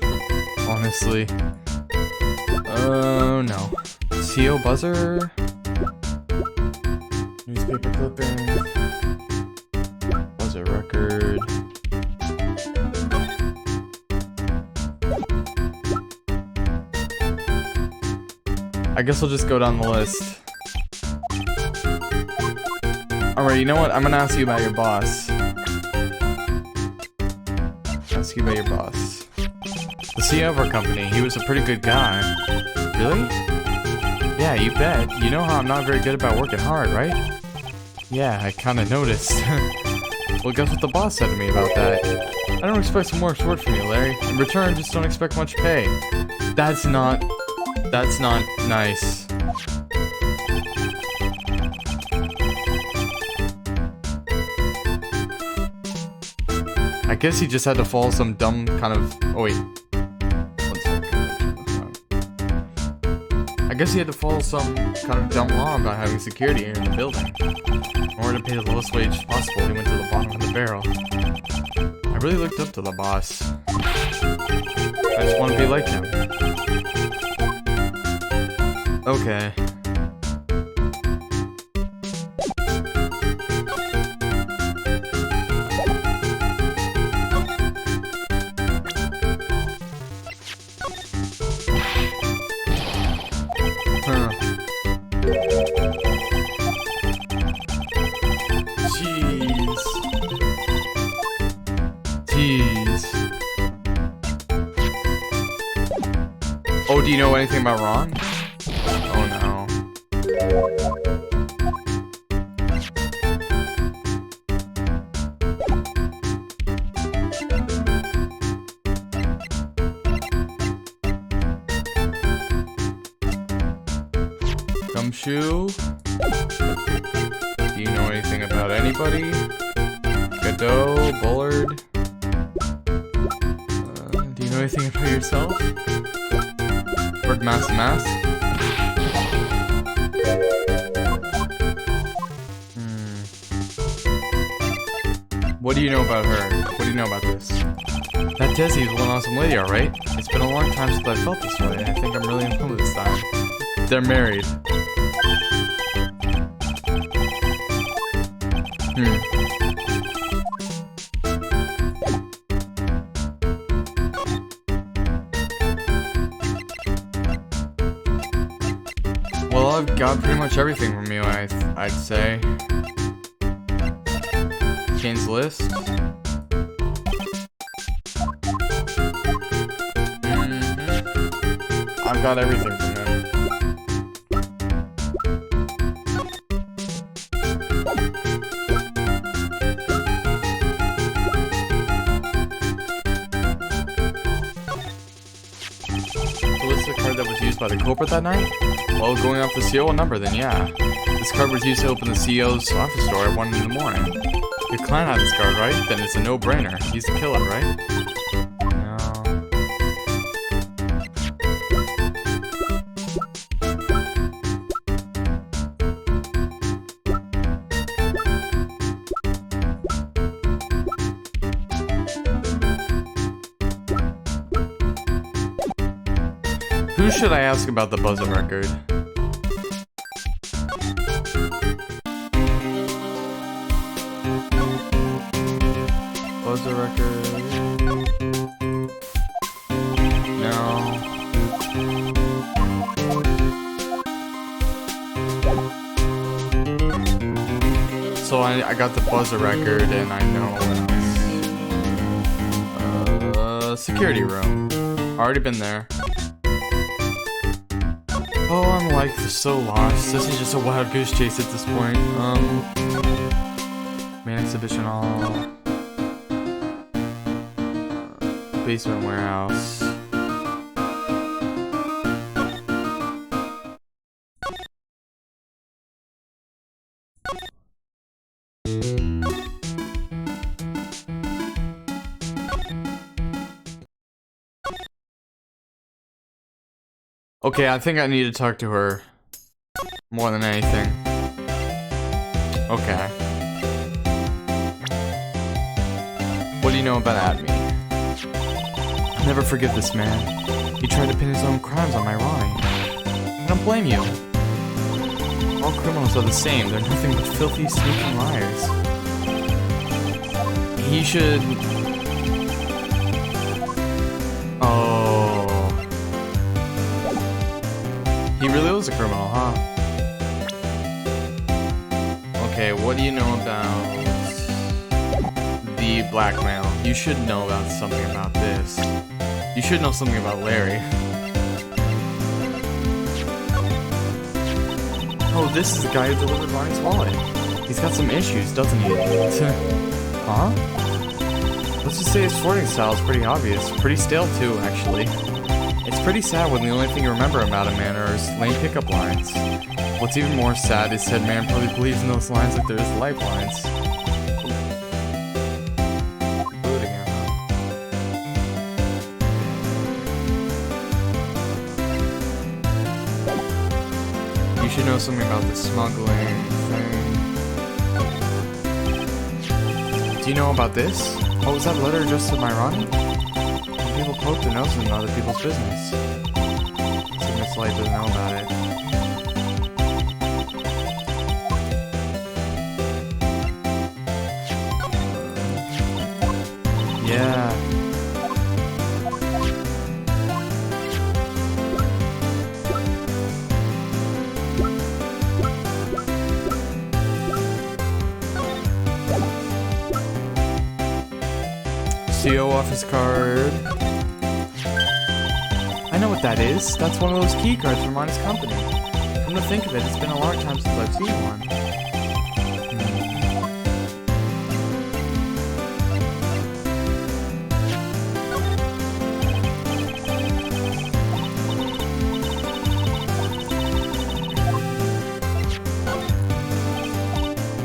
honestly. Oh no. CO buzzer. Newspaper clipping. Buzzer record. I guess I'll just go down the list. Alright, you know what? I'm gonna ask you about your boss. Ask you about your boss. The CEO of our company, he was a pretty good guy. Really? Yeah, you bet. You know how I'm not very good about working hard, right? Yeah, I kinda noticed. Well, guess what the boss said to me about that? I don't expect some more work from you, Larry. In return, just don't expect much pay. That's not nice. I guess he just had to follow some dumb kind of... Oh, wait. 1 second. I guess he had to follow some kind of dumb law about having security in the building. In order to pay the lowest wage possible, he went to the bottom of the barrel. I really looked up to the boss. I just want to be like him. Okay. Oh, do you know anything about Ron? Oh no. Gumshoe? Do you know anything about anybody? Godot? Bullard? Do you know anything about yourself? Mask. What do you know about her? What do you know about this? That Desi's one awesome lady, alright? It's been a long time since I felt this way. I think I'm really in love with this time. They're married. Well, I've got pretty much everything from you, I'd say. Kane's list. I've got everything from him. The list of card that was used by the culprit that night? Well, going off the CO number, then yeah. This card was used to open the CO's office door at 1 in the morning. Your client had this card, right? Then it's a no-brainer. He's the killer, right? Who should I ask about the buzzer record? Buzzer record. No. So I got the buzzer record and I know what else. Security room. Already been there. Oh, I'm like so lost. This is just a wild goose chase at this point. Main exhibition hall. Basement warehouse. Okay, I think I need to talk to her more than anything. Okay. What do you know about Admi? I'll never forgive this man. He tried to pin his own crimes on my Ronnie. I don't blame you. All criminals are the same. They're nothing but filthy, sneaking liars. He should... Oh... He really was a criminal, huh? Okay, what do you know about the blackmail? You should know about something about this. You should know something about Larry. Oh, this is the guy who delivered Ronnie's wallet. He's got some issues, doesn't he? Huh? Let's just say his flirting style is pretty obvious. Pretty stale too, actually. It's pretty sad when the only thing you remember about a man are his lame pickup lines. What's even more sad is said man probably believes in those lines like they're his lifelines. You should know something about the smuggling thing. Do you know about this? Oh, was that letter addressed to my Ronnie? People poke their noses in other people's business. So Miss Light doesn't know about it. Yeah. CO office card. I know what that is. That's one of those key cards from Ronnie's company. Come to think of it, it's been a long time since I've seen one.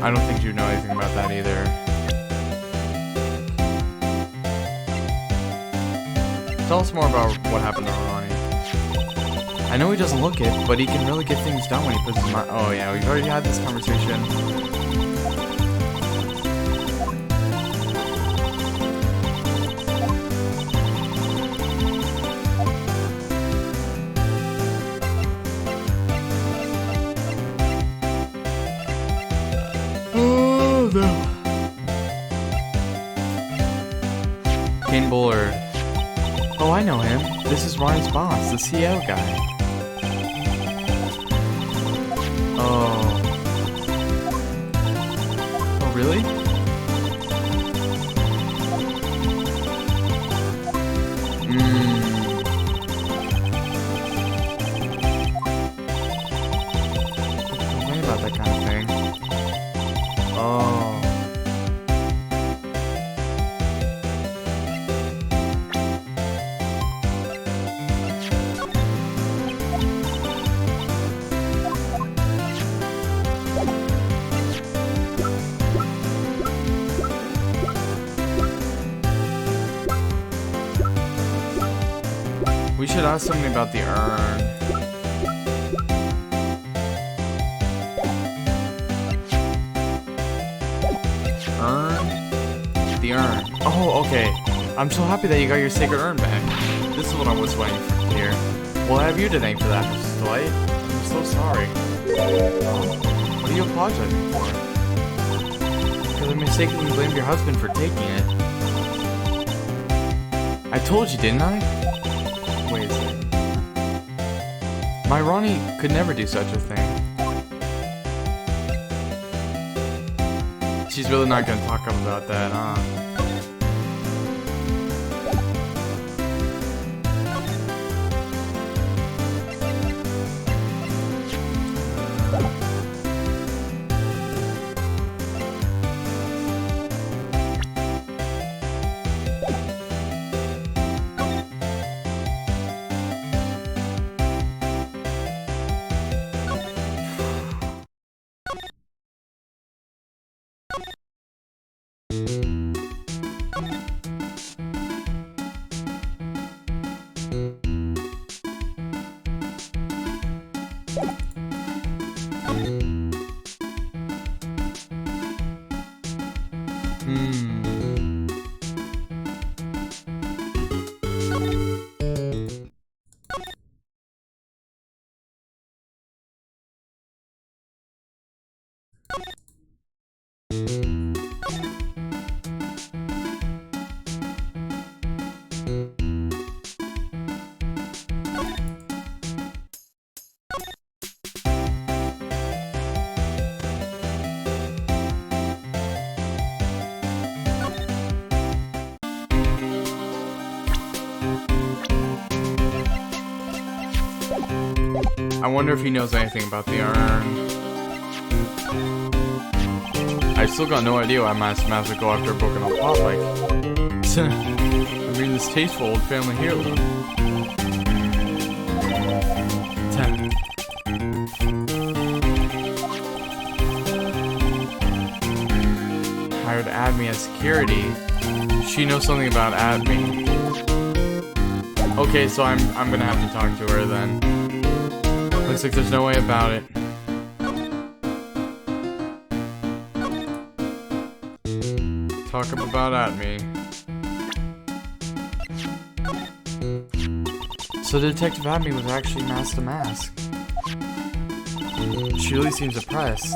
I don't think you know anything about that either. Tell us more about what happened to Ronnie. I know he doesn't look it, but he can really get things done when he puts his mind. Oh yeah, we've already had this conversation. Oh no. Kane Bullard. Oh, I know him. This is Ronnie's boss, the CL guy. Oh. Oh, really? Complain about that kind of thing. Oh. We should ask something about the urn. Urn? The urn. Oh, okay. I'm so happy that you got your sacred urn back. This is what I was waiting for to hear. Well, I have you to thank for that, Mrs. Dwight. I'm so sorry. What are you apologizing for? Because I mistakenly blamed your husband for taking it. I told you, didn't I? Wait a second. My Ronnie could never do such a thing. She's really not gonna talk about that, huh? I wonder if he knows anything about the urn. I still got no idea why Master Master go after a broken old pot like. I mean, this tasteful old family heirloom. 10. Hired Adme as security. She knows something about Adme. Okay, so I'm gonna have to talk to her then. Looks like there's no way about it. Talk about Adme. So Detective Abney was actually mask to mask. She really seems depressed.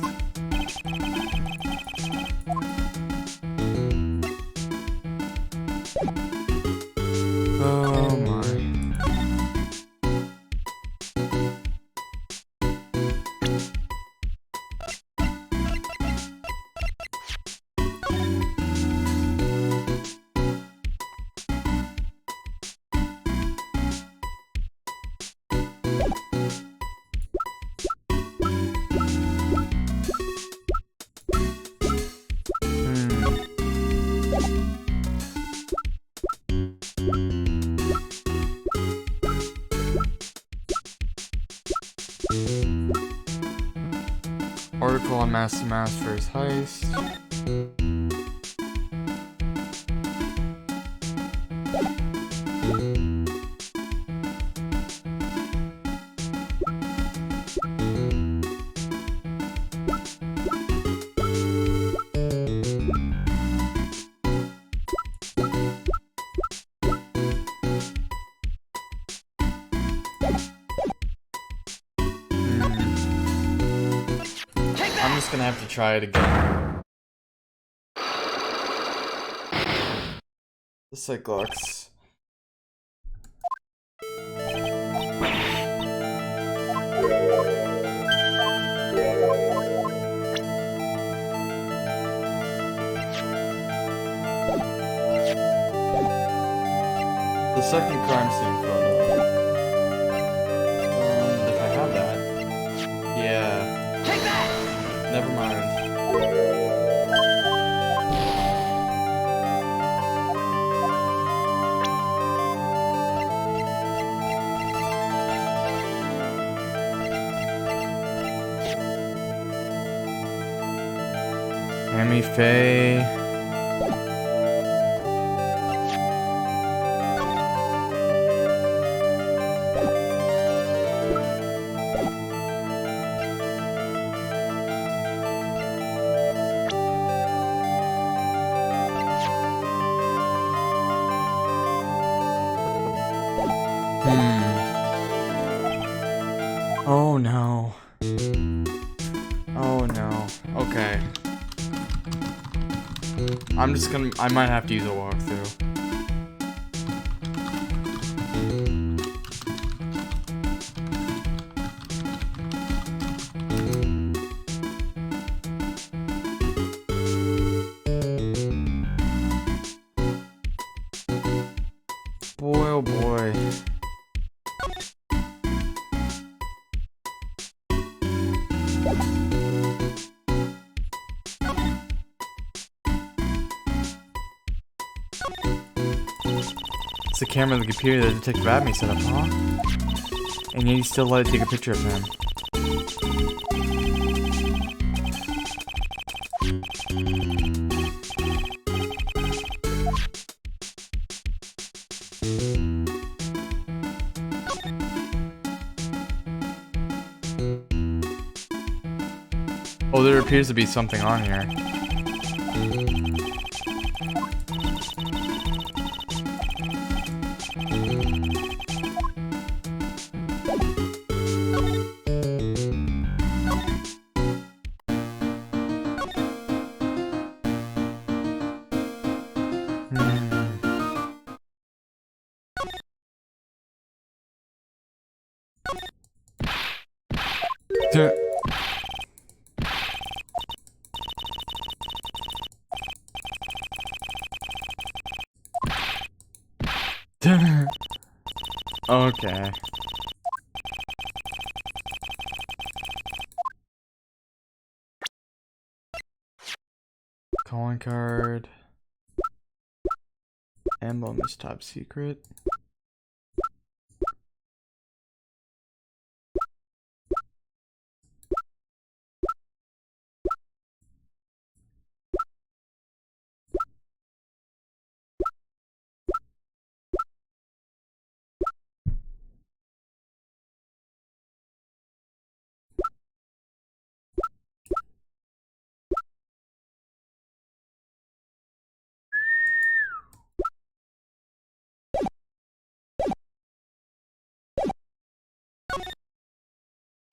Oh my. Article on Mask to Mask for his heist. I'm just gonna have to try it again. The Cyclops. The second crime scene photo. If I have that. Yeah. Take that! Never mind. Amy Faye. Oh no. Oh no. Okay. I might have to use a walkthrough. Boy, oh boy. It's the camera on the computer that Detective Abney set up, huh? And yet you still let it take a picture of him. Oh, there appears to be something on here. Okay. Calling card. Emblem is top secret.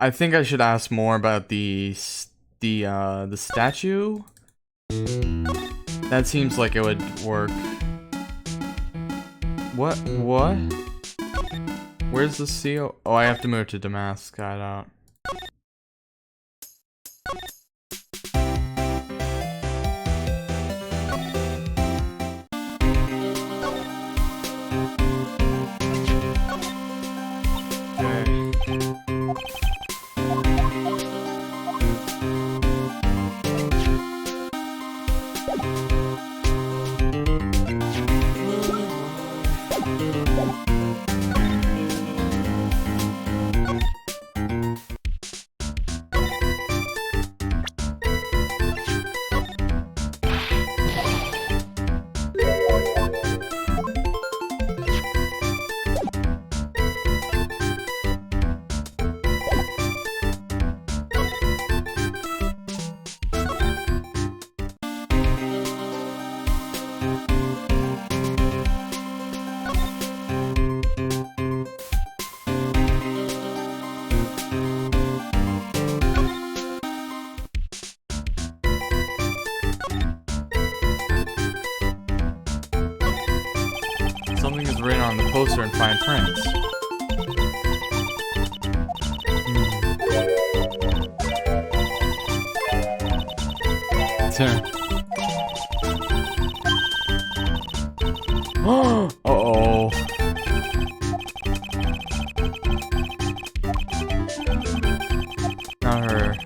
I think I should ask more about the statue. That seems like it would work. What? Where's the seal? Oh, I have to move to Damascus. I don't. Something is written on the poster in fine print. Uh-oh. Not her.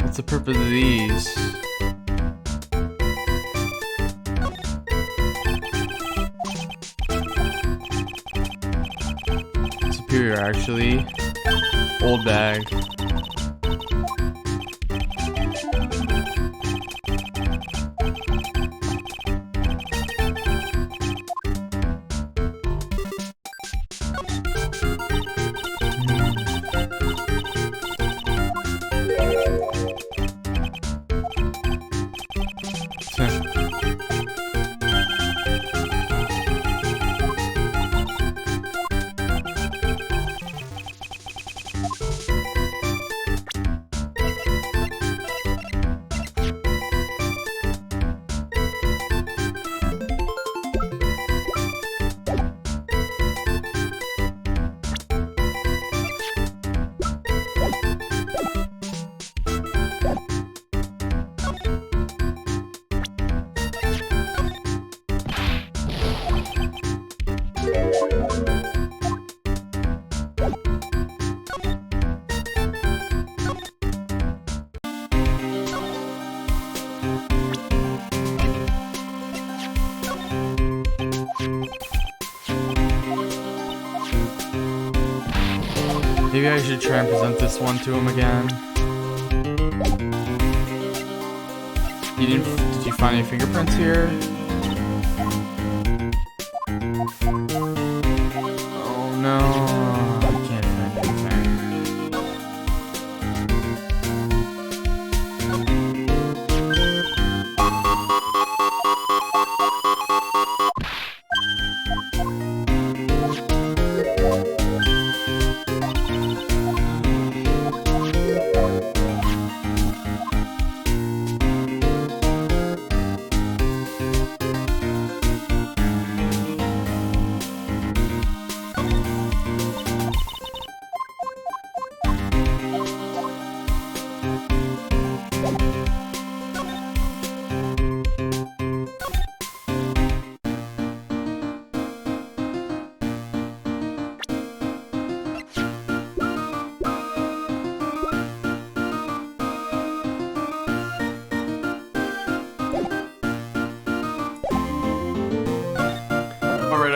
What's the purpose of these? Superior, actually. Old bag. Maybe I should try and present this one to him again. Did you find any fingerprints here? Oh no, I can't find anything.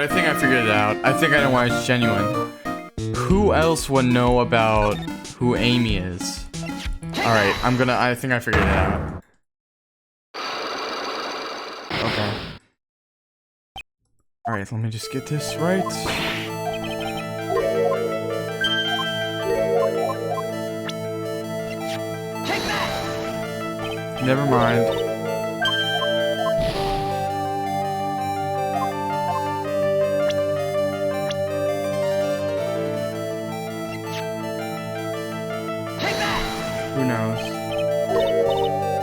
I think I figured it out. I think I know why it's genuine. Who else would know about who Amy is? Alright, I think I figured it out. Okay. Alright, let me just get this right. Never mind. Who knows?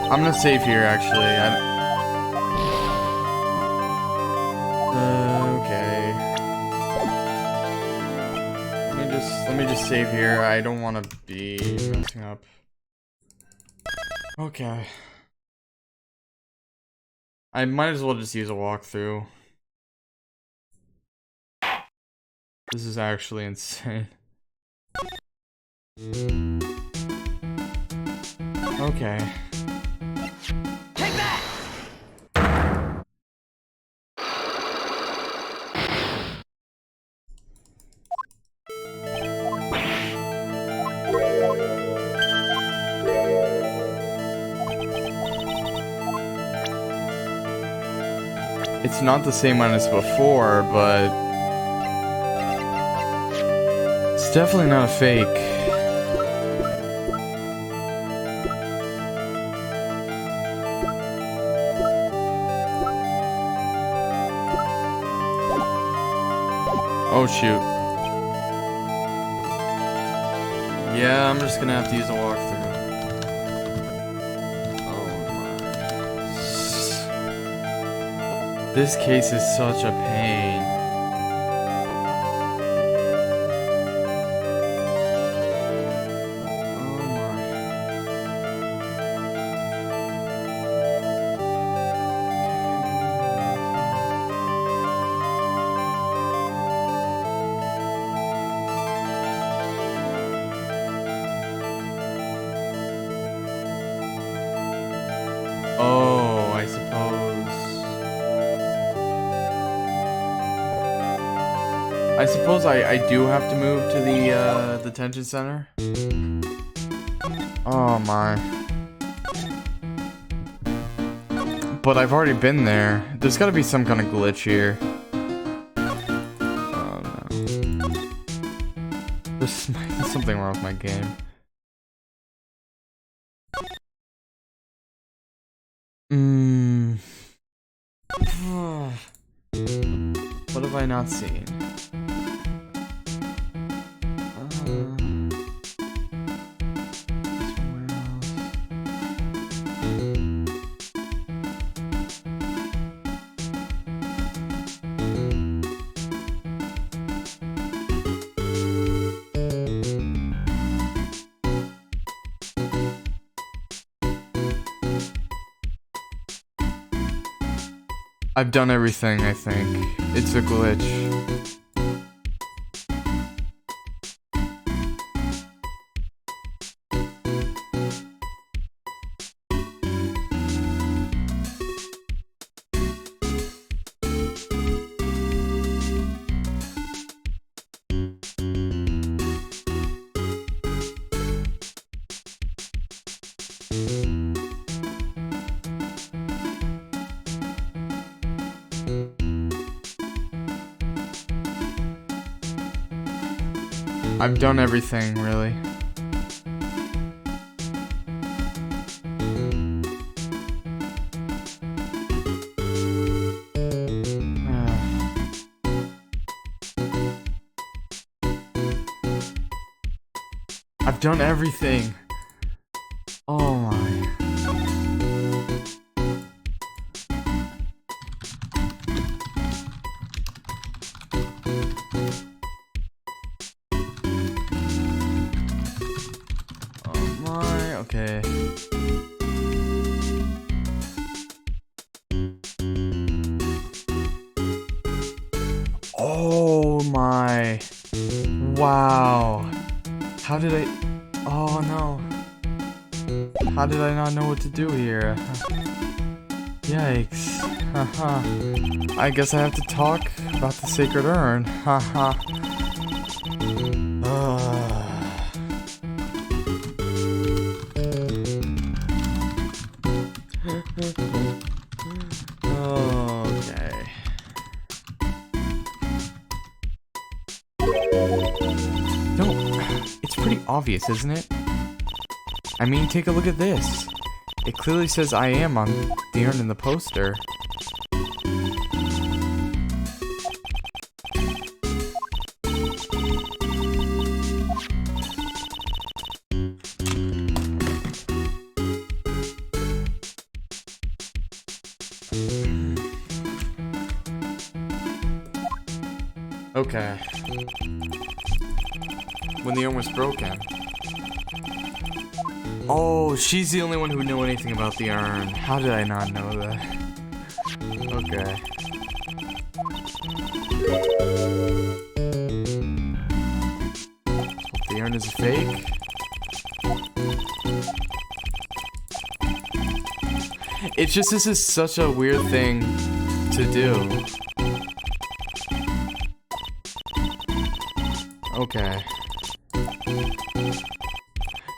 I'm gonna save here, actually. Okay. Let me just save here. I don't want to be messing up. Okay. I might as well just use a walkthrough. This is actually insane. Okay. Take that! It's not the same one as before, but it's definitely not a fake. Oh shoot. Yeah, I'm just gonna have to use a walkthrough. This case is such a pain. Oh my. Oh, I suppose I do have to move to the detention center. Oh my. But I've already been there. There's gotta be some kind of glitch here. Oh no. There's something wrong with my game. What have I not seen? I've done everything, I think. It's a glitch. I've done everything, really. I've done everything. Oh my. Okay. Oh my. Wow. How did I... Oh no. How did I not know what to do here? Yikes. Haha. I guess I have to talk about the sacred urn. Haha. Okay. No, it's pretty obvious, isn't it? I mean, take a look at this. It clearly says I am on the urn in the poster. Okay. When the urn was broken. Oh, she's the only one who knew anything about the urn. How did I not know that? Okay. The urn is fake? It's just, this is such a weird thing to do. Okay.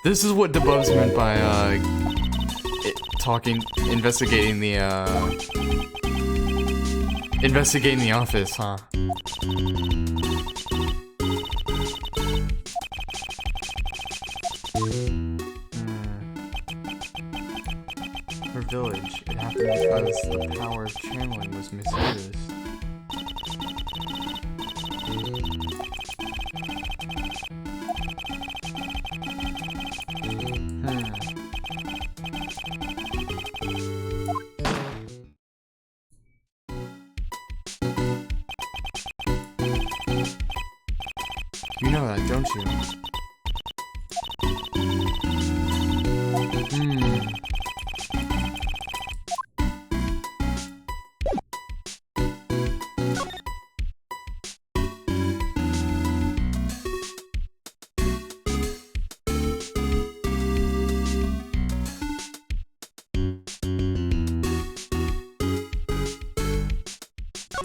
This is what Debubs meant by, investigating the office, huh? Her village. It happened because the power of channeling was misused. You know that, don't you?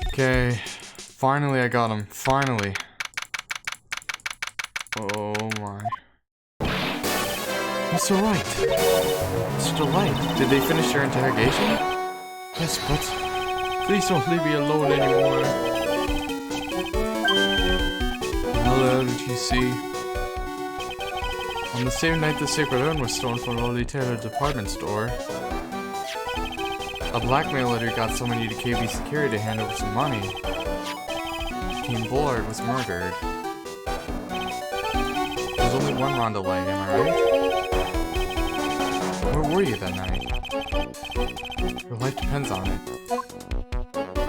Okay, finally I got him, finally. Oh my. Mr. Wright! Mr. Wright, did they finish your interrogation? Yes, but please don't leave me alone anymore. Hello, did you see? On the same night the sacred urn was stolen from Lily Taylor's department store, a blackmailer got somebody to KB Security to hand over some money. King Bullard was murdered. There's only one round away, am I right? Where were you that night? Your life depends on it.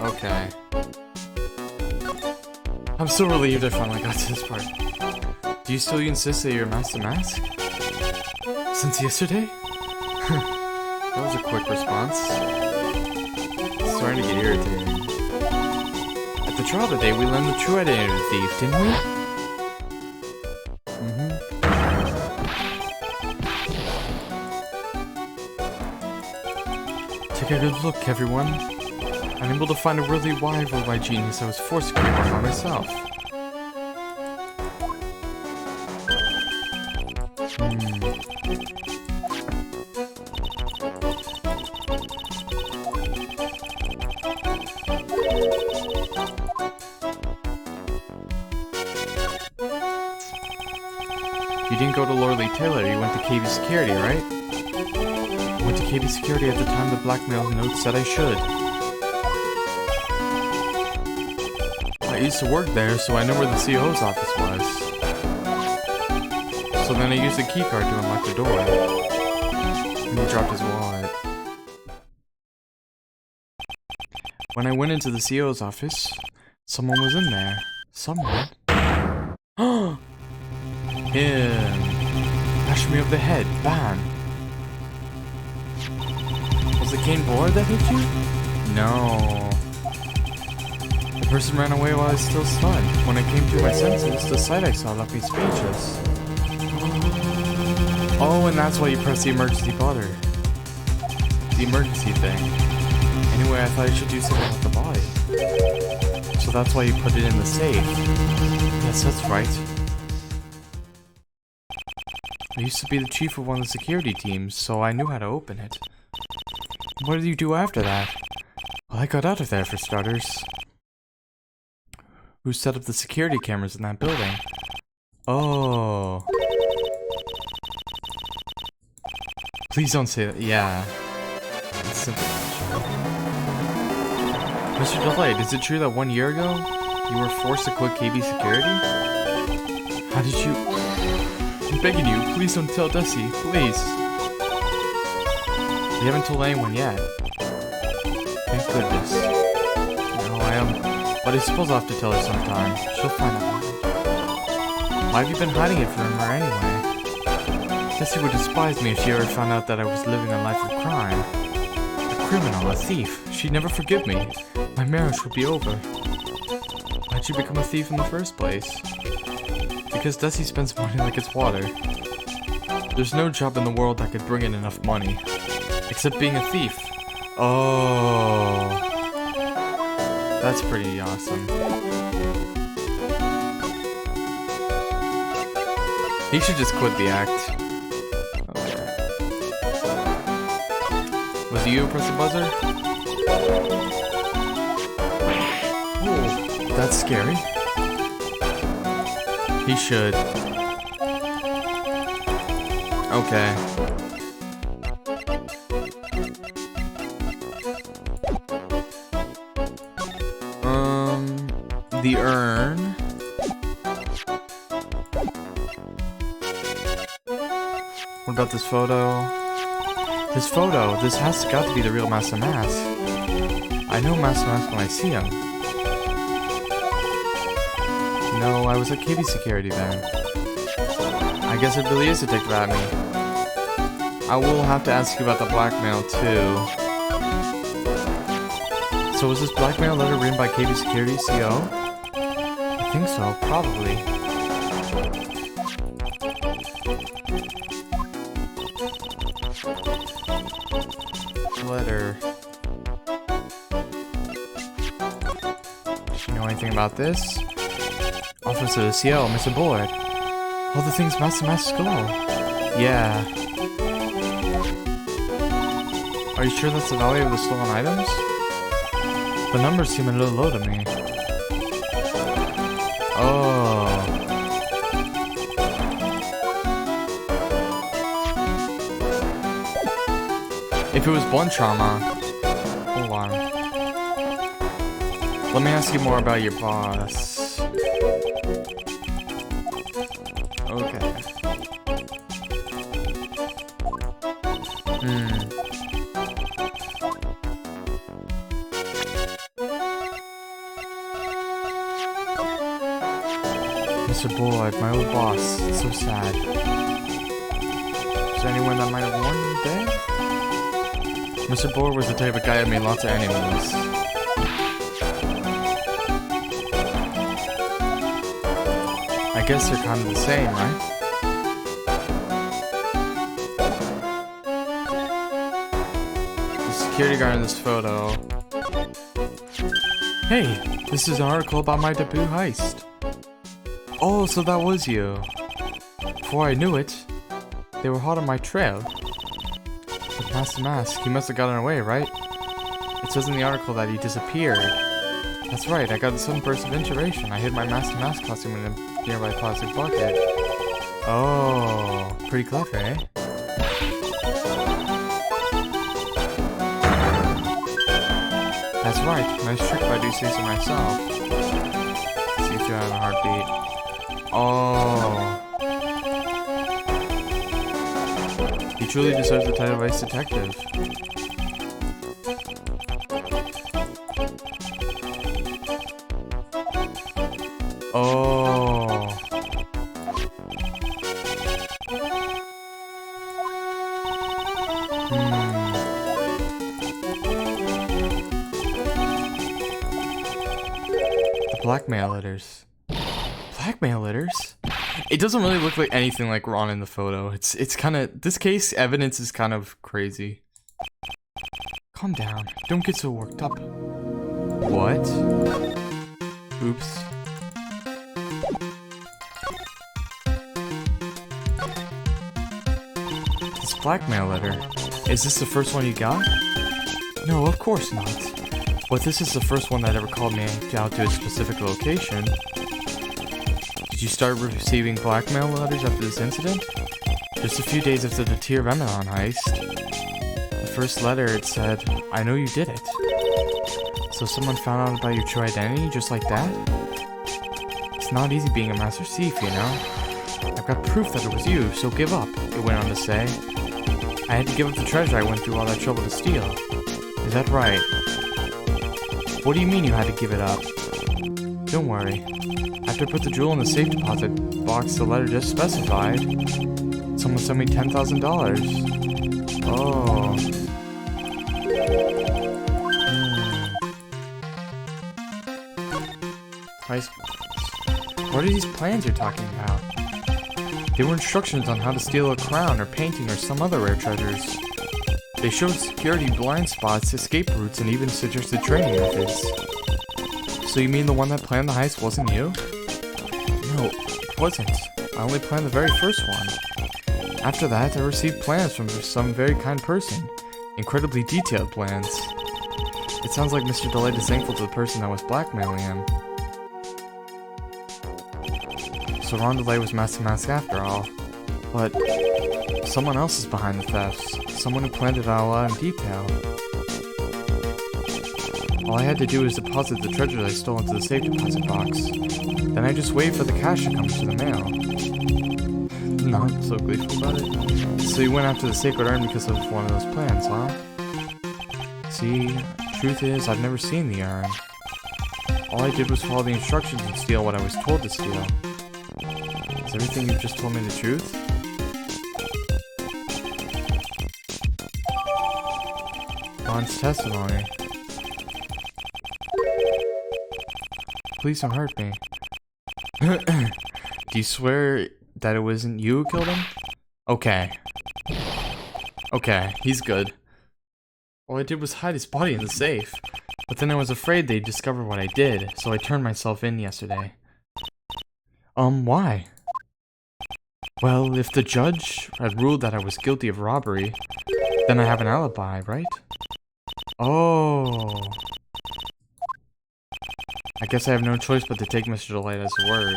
Okay. I'm so relieved I finally got to this part. Do you still insist that you're Master Mask? Since yesterday? That was a quick response. Starting to get irritated. At the trial today, we learned the true identity of the thief, didn't we? Take a good look, everyone. Unable to find a worthy rival of my genius, I was forced to create one by myself. You didn't go to Lorelei Taylor, you went to KB Security, right? I went to KB Security at the time the blackmail note said I should. I used to work there, so I know where the CO's office was. So then I used the keycard to unlock the door. And he dropped his wallet. When I went into the CO's office, someone was in there. Someone? Him. Bashed me over the head. Bam. Was it Kane Bullard that hit you? No. The person ran away while I was still stunned. When I came to my senses, the sight I saw left me speechless. Oh, and that's why you pressed the emergency button. The emergency thing. Anyway, I thought you should do something with the body. So that's why you put it in the safe. Yes, that's right. I used to be the chief of one of the security teams, so I knew how to open it. What did you do after that? Well, I got out of there for starters. Who set up the security cameras in that building? Oh. Please don't say that. Yeah. It's simple. Mr. Delight, is it true that 1 year ago, you were forced to quit KB Security? How did you... I'm begging you, please don't tell Dusty, please. We haven't told anyone yet. Thank goodness. No, I am... But I suppose I'll have to tell her sometime. She'll find out. Why have you been hiding it from her anyway? Dusty would despise me if she ever found out that I was living a life of crime. A criminal, a thief. She'd never forgive me. My marriage would be over. Why'd you become a thief in the first place? Because Dusty spends money like it's water. There's no job in the world that could bring in enough money. Except being a thief. Oh. That's pretty awesome. He should just quit the act. Okay. Was it you who pressed the buzzer? Oh, that's scary. He should. Okay. The urn. What about this photo? This photo. This has got to be the real Master Mask. I know Master Mask when I see him. No, I was at KB Security then. I guess it really is Detective at me. I will have to ask you about the blackmail too. So was this blackmail letter written by KB Security CO? I think so, probably. Letter. Do you know anything about this? Officer to the CO, Mr. Board. All the things Master Mask go. Yeah. Are you sure that's the value of the stolen items? The numbers seem a little low to me. Oh. If it was blunt trauma... Hold on. Let me ask you more about your boss. Okay. Mr. Boyd, my old boss. It's so sad. Is there anyone that might have warned him there? Mr. Boyd was the type of guy that made lots of enemies. I guess they're kind of the same, right? The security guard in this photo. Hey, this is an article about my debut heist. Oh, so that was you. Before I knew it, they were hot on my trail. But Master Mask, he must have gotten away, right? It says in the article that he disappeared. That's right, I got a sudden burst of inspiration. I hid my Master Mask costume in a nearby plastic bucket. Oh, pretty clever, eh? That's right, nice trick if I do say so myself. See if you have a heartbeat. Oh. He truly deserves the title of Vice Detective. Oh. The blackmail letters. Blackmail letters? It doesn't really look like anything like Ron in the photo. It's kind of, this case evidence is kind of crazy. Calm down. Don't get so worked up. What? Oops. This blackmail letter. Is this the first one you got? No, of course not. But this is the first one that ever called me out to a specific location. Did you start receiving blackmail letters after this incident? Just a few days after the Tier of Emenon heist. The first letter, it said, I know you did it. So someone found out about your true identity just like that? It's not easy being a master thief, you know? I've got proof that it was you, so give up, it went on to say. I had to give up the treasure I went through all that trouble to steal. Is that right? What do you mean you had to give it up? Don't worry. After I put the jewel in the safe deposit box the letter just specified, someone sent me $10,000. Oh. Price. What are these plans you're talking about? They were instructions on how to steal a crown or painting or some other rare treasures. They showed security blind spots, escape routes, and even suggested training methods. So you mean the one that planned the heist wasn't you? No, it wasn't. I only planned the very first one. After that, I received plans from some very kind person. Incredibly detailed plans. It sounds like Mr. Delight is thankful to the person that was blackmailing him. So Ron Delay was Master Mask after all. But someone else is behind the thefts. Someone who planned it all out in detail. All I had to do was deposit the treasure I stole into the safe deposit box. Then I just waited for the cash to come to the mail. Not so gleeful about it. So you went after the sacred urn because of one of those plans, huh? See, truth is, I've never seen the urn. All I did was follow the instructions and steal what I was told to steal. Is everything you've just told me the truth? Ron's testimony. Please don't hurt me. Do you swear that it wasn't you who killed him? Okay. Okay, he's good. All I did was hide his body in the safe. But then I was afraid they'd discover what I did, so I turned myself in yesterday. Why? Well, if the judge had ruled that I was guilty of robbery, then I have an alibi, right? Oh. I guess I have no choice but to take Mr. Delight as a word.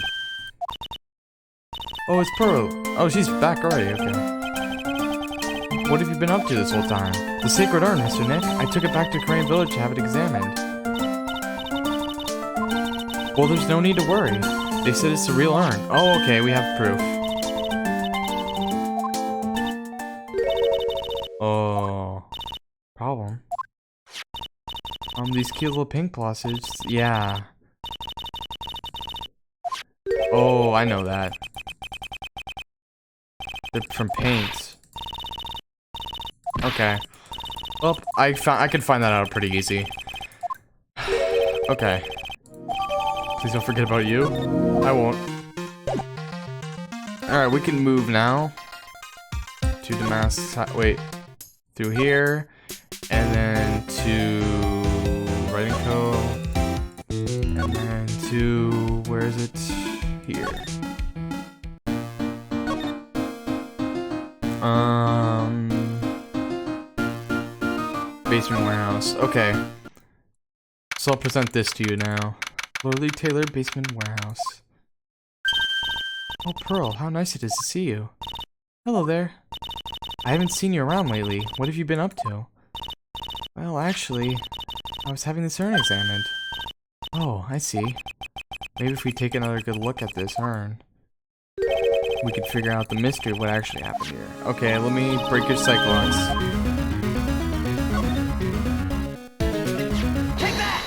Oh, it's Pearl. Oh, she's back already, okay. What have you been up to this whole time? The sacred urn, Mr. Nick. I took it back to Crane Village to have it examined. Well, there's no need to worry. They said it's a real urn. Oh, okay, we have proof. Oh. Problem. These cute little pink glosses. Yeah. Oh, I know that. They're from paint. Okay. Well, I could find that out pretty easy. Okay. Please don't forget about you. I won't. Alright, we can move now. To the mask. Wait. Through here. And then to Writing Co. And then to... where is it? Here. Basement warehouse. Okay. So I'll present this to you now. Lowly Taylor Basement Warehouse. Oh, Pearl, how nice it is to see you. Hello there. I haven't seen you around lately. What have you been up to? Well, actually, I was having this urn examined. Oh, I see. Maybe if we take another good look at this urn, we could figure out the mystery of what actually happened here. Okay, let me break your cyclones. Take that!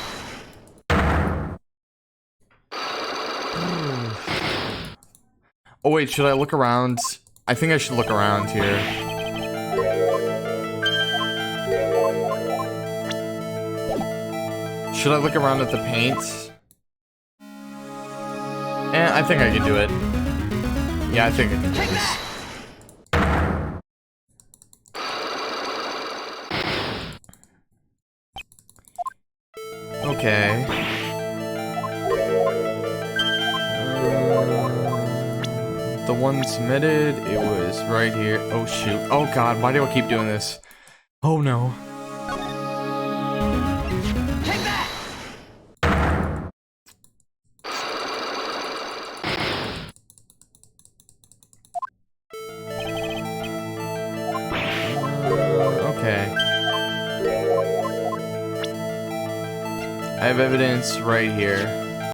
Oh wait, should I look around? I think I should look around here. Should I look around at the paint? I think I can do it. Yeah, I think I can do this. Okay. The one submitted, it was right here. Oh shoot. Oh god, why do I keep doing this? Oh no. Take that! Okay. I have evidence right here.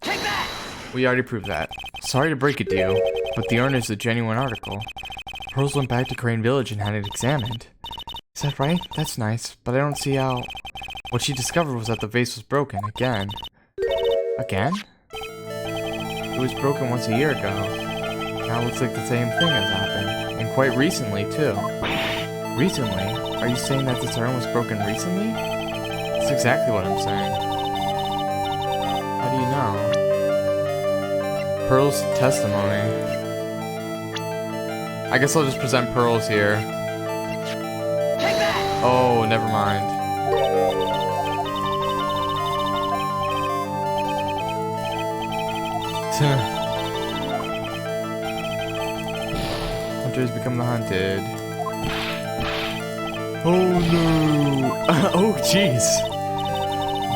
Take that! We already proved that. Sorry to break it to you, but the urn is a genuine article. Pearls went back to Crane Village and had it examined. Is that right? That's nice, but I don't see how... What she discovered was that the vase was broken, again. Again? It was broken once a year ago. Now it looks like the same thing has happened, and quite recently, too. Recently? Are you saying that this urn was broken recently? That's exactly what I'm saying. How do you know? Pearl's testimony. I guess I'll just present Pearl's here. Take that! Oh, never mind. Hunters become the hunted. Oh no! Oh jeez.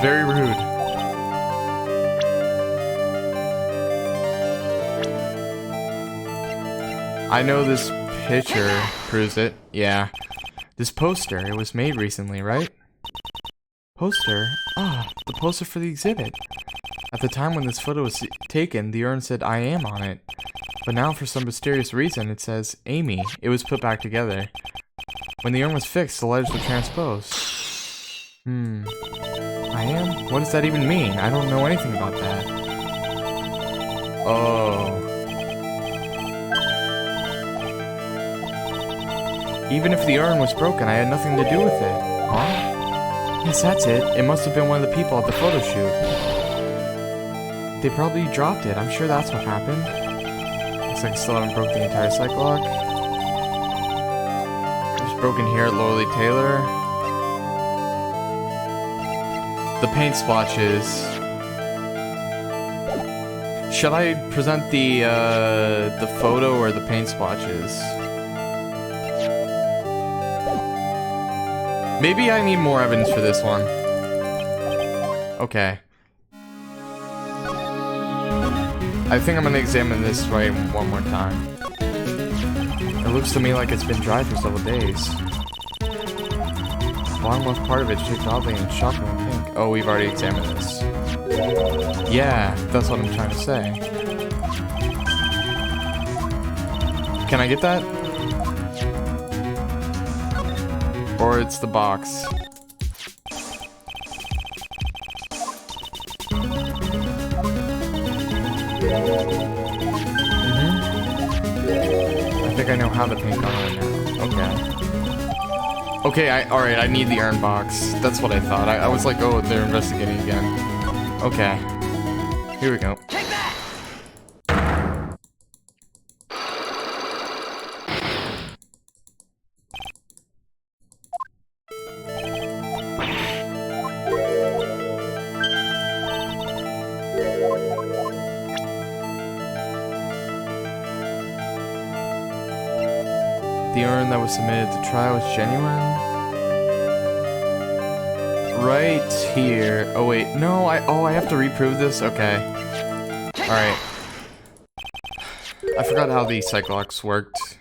Very rude. I know this picture proves it. Yeah. This poster, it was made recently, right? Poster? Ah, the poster for the exhibit. At the time when this photo was taken, the urn said I am on it. But now for some mysterious reason it says Amy. It was put back together. When the urn was fixed, the letters were transposed. I am? What does that even mean? I don't know anything about that. Oh. Even if the urn was broken, I had nothing to do with it. Huh? Yes, that's it. It must have been one of the people at the photo shoot. They probably dropped it. I'm sure that's what happened. Looks like I still haven't broke the entire cycle lock. Just broken here at Lorelei Taylor. The paint splotches. Should I present the photo or the paint splotches? Maybe I need more evidence for this one. Okay. I think I'm gonna examine this right one more time. It looks to me like it's been dry for several days. The bottom left part of it shaped oddly and shockingly pink. Oh, we've already examined this. Yeah, that's what I'm trying to say. Can I get that? Or it's the box. I think I know how to paint on right now. Okay. Okay, alright, I need the urn box. That's what I thought. I was like, oh, they're investigating again. Okay. Here we go. Take that! The urn that was submitted to trial was genuine. Right here. Oh wait, no, I have to reprove this? Okay. Alright. I forgot how the cyclops worked.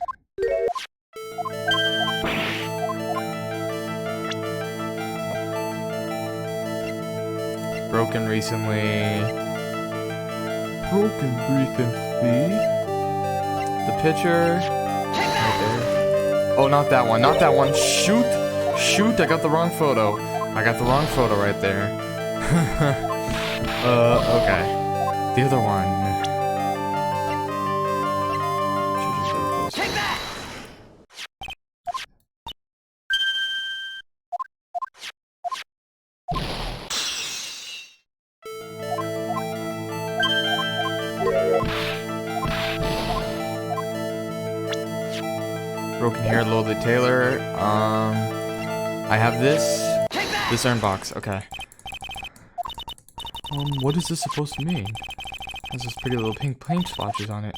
Broken recently. The picture. Right there. Oh, not that one. Not that one. Shoot! Shoot! I got the wrong photo. I got the wrong photo right there. Okay. The other one. Take that! Broken hair, Lorelei Taylor. I have this urn box. Okay. What is this supposed to mean? It has those pretty little pink paint splotches on it.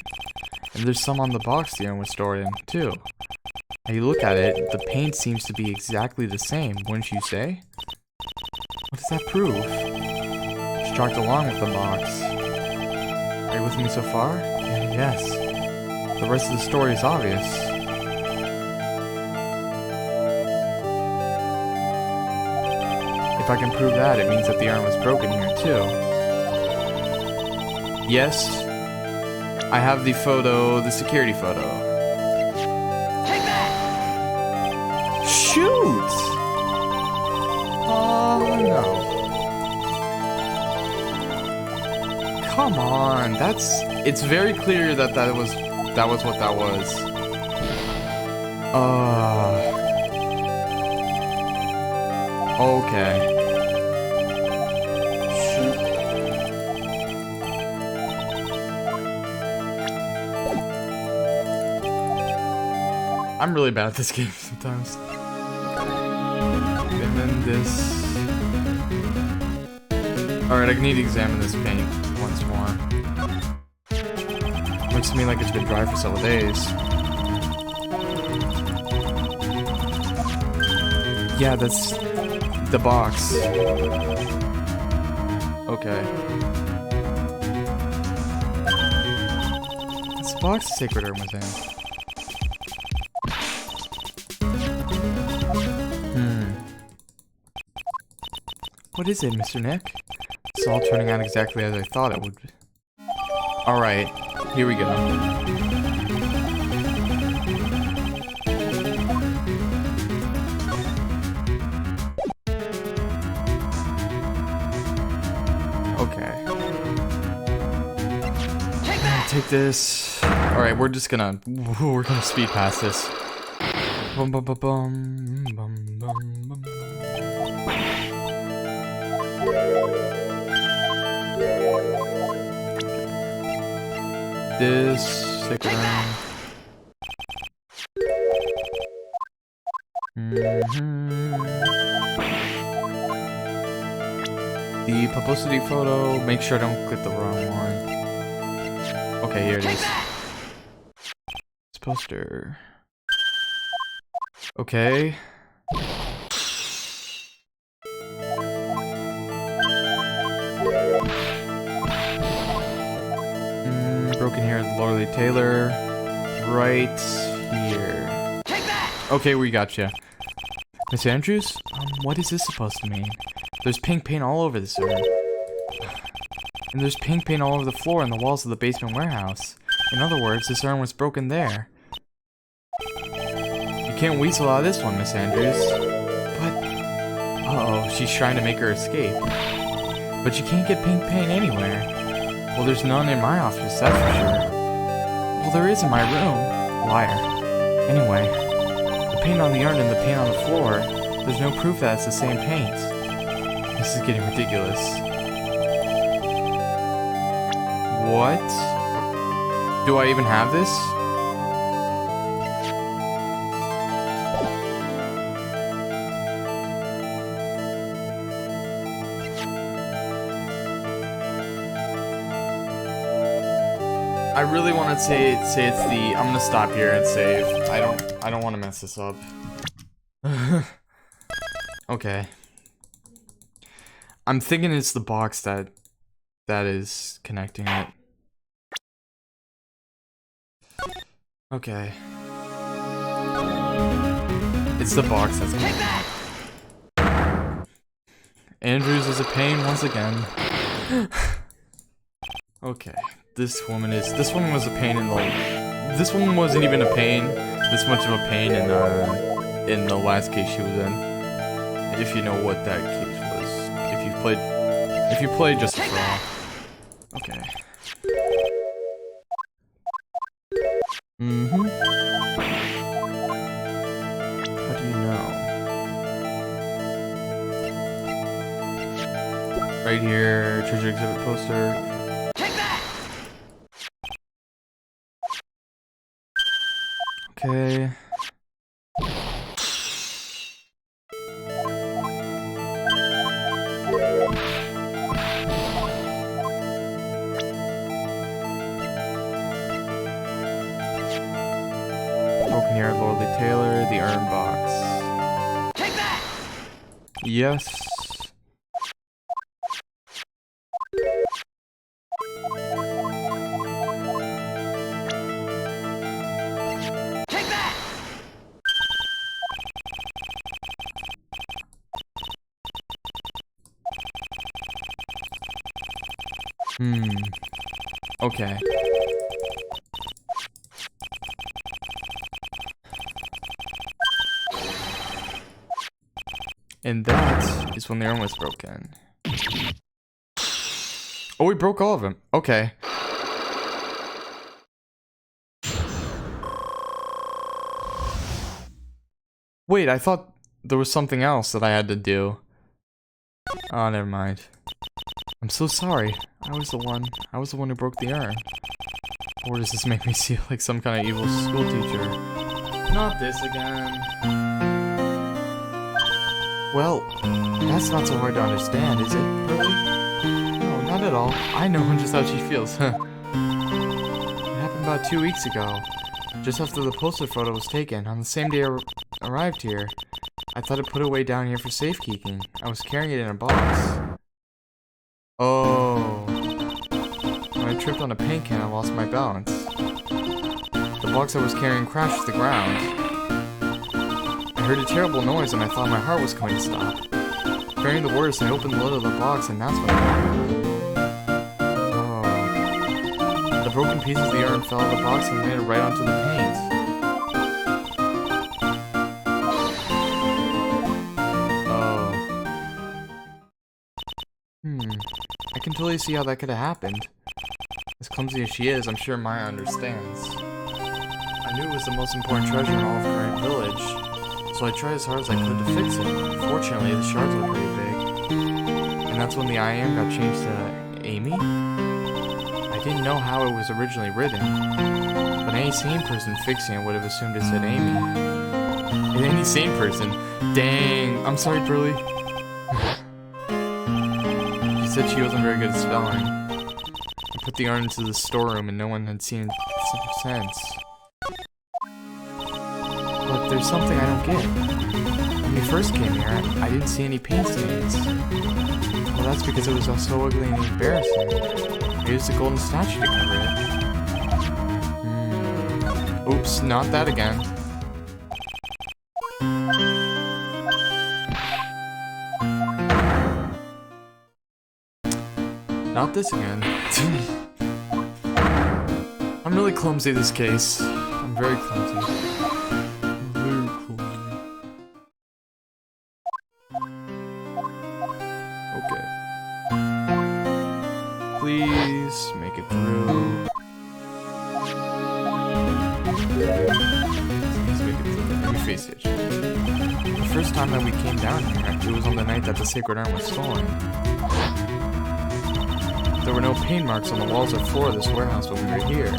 And there's some on the box the urn was stored in, too. Now you look at it, the paint seems to be exactly the same, wouldn't you say? What does that prove? Just jogged along with the box. Are you with me so far? Yes. The rest of the story is obvious. If I can prove that, it means that the urn was broken here, too. Yes. I have the photo, the security photo. Take that! Shoot! Oh, no. Come on, it's very clear that that was what that was. Okay. Shoot. I'm really bad at this game sometimes. And then this. Alright, I need to examine this paint once more. Looks to me like it's been dry for several days. Yeah, that's the box. Okay. This box the Sacred Urn was in. What is it, Mr. Nick? It's all turning out exactly as I thought it would. Alright, here we go. Okay. Take this. Alright, we're gonna speed past this. Bum, bum, bum, bum, bum, bum, bum. This Sacred Urn. The publicity photo. Make sure I don't click the wrong one. Okay, here it is. It's poster. Okay. Broken here is Lorelei Taylor. Right here. Okay, we got you. Miss Andrews? What is this supposed to mean? There's pink paint all over this urn. And there's pink paint all over the floor and the walls of the basement warehouse. In other words, this urn was broken there. You can't weasel out of this one, Miss Andrews. But... uh-oh, she's trying to make her escape. But you can't get pink paint anywhere. Well, there's none in my office, that's for sure. Well, there is in my room. Liar. Anyway, the paint on the urn and the paint on the floor, there's no proof that it's the same paint. This is getting ridiculous. What? Do I even have this? I really want to say it's the. I'm gonna stop here and save. I don't want to mess this up. Okay. I'm thinking it's the box that is connecting it. Okay. It's the box that's connecting it. Andrews is a pain once again. Okay. This one was a pain in the. This one wasn't even a pain. This much of a pain in the last case she was in. If you know what that case was. If you played just for all. Okay. How do you know? Right here, treasure exhibit poster. Okay. Yes. Take that! Okay. And that is when the urn was broken. Oh, we broke all of them. Okay. Wait, I thought there was something else that I had to do. Oh, never mind. I'm so sorry. I was the one who broke the urn. Or does this make me seem like some kind of evil school teacher? Not this again. Well, that's not so hard to understand, is it, really? No, not at all. I know just how she feels. It happened about 2 weeks ago. Just after the poster photo was taken, on the same day I arrived here. I thought I'd put it away down here for safekeeping. I was carrying it in a box. Oh. When I tripped on a paint can, I lost my balance. The box I was carrying crashed to the ground. I heard a terrible noise and I thought my heart was going to stop. Fearing the worst, I opened the lid of the box and that's when it happened. Oh. The broken pieces of the urn fell out of the box and landed right onto the paint. I can totally see how that could have happened. As clumsy as she is, I'm sure Maya understands. I knew it was the most important treasure in all of Current Village, so I tried as hard as I could to fix it. Fortunately, the shards were pretty big. And that's when the I am got changed to Amy? I didn't know how it was originally written, but any sane person fixing it would have assumed it said Amy. And any sane person? Dang, I'm sorry, Burley. She said she wasn't very good at spelling. I put the urn into the storeroom and no one had seen it since. But there's something I don't get. When we first came here, I didn't see any paint stains. Well, that's because it was all so ugly and embarrassing. I used a golden statue to cover it. Oops, not that again. Not this again. I'm really clumsy this case. I'm very clumsy. Very clumsy. Okay. Please make it through. Please make it through. Let me face it. The first time that we came down here, it was on the night that the sacred urn was stolen. There were no paint marks on the walls or floor of this warehouse when we were here.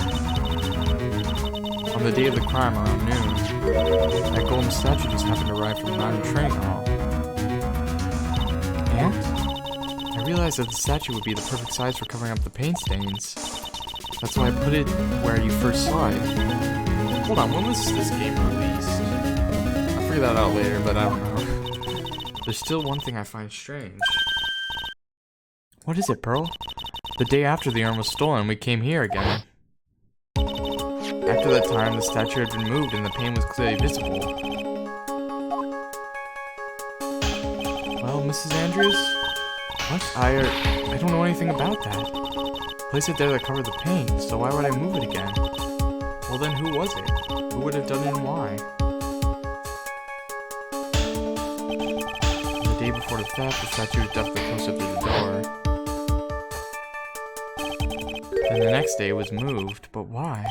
On the day of the crime around noon, that golden statue just happened to arrive from the mountain training hall. And I realized that the statue would be the perfect size for covering up the paint stains. That's why I put it where you first saw it. Hold on, when was this game released? I'll figure that out later, but I don't know. There's still one thing I find strange. What is it, Pearl? The day after the urn was stolen, we came here again. After that time, the statue had been moved and the paint was clearly visible. Well, Mrs. Andrews? What? I don't know anything about that. Place it there to cover the paint, so why would I move it again? Well then, who was it? Who would have done it and why? The day before the theft, the statue was definitely posted through the door. Then the next day it was moved, but why?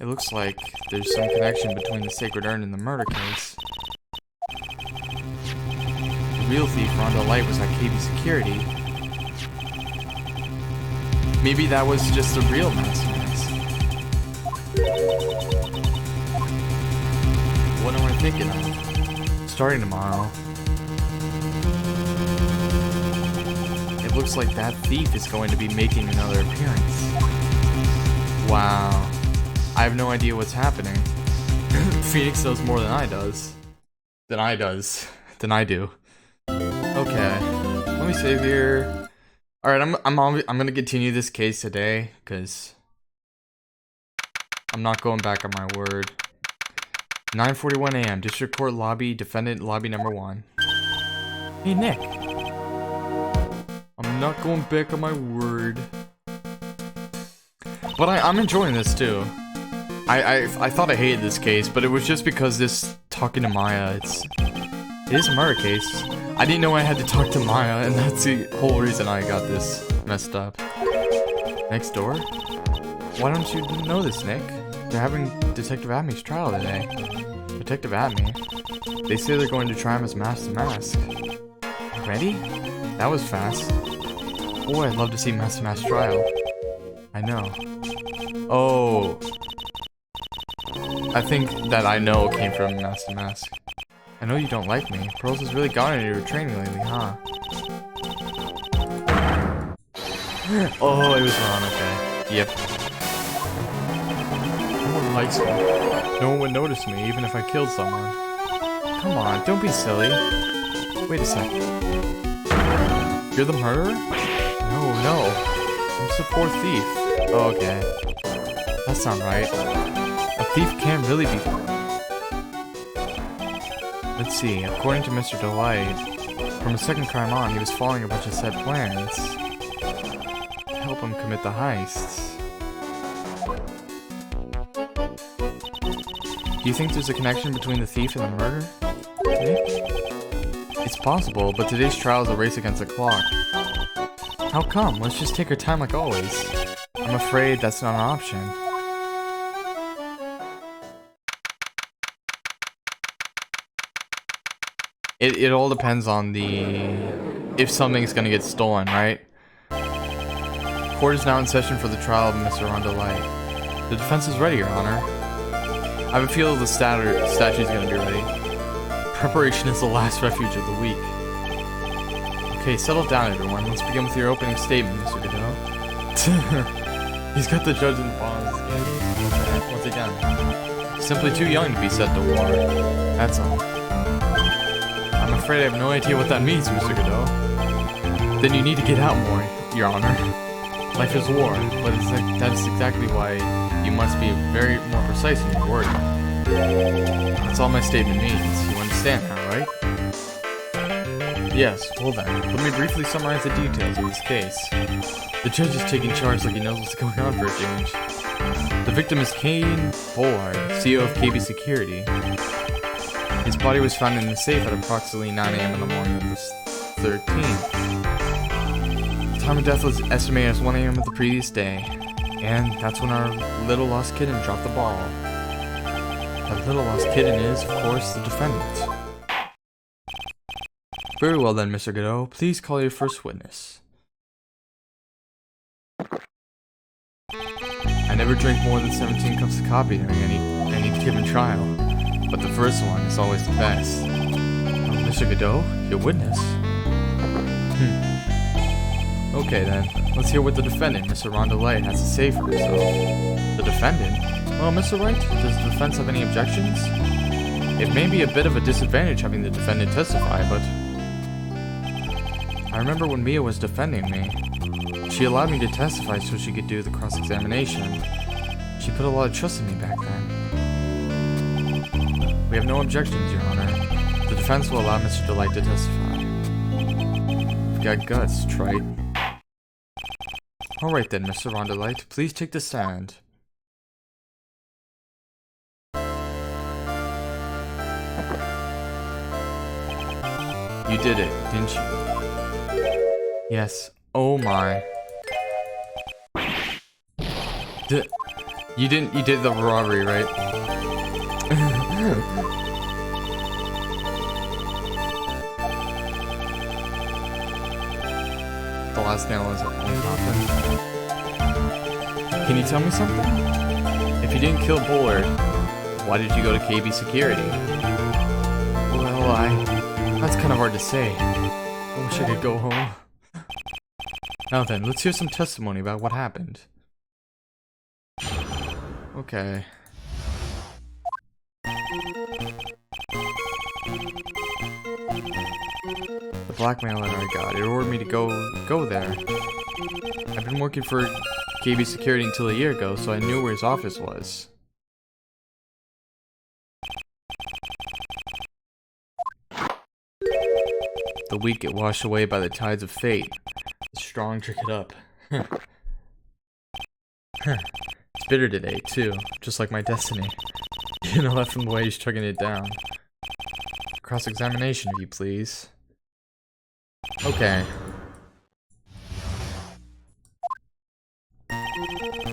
It looks like there's some connection between the sacred urn and the murder case. The real thief, Rhonda Light, was at KB Security. Maybe that was just the real masterminds. What am I thinking of? Starting tomorrow. It looks like that thief is going to be making another appearance. Wow. I have no idea what's happening. Phoenix knows more than I does. Than I do. Okay. Let me save here. Alright, I'm gonna continue this case today, because I'm not going back on my word. 9:41 a.m. District Court Lobby, Defendant Lobby number 1. Hey, Nick. I'm not going back on my word. But I'm enjoying this, too. I thought I hated this case, but it was just because this talking to Maya, it is a murder case. I didn't know I had to talk to Maya, and that's the whole reason I got this messed up. Next door? Why don't you know this, Nick? They're having Detective Atmy's trial today. Detective Atmy? They say they're going to try him as mask to mask. Ready? That was fast. Boy, I'd love to see mask to mask trial. I know. Oh. I think that I know came from mask to mask. I know you don't like me. Pearls has really gone into your training lately, huh? Oh, it was Ron, okay. Yep. No one likes me. No one would notice me, even if I killed someone. Come on, don't be silly. Wait a sec. You're the murderer? No. I'm just a poor thief. Oh, okay. That's not right. A thief can't really be... Let's see, according to Mr. Delight, from his second crime on, he was following a bunch of set plans to help him commit the heists. Do you think there's a connection between the thief and the murder, Nick? It's possible, but today's trial is a race against the clock. How come? Let's just take our time like always. I'm afraid that's not an option. It all depends on if something's gonna get stolen, right? Court is now in session for the trial of Mr. Rondelite. The defense is ready, Your Honor. I have a feel the statue's gonna be ready. Preparation is the last refuge of the weak. Okay, settle down, everyone. Let's begin with your opening statement, Mr. Godot. He's got the judge in the bottom of his game. Once again. Simply too young to be set to war. That's all. I'm afraid I have no idea what that means, Mr. Godot. Then you need to get out more, Your Honor. Life is war, but that's exactly why you must be very more precise in your wording. That's all my statement means. You understand now, right? Yes, well then, let me briefly summarize the details of this case. The judge is taking charge like he knows what's going on for a change. The victim is Kane Bullard, CEO of KB Security. His body was found in the safe at approximately 9 a.m. in the morning of the 13th. The time of death was estimated as 1 a.m. of the previous day. And that's when our little lost kitten dropped the ball. That little lost kitten is, of course, the defendant. Very well then, Mr. Godot. Please call your first witness. I never drink more than 17 cups of coffee during any given trial. But the first one is always the best. Mr. Godot, your witness. Okay then, let's hear what the defendant, Mr. Rondelite, has to say for himself. The defendant? Well, Mr. Wright, does the defense have any objections? It may be a bit of a disadvantage having the defendant testify, but... I remember when Mia was defending me. She allowed me to testify so she could do the cross-examination. She put a lot of trust in me back then. We have no objections, Your Honor. The defense will allow Mr. Delight to testify. You've got guts, trite. Alright then, Mr. Rondelite, please take the stand. You did it, didn't you? Yes. Oh my. You did the robbery, right? The last nail is uncommon. Can you tell me something? If you didn't kill Bullard, why did you go to KB Security? Well, that's kind of hard to say. I wish I could go home. Now then, let's hear some testimony about what happened. Okay. The blackmail letter I got, it ordered me to go there. I've been working for KB Security until a year ago, so I knew where his office was. The weak get washed away by the tides of fate. The strong drink it up. It's bitter today, too, just like my destiny. You know that from the way he's chugging it down. Cross-examination, if you please. Okay.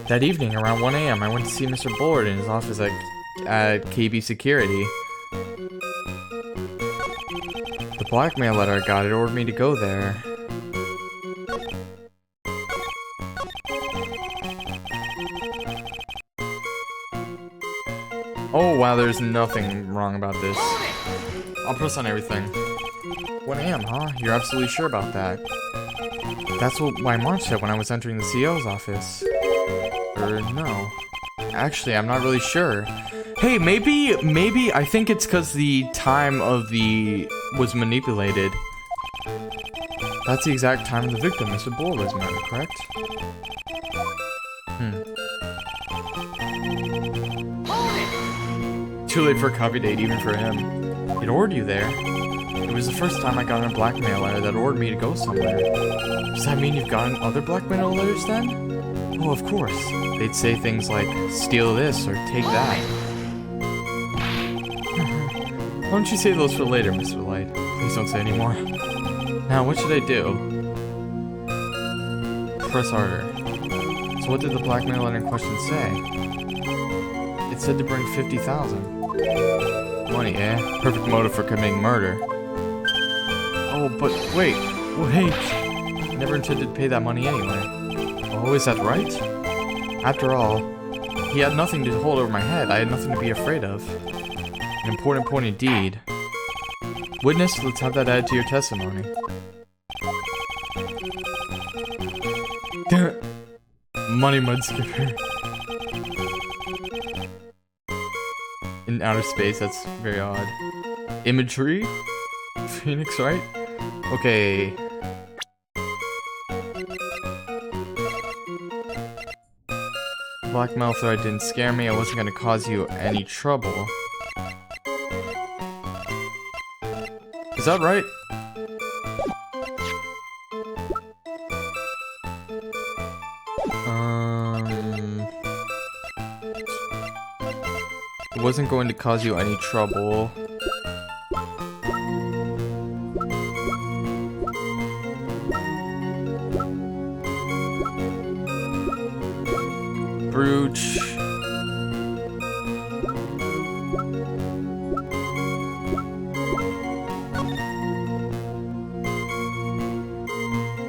That evening, around 1 AM, I went to see Mr. Bullard in his office at KB Security. The blackmail letter I got, it ordered me to go there. Oh wow, there's nothing wrong about this. I'll press on everything. 1 AM, huh? You're absolutely sure about that? That's what my mom said when I was entering the CEO's office. Or no. Actually, I'm not really sure. Hey, maybe I think it's because the time of the was manipulated. That's the exact time of the victim, Mr. Bull was murdered, correct? Too late for a copy date, even for him. It ordered you there. It was the first time I got a blackmail letter that ordered me to go somewhere. Does that mean you've gotten other blackmail letters then? Oh, of course. They'd say things like, steal this or take that. Why don't you save those for later, Mr. Light? Please don't say any more. Now, what should I do? Press harder. So what did the blackmail letter in question say? It said to bring 50,000. Money, eh? Perfect motive for committing murder. Oh, but wait. I never intended to pay that money anyway. Oh, is that right? After all, he had nothing to hold over my head. I had nothing to be afraid of. An important point indeed. Witness, let's have that added to your testimony. Money Mudskipper. In outer space, that's very odd. Imagery? Phoenix, right? Okay. Blackmail threat didn't scare me. I wasn't gonna cause you any trouble. Is that right? It wasn't going to cause you any trouble. Brooch.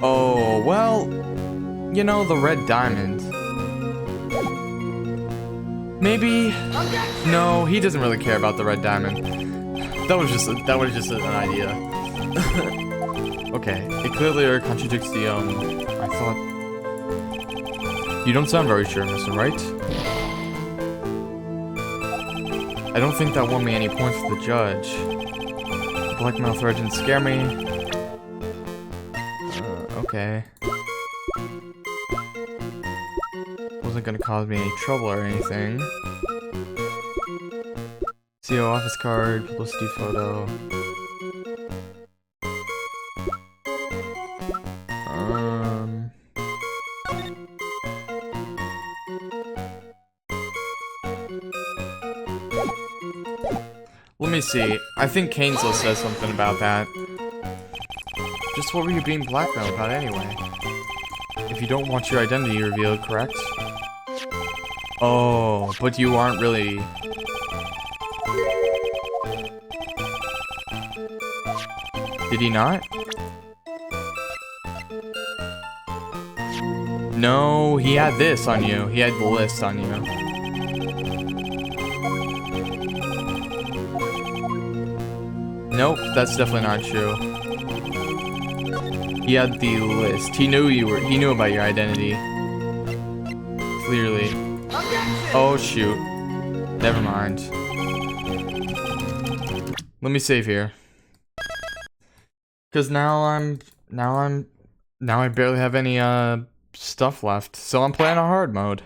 Oh, well, you know, the red diamond. Maybe. No, he doesn't really care about the red diamond. That was just an idea. Okay, it clearly contradicts the I thought. You don't sound very sure, Mr. Wright. I don't think that won me any points for the judge. The blackmail threat didn't scare me. Okay. Wasn't gonna cause me any trouble or anything. CO office card, publicity photo. Let me see. I think Kainslow says something about that. Just what were you being blackmailed about anyway? If you don't want your identity revealed, correct? Oh, but you aren't really... Did he not? No, he had this on you. He had the list on you. Nope, that's definitely not true. He had the list. He knew about your identity. Clearly. Objection! Oh shoot. Never mind. Let me save here. Cause now I barely have any stuff left. So I'm playing a hard mode.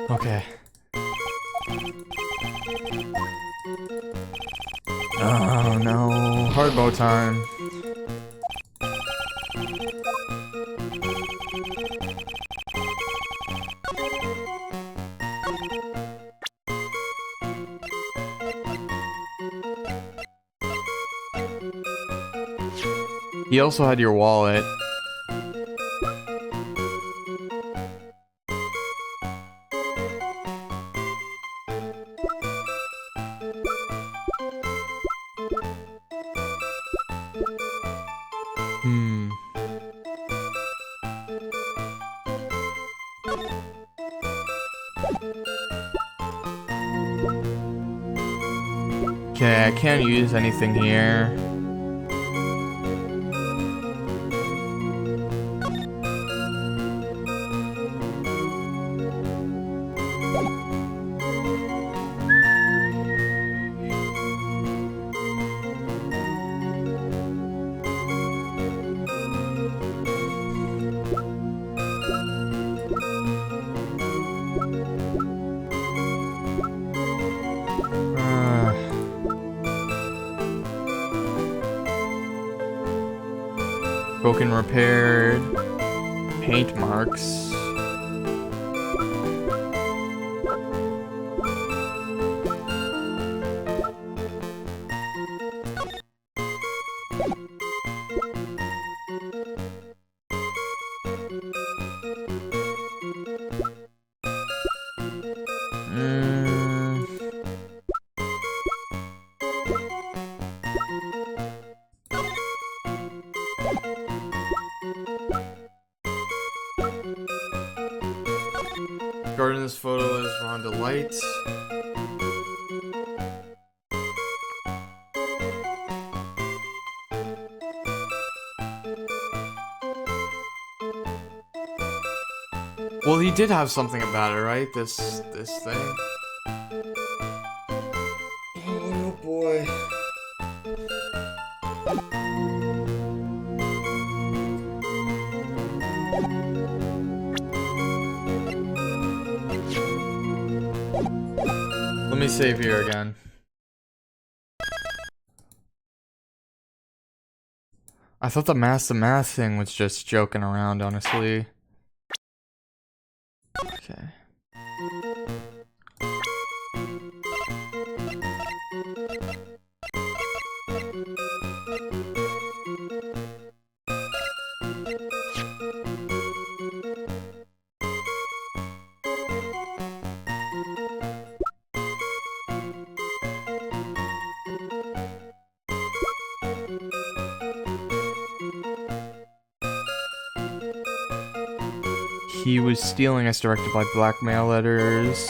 Okay. Oh no, hard mode time. He also had your wallet. Okay, I can't use anything here. Broken, repaired, paint marks. Regarding this photo is Rhonda Light. Well, he did have something about it, right? This thing. Oh boy. Let me save here again. I thought the math thing was just joking around, honestly. Okay. He was stealing as directed by blackmail letters.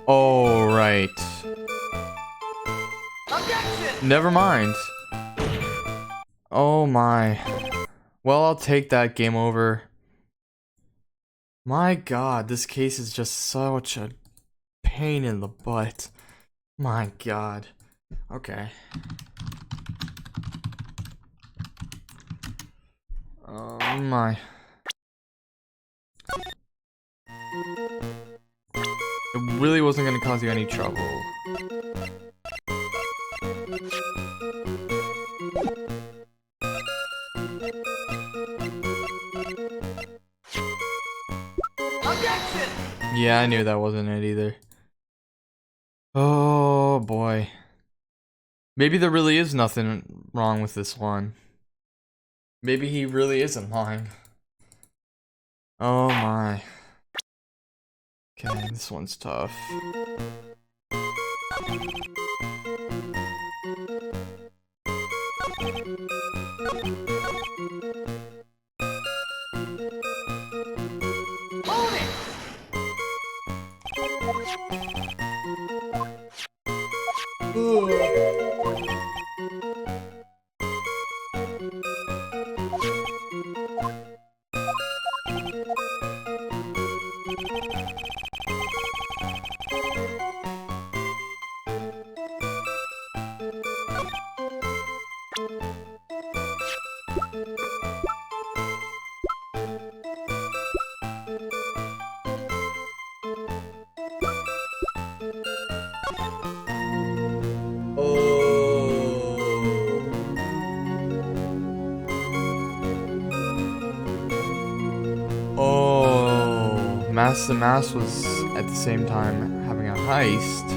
Oh, right. Objection! Never mind. Oh my. Well, I'll take that. Game over. My god, this case is just such a pain in the butt. My god. Okay. Oh my. It really wasn't gonna cause you any trouble. Objection! Yeah, I knew that wasn't it either. Oh boy. Maybe there really is nothing wrong with this one. Maybe he really isn't lying. Oh my. Okay, this one's tough. Hold it! Oh, Mass the Mass was at the same time having a heist.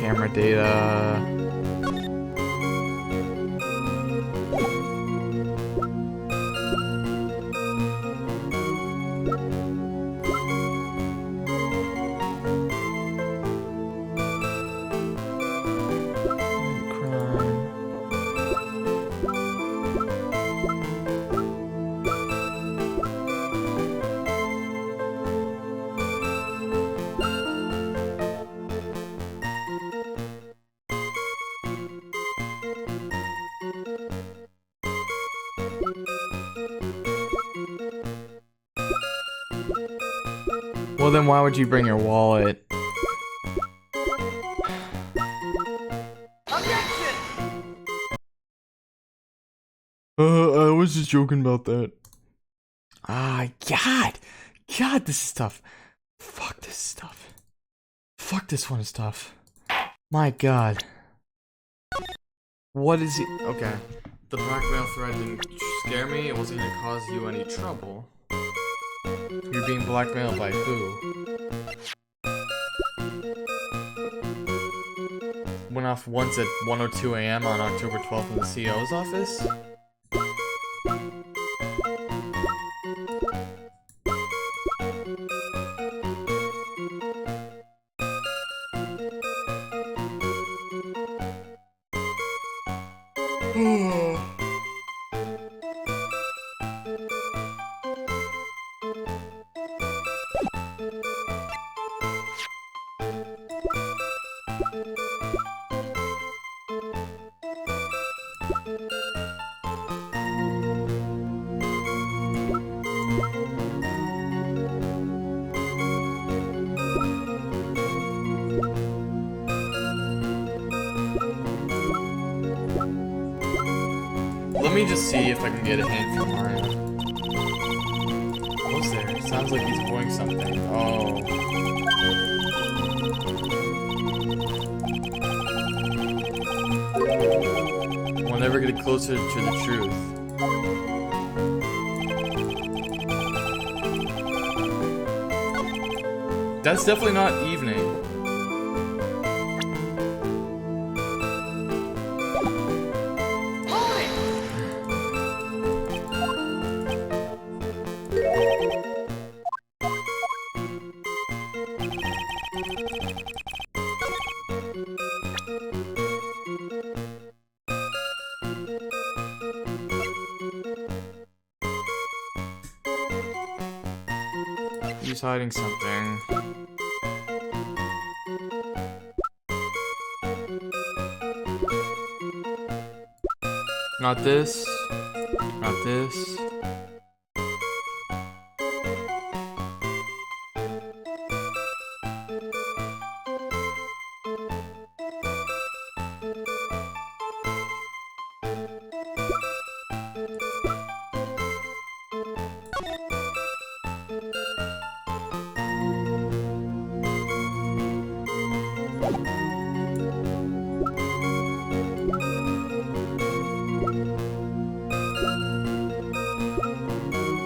Camera data. Well, then why would you bring your wallet? Objection! I was just joking about that. God, this is tough. Fuck this stuff. Fuck, this one is tough. My God. What is he? Okay. The blackmail threat didn't scare me. It wasn't gonna cause you any trouble. You're being blackmailed by who? Went off once at 1:02 a.m. on October 12th in the CEO's office? Let me just see if I can get a hint from mine. What was there? Sounds like he's avoiding something. Oh. We'll never get closer to the truth. That's definitely not evening. He's hiding something. Not this. Not this.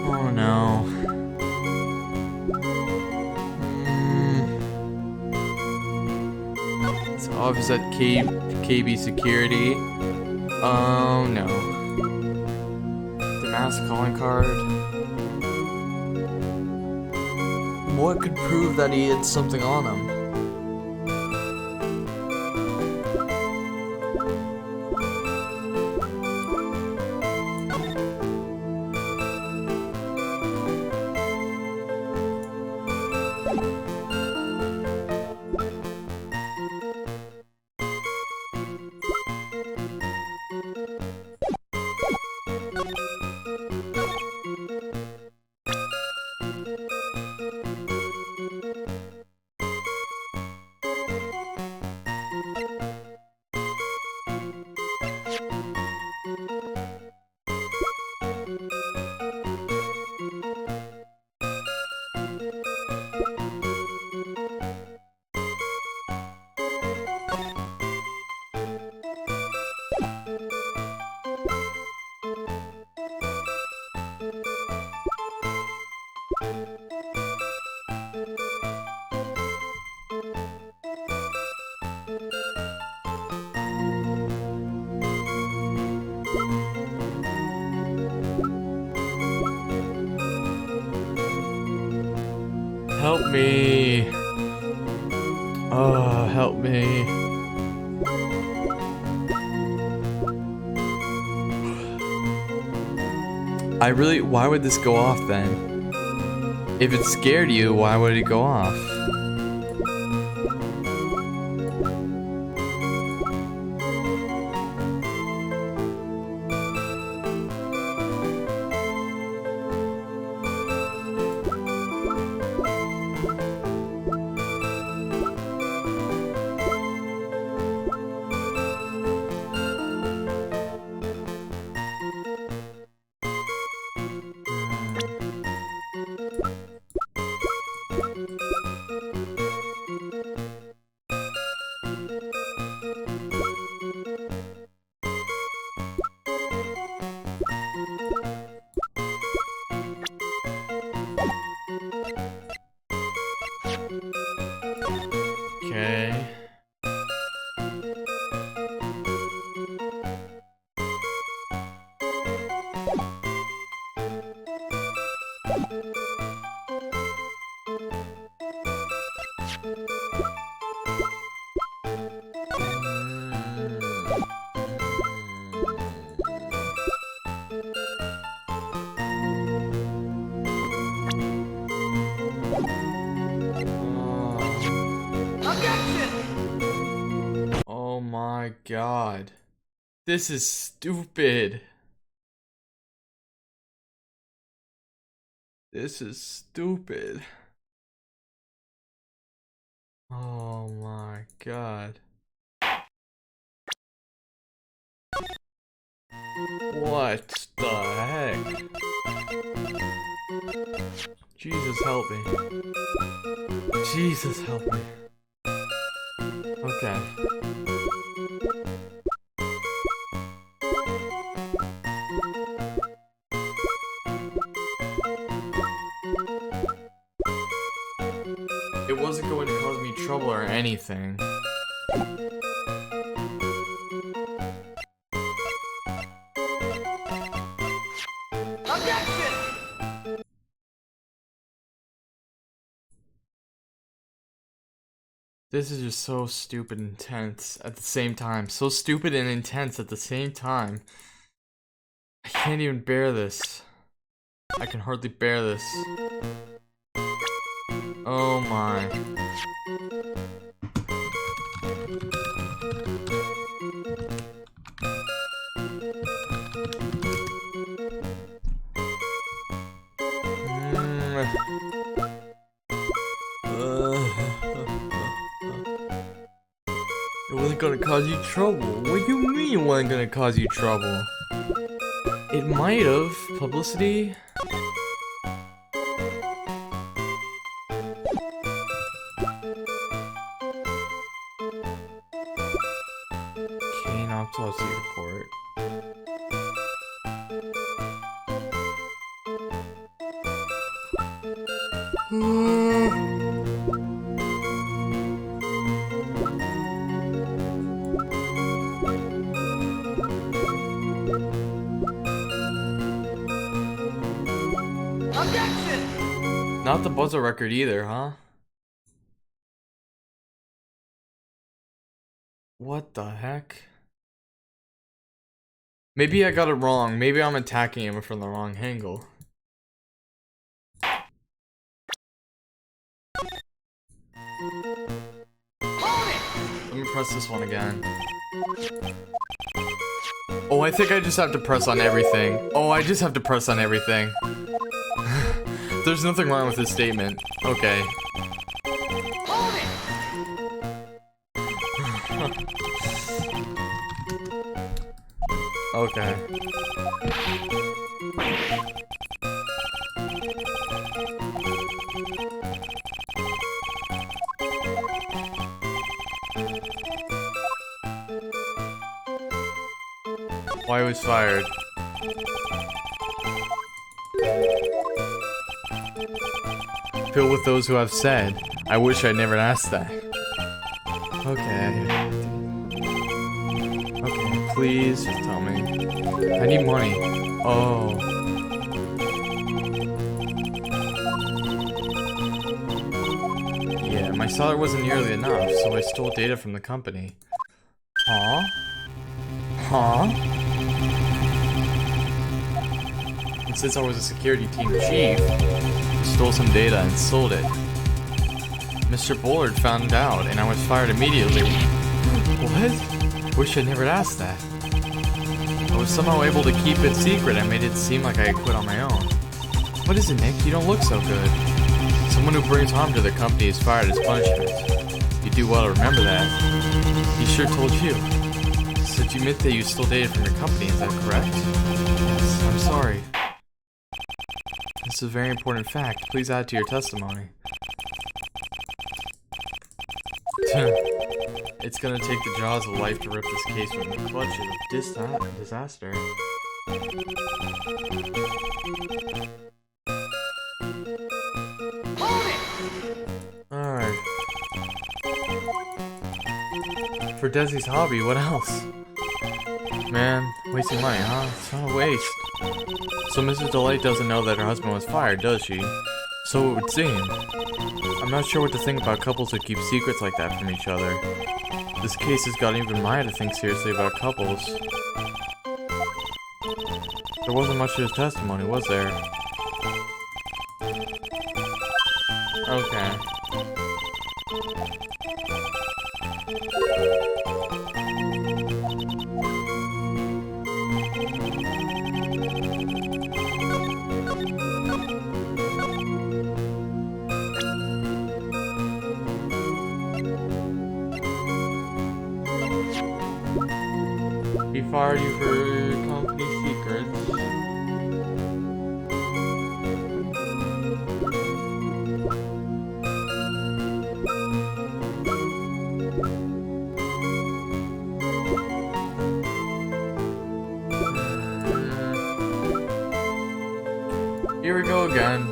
Oh no. It's obvious at KB security. Oh no. The mass calling card. What could prove that he had something on him? Help me. Oh, help me. Why would this go off then? If it scared you, why would it go off? Okay. Objection! Oh my god. This is stupid. This is stupid. Oh my god. What the heck? Jesus help me. Jesus help me. Okay. It wasn't going to cause me trouble or anything. Objection! This is just so stupid and intense at the same time. So stupid and intense at the same time. I can't even bear this. I can hardly bear this. Oh my. It wasn't gonna cause you trouble. What do you mean it wasn't gonna cause you trouble? It might have. Publicity? Kane autopsy report. Objection! Not the buzzer record either, huh? What the heck? Maybe I got it wrong. Maybe I'm attacking him from the wrong angle. Let me press this one again. Oh, I think I just have to press on everything. Oh, I just have to press on everything. There's nothing wrong with this statement. Okay. Okay. Why was fired? Filled with those who have said, I wish I never asked that. Okay. Okay, please just tell me. I need money. Oh. my salary wasn't nearly enough, so I stole data from the company. Huh? Huh? And since I was a security team chief, I stole some data and sold it. Mr. Bullard found out, and I was fired immediately. What? Wish I never asked that. I was somehow able to keep it secret and made it seem like I had quit on my own. What is it, Nick? You don't look so good. Someone who brings harm to their company is fired as punishment. You do well to remember that. He sure told you. So you admit that you stole data from your company, is that correct? Yes, I'm sorry. This is a very important fact. Please add to your testimony. It's gonna take the jaws of life to rip this case from the clutches of disaster. Alright. For Desi's hobby, what else? Man, wasting money, huh? It's not a waste. So Mrs. Delight doesn't know that her husband was fired, does she? So it would seem. I'm not sure what to think about couples who keep secrets like that from each other. This case has got even Maya to think seriously about couples. There wasn't much to his testimony, was there? Okay. He fired you for company secrets. Here we go again.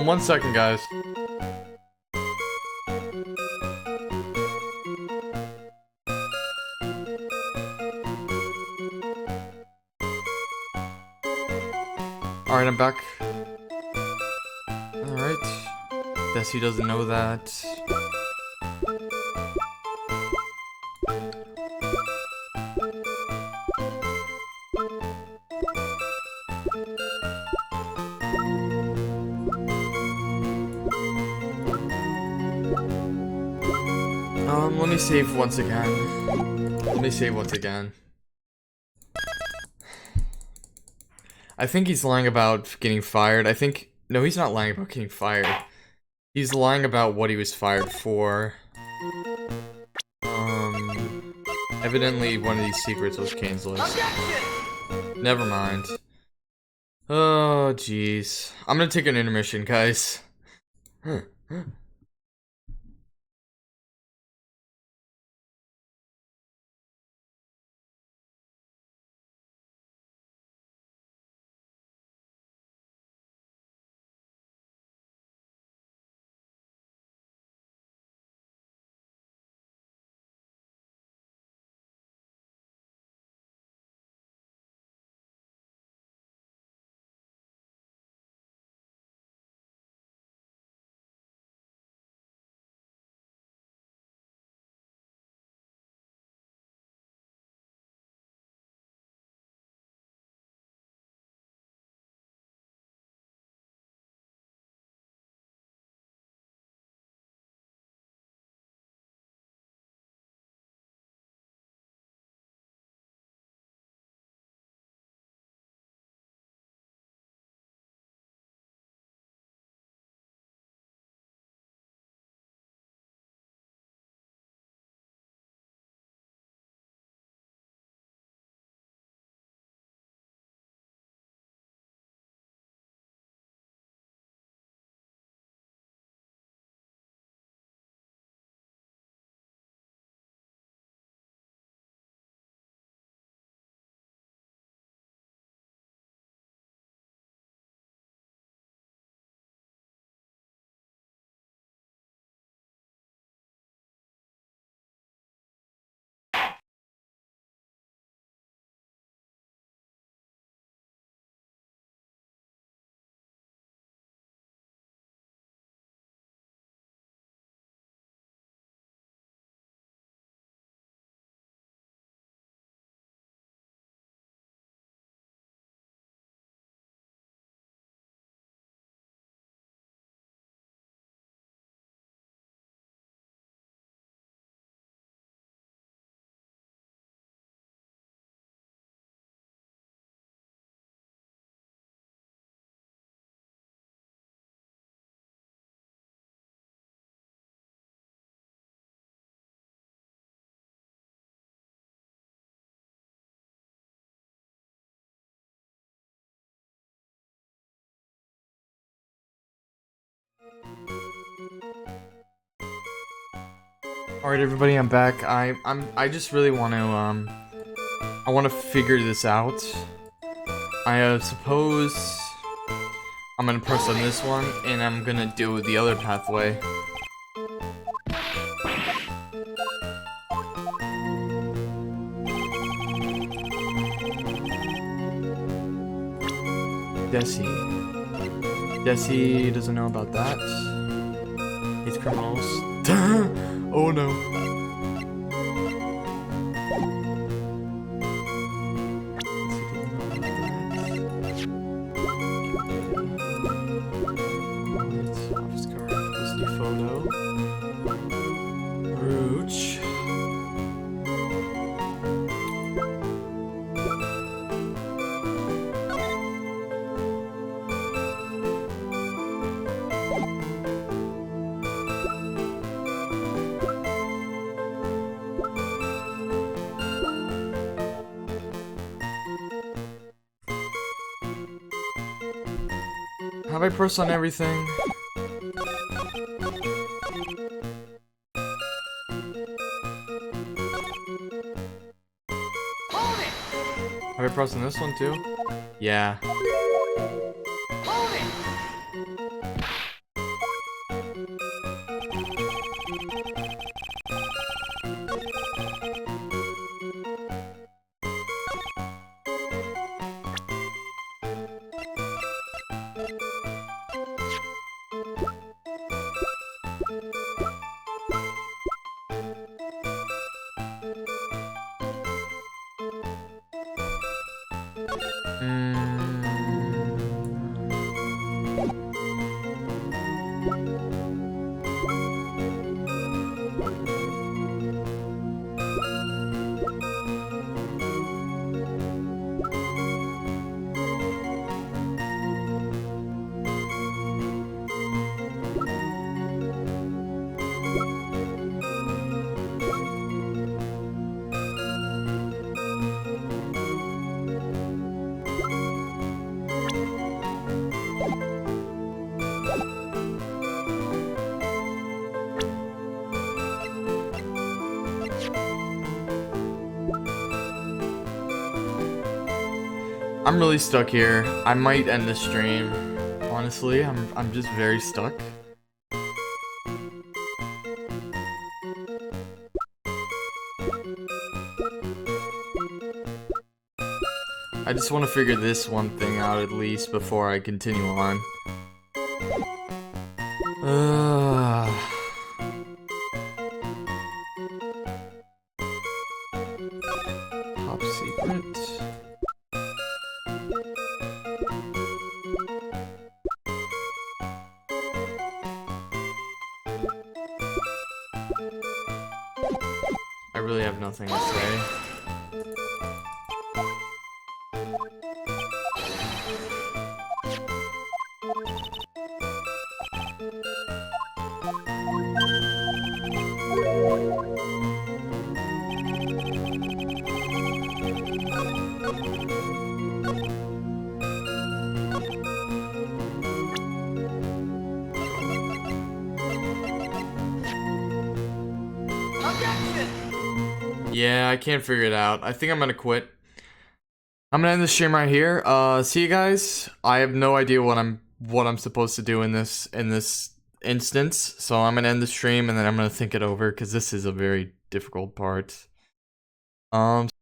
One second, guys. Alright, I'm back. Alright. Guess he doesn't know that. Let me save once again. Let me save once again. I think he's lying about getting fired. No, he's not lying about getting fired. He's lying about what he was fired for. Evidently one of these secrets was Kane's list. Never mind. Oh, jeez. I'm gonna take an intermission, guys. Alright everybody, I'm back. I just really want to I want to figure this out. I suppose I'm gonna press on this one and I'm gonna do the other pathway. Desi doesn't know about that. He's criminals. Oh no. Office card, publicity photo. Rooch. Have I pressed on everything? Have I pressed on this one too? Yeah. I'm really stuck here. I might end the stream. Honestly, I'm just very stuck. I just want to figure this one thing out at least before I continue on. Top secret. I really have nothing to say. Yeah, I can't figure it out. I think I'm gonna quit. I'm gonna end the stream right here. See you guys. I have no idea what I'm supposed to do in this instance. So I'm gonna end the stream and then I'm gonna think it over because this is a very difficult part.